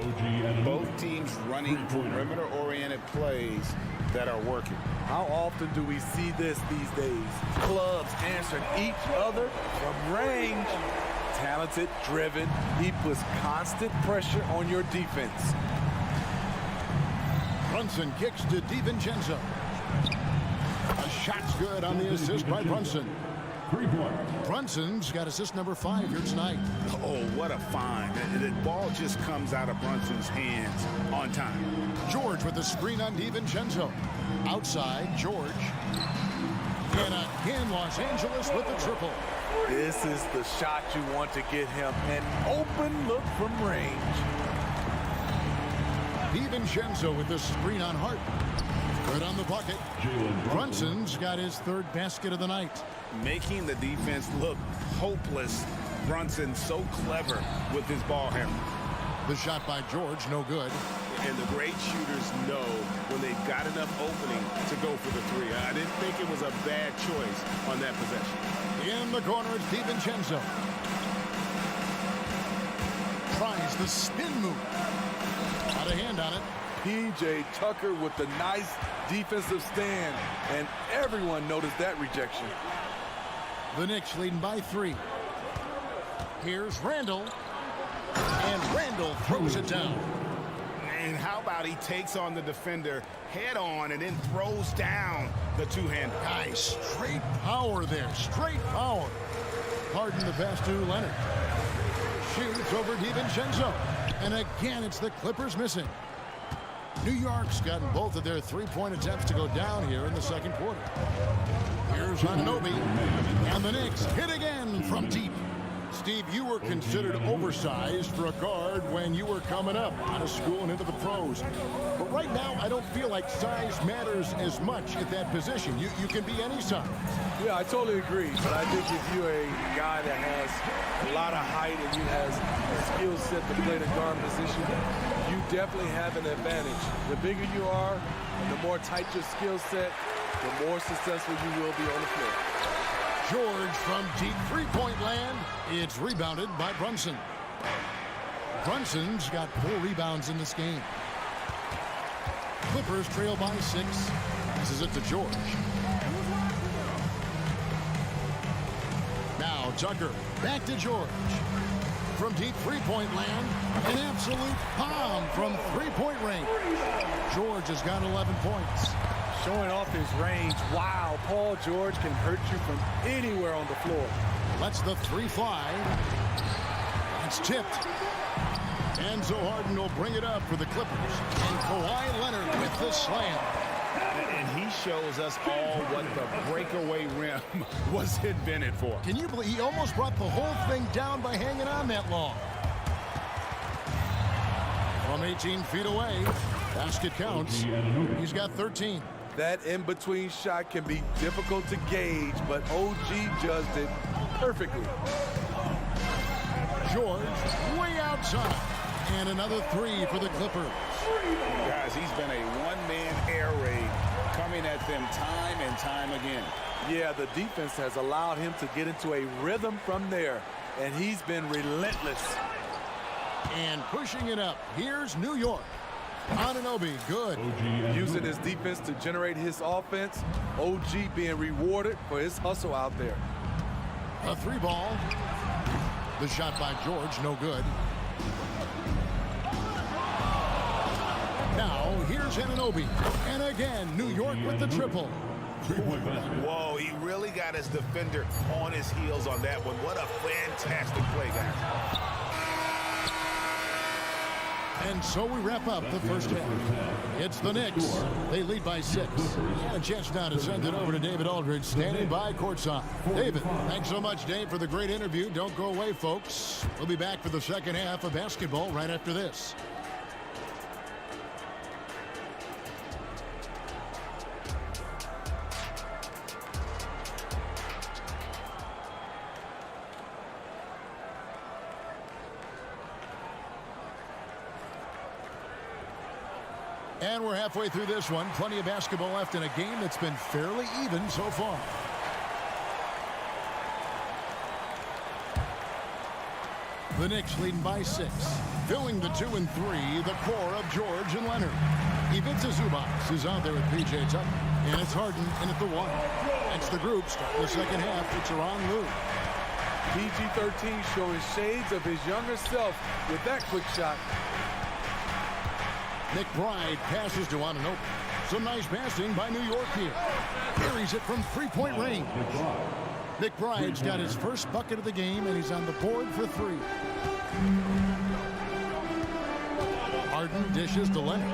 Both teams running perimeter-oriented plays that are working. How often do we see this these days? Clubs answering each other from range. Talented, driven. He puts constant pressure on your defense. Brunson kicks to DiVincenzo. A shot's good on the assist by Brunson. Brunson's got assist number 5 here tonight. Oh, what a find. The ball just comes out of Brunson's hands on time. George with the screen on DiVincenzo. Outside, George. And again, Los Angeles with the triple. This is the shot you want to get him. An open look from range. DiVincenzo with the screen on Hart. Good on the bucket. Brunson's got his 3rd basket of the night. Making the defense look hopeless. Brunson so clever with his ball handling. The shot by George, no good. And the great shooters know when they've got enough opening to go for the 3. I didn't think it was a bad choice on that possession. In the corner, it's DiVincenzo. Tries the spin move. Got a hand on it. P.J. Tucker with the nice defensive stand, and everyone noticed that rejection. The Knicks leading by 3. Here's Randall. And Randall throws it down. And how about he takes on the defender head on and then throws down the 2-hander. Guys, straight power there. Straight power. Pardon the pass to Leonard. Shoots over DiVincenzo. And again, it's the Clippers missing. New York's gotten both of their 3-point attempts to go down here in the second quarter. Here's Anunoby. And the Knicks hit again from deep. Steve, you were considered oversized for a guard when you were coming up out of school and into the pros. But right now, I don't feel like size matters as much at that position. You can be any size. Yeah, I totally agree. But I think if you're a guy that has a lot of height and you has a skill set to play the guard position, you definitely have an advantage. The bigger you are, the more tight your skill set, the more successful you will be on the floor. George from deep 3-point land. It's rebounded by Brunson. Brunson's got 4 rebounds in this game. Clippers trail by 6. This is it to George. Now Tucker back to George. From deep 3-point land, an absolute bomb from 3-point range. George has got 11 points. showing off his range. Wow, Paul George can hurt you from anywhere on the floor. Lets the three fly. It's tipped. And so Harden will bring it up for the Clippers. And Kawhi Leonard with the slam. And he shows us all what the breakaway rim was invented for. Can you believe he almost brought the whole thing down by hanging on that long? From 18 feet away, basket counts. He's got 13. That in-between shot can be difficult to gauge, but OG judged it perfectly. George way outside. And another three for the Clippers. Guys, he's been a one-man air raid coming at them time and time again. Yeah, the defense has allowed him to get into a rhythm from there, and he's been relentless. And pushing it up. Here's New York. Anunoby, good. Using his defense to generate his offense. OG being rewarded for his hustle out there. A three ball. The shot by George, no good. Now, here's Anunoby. And again, New York with the triple. Whoa, he really got his defender on his heels on that one. What a fantastic play, guys. And so we wrap up the first half. It's the Knicks. They lead by 6. A chance now to send it over to David Aldridge, standing by courtside. David, thanks so much, Dave, for the great interview. Don't go away, folks. We'll be back for the second half of basketball right after this. And we're halfway through this one. Plenty of basketball left in a game that's been fairly even so far. The Knicks leading by 6. Filling the 2 and 3, the core of George and Leonard. Ivica Zubac is out there with P.J. Tucker. And it's Harden in at the 1. That's the group starting the second half. It's Ron Lou. PG-13 showing shades of his younger self with that quick shot. McBride passes to Anunoby. Some nice passing by New York here. Carries it from three-point range. McBride's got his first bucket of the game, and he's on the board for 3. Harden dishes to Leonard.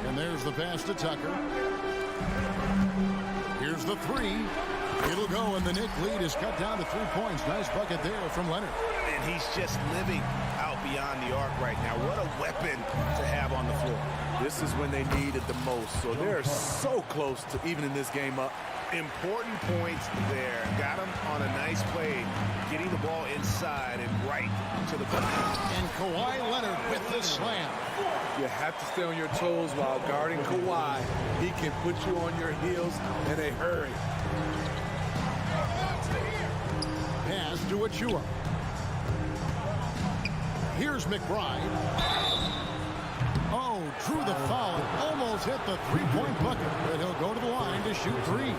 And there's the pass to Tucker. Here's the 3. It'll go, and the Knicks lead is cut down to 3 points. Nice bucket there from Leonard. And he's just living out beyond the arc right now. What a weapon to have on the floor. This is when they need it the most, so they're so close to evening this game up. Important points there. Got him on a nice play, getting the ball inside and right to the bucket. And Kawhi Leonard with the slam. You have to stay on your toes while guarding Kawhi. He can put you on your heels in a hurry. Pass to Achua. Here's McBride. Oh, drew the foul. Almost hit the three-point bucket. But he'll go to the line to shoot 3.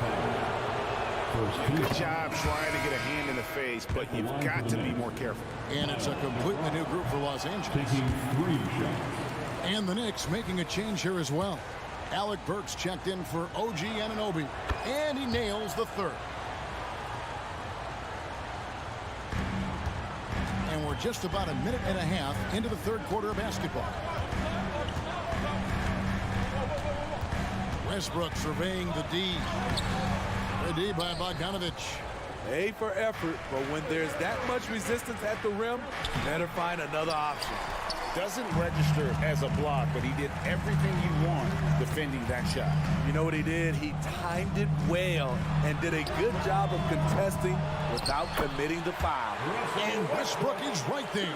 Good job trying to get a hand in the face, but you've got to be more careful. And it's a completely new group for Los Angeles. And the Knicks making a change here as well. Alec Burks checked in for OG Anunoby. And he nails the 3rd. And we're just about a minute and a half into the 3rd quarter of basketball. Westbrook surveying the D. The D by Bogdanovich. A for effort, but when there's that much resistance at the rim, better find another option. Doesn't register as a block, but he did everything you want defending that shot. You know what he did? He timed it well and did a good job of contesting without committing the foul. And Westbrook is right there.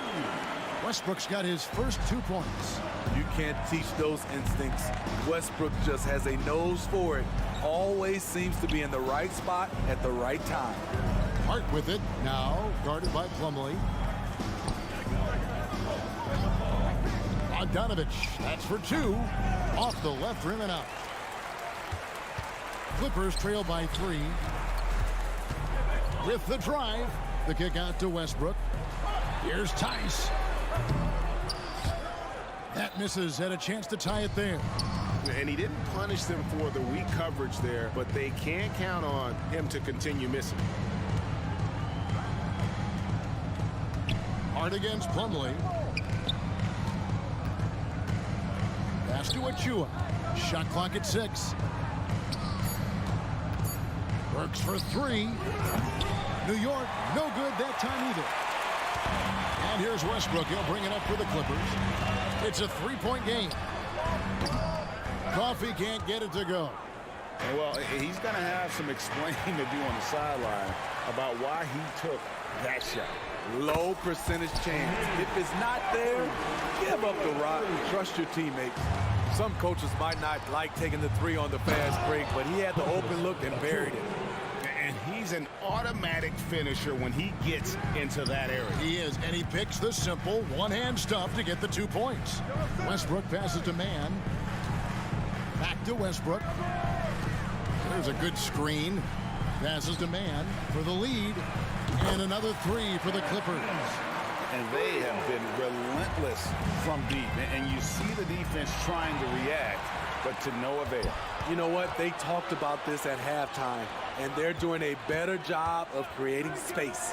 Westbrook's got his first 2 points. You can't teach those instincts. Westbrook just has a nose for it. Always seems to be in the right spot at the right time. Hart with it. Now guarded by Plumlee. Bogdanovich. That's for 2. Off the left rim and out. Clippers trail by 3. With the drive. The kick out to Westbrook. Here's Tice. That misses, had a chance to tie it there. And he didn't punish them for the weak coverage there, but they can't count on him to continue missing. Hard against Plumlee. Pass to Achua. Shot clock at 6. Works for 3. New York, no good that time either. And here's Westbrook. He'll bring it up for the Clippers. It's a 3-point game. Coffee can't get it to go. Well, he's going to have some explaining to do on the sideline about why he took that shot. Low percentage chance. If it's not there, give up the rock. Trust your teammates. Some coaches might not like taking the 3 on the fast break, but he had the open look and buried it. And he's an automatic finisher when he gets into that area. He is, and he picks the simple one-hand stuff to get the 2 points. Westbrook passes to Mann. Back to Westbrook. There's a good screen. Passes to Mann for the lead. And another 3 for the Clippers. And they have been relentless from deep. And you see the defense trying to react, but to no avail. You know what? They talked about this at halftime, and they're doing a better job of creating space.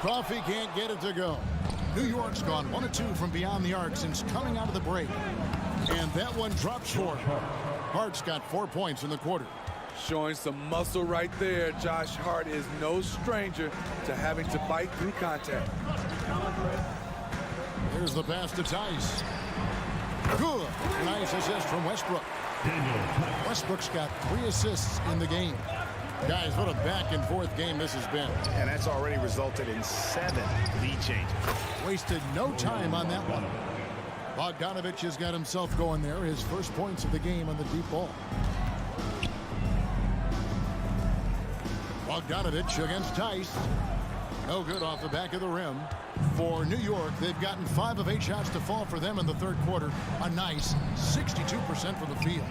Coffee can't get it to go. New York's gone 1 of 2 from beyond the arc since coming out of the break. And that one drops short. Hart's got 4 points in the quarter. Showing some muscle right there. Josh Hart is no stranger to having to fight through contact. Here's the pass to Tice. Good. Nice assist from Westbrook. Westbrook's got 3 assists in the game. Guys, what a back-and-forth game this has been. And that's already resulted in 7 lead changes. Wasted no time on that one. Bogdanovich has got himself going there. His first points of the game on the deep ball. Bogdanovich against Tice. No good off the back of the rim. For New York, they've gotten 5 of 8 shots to fall for them in the third quarter. A nice 62% from the field.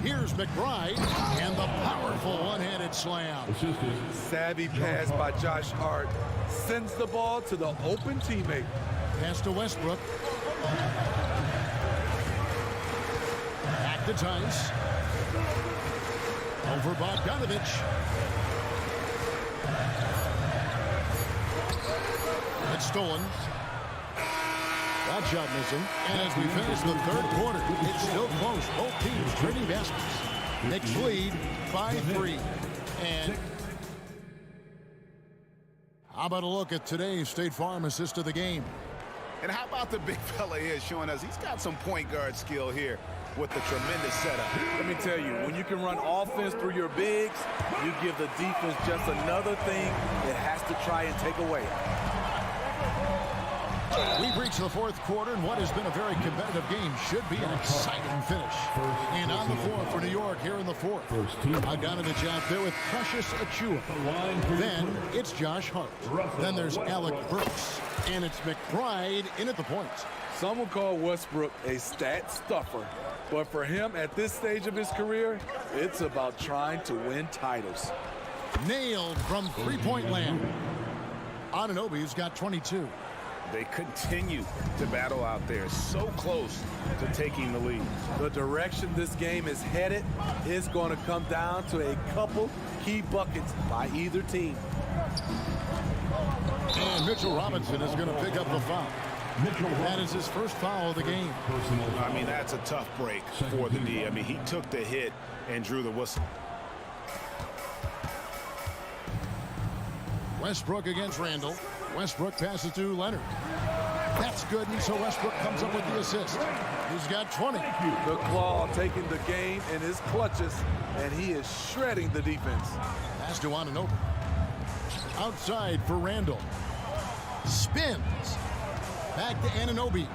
Here's McBride and the powerful one-handed slam. Savvy pass by Josh Hart. Sends the ball to the open teammate. Pass to Westbrook. Back to Tice. Over Bogdanovich. It's stolen. That shot missing. And as we finish the third quarter, it's still close. Both teams trading baskets. Knicks lead by 3. And how about a look at today's State Farm assist of the game? And how about the big fella here showing us he's got some point guard skill here with the tremendous setup. Let me tell you, when you can run offense through your bigs, you give the defense just another thing it has to try and take away. We've reached the fourth quarter, and what has been a very competitive game should be an exciting finish. And on the floor for New York here in the fourth. Bogdanovich out there with Precious Achua. Then it's Josh Hart. Then there's Alec Burks. And it's McBride in at the points. Some will call Westbrook a stat stuffer. But for him at this stage of his career, it's about trying to win titles. Nailed from three-point land. Anunoby's got 22. They continue to battle out there, so close to taking the lead. The direction this game is headed is going to come down to a couple key buckets by either team. And Mitchell Robinson is going to pick up the foul. That is his first foul of the game. I mean, that's a tough break for the D. I mean, he took the hit and drew the whistle. Westbrook against Randall. Westbrook passes to Leonard. That's good, and so Westbrook comes up with the assist. He's got 20. The Claw taking the game in his clutches, and he is shredding the defense. Pass to Anunoby. Outside for Randall. Spins. Back to Anunoby.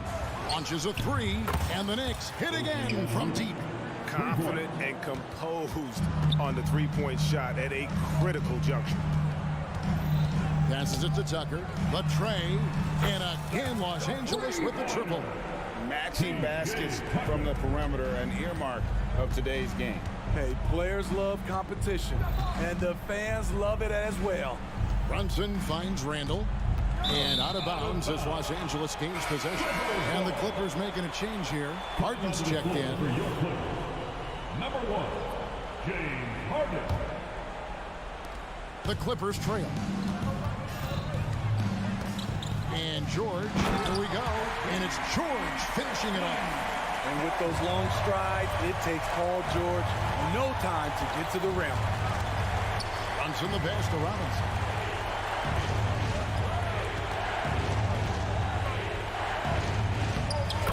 Launches a three, and the Knicks hit again from deep. Confident and composed on the three-point shot at a critical juncture. Passes it to Tucker. The tray. And again, Los Angeles with the triple. Matching baskets from the perimeter, an earmark of today's game. Hey, players love competition, and the fans love it as well. Brunson finds Randall. And out of bounds as Los Angeles gains possession. And the Clippers making a change here. Harden's checked in. Number 1, James Harden. The Clippers trail. And George, here we go. And it's George finishing it off. And with those long strides, it takes Paul George no time to get to the rim. Runs in the pass to Robinson.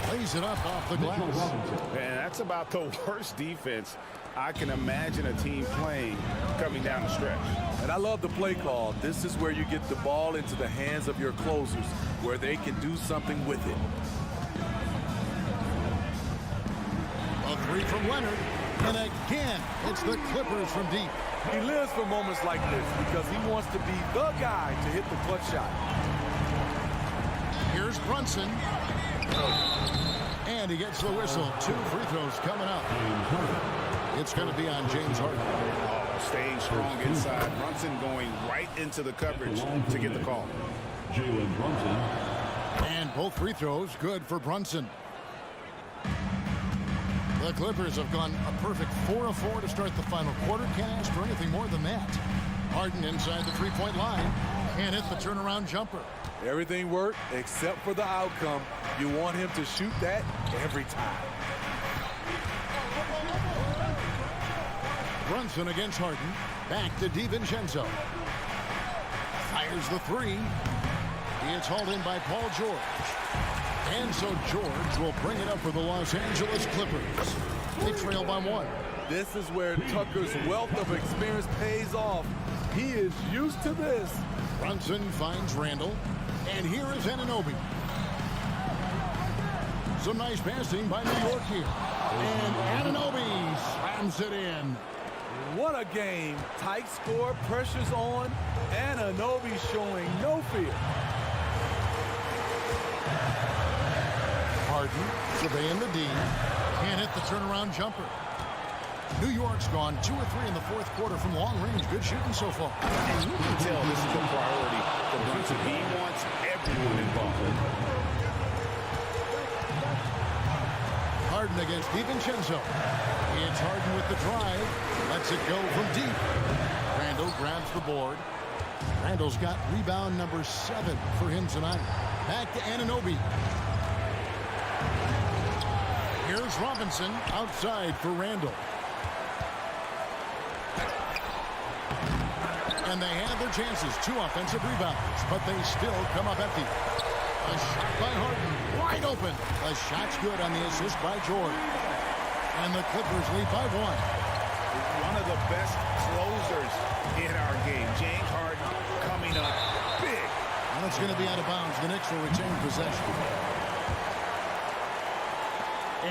Plays it up off the glass. And that's about the worst defense I can imagine a team playing coming down the stretch. And I love the play call. This is where you get the ball into the hands of your closers, where they can do something with it. A three from Leonard. And again, it's the Clippers from deep. He lives for moments like this because he wants to be the guy to hit the clutch shot. Here's Brunson. And he gets the whistle. 2 free throws coming up. It's going to be on James Harden. Oh, staying strong inside. Brunson going right into the coverage to get the call. Jalen Brunson. And both free throws good for Brunson. The Clippers have gone a perfect 4 of 4 to start the final quarter. Can't ask for anything more than that. Harden inside the three-point line and hit the turnaround jumper. Everything worked except for the outcome. You want him to shoot that every time. Brunson against Harden. Back to DiVincenzo. Fires the three. It's hauled in by Paul George. And so George will bring it up for the Los Angeles Clippers. They trail by 1. This is where Tucker's wealth of experience pays off. He is used to this. Brunson finds Randall. And here is Anunoby. Some nice passing by New York here. And Anunoby slams it in. What a game. Tight score, pressure's on. Anunoby showing no fear. Harden surveying the D and hit the turnaround jumper. New York's gone 2 of 3 in the fourth quarter from long range. Good shooting so far. And you can tell this is a priority for Brunson. He wants everyone involved. Harden against DiVincenzo. It's Harden with the drive. Lets it go from deep. Randall grabs the board. Randall's got rebound number 7 for him tonight. Back to Anunoby. Here's Robinson outside for Randall. And they have their chances. 2 offensive rebounds, but they still come up empty. A shot by Harden, wide open. The shot's good on the assist by George. And the Clippers lead by 1. One of the best closers in our game. James Harden coming up big. And it's going to be out of bounds. The Knicks will retain possession.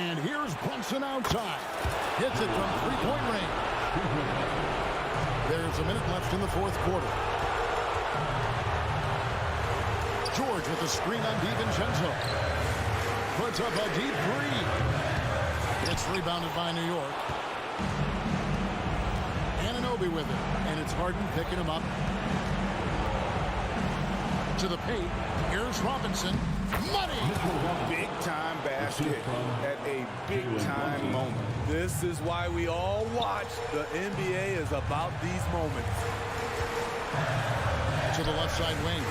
And here's Brunson outside. Hits it from three-point range. There's a minute left in the fourth quarter. George with a screen on DiVincenzo. Puts up a deep three. It's rebounded by New York. Anunoby with it. And it's Harden picking him up. To the paint. Here's Robinson. Money! Big-time basket at a big-time moment. This is why we all watch. The NBA is about these moments. To the left side wing.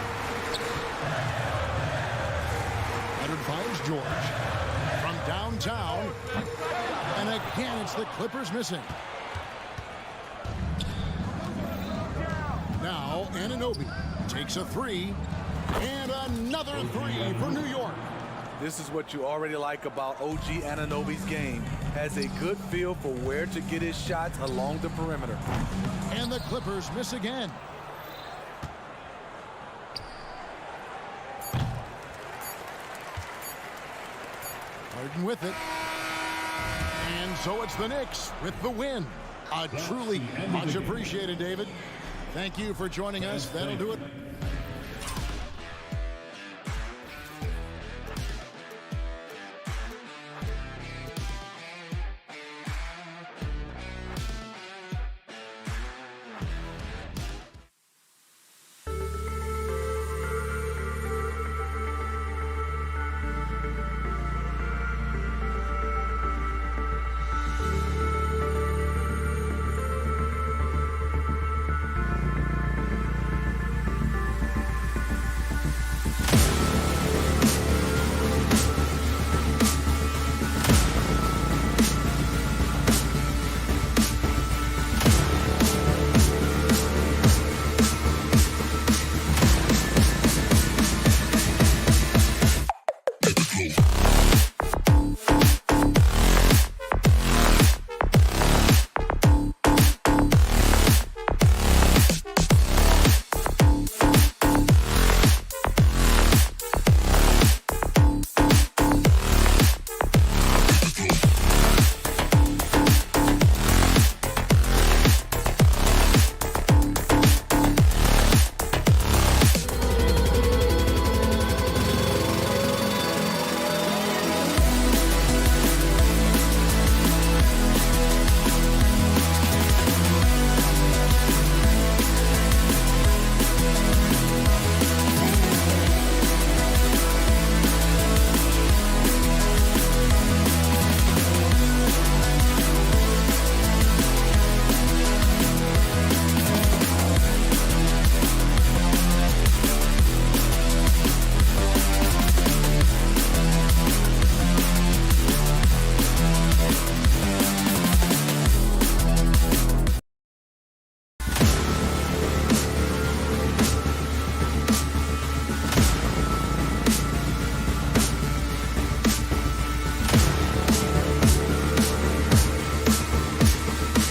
Leonard finds George. From downtown. And again, it's the Clippers missing. Now, Anunoby takes a three. And another three for New York. This is what you already like about OG Anunoby's game. Has a good feel for where to get his shots along the perimeter. And the Clippers miss again. Harden with it. And so it's the Knicks with the win. Truly much appreciated, David. Thank you for joining us. That'll do it.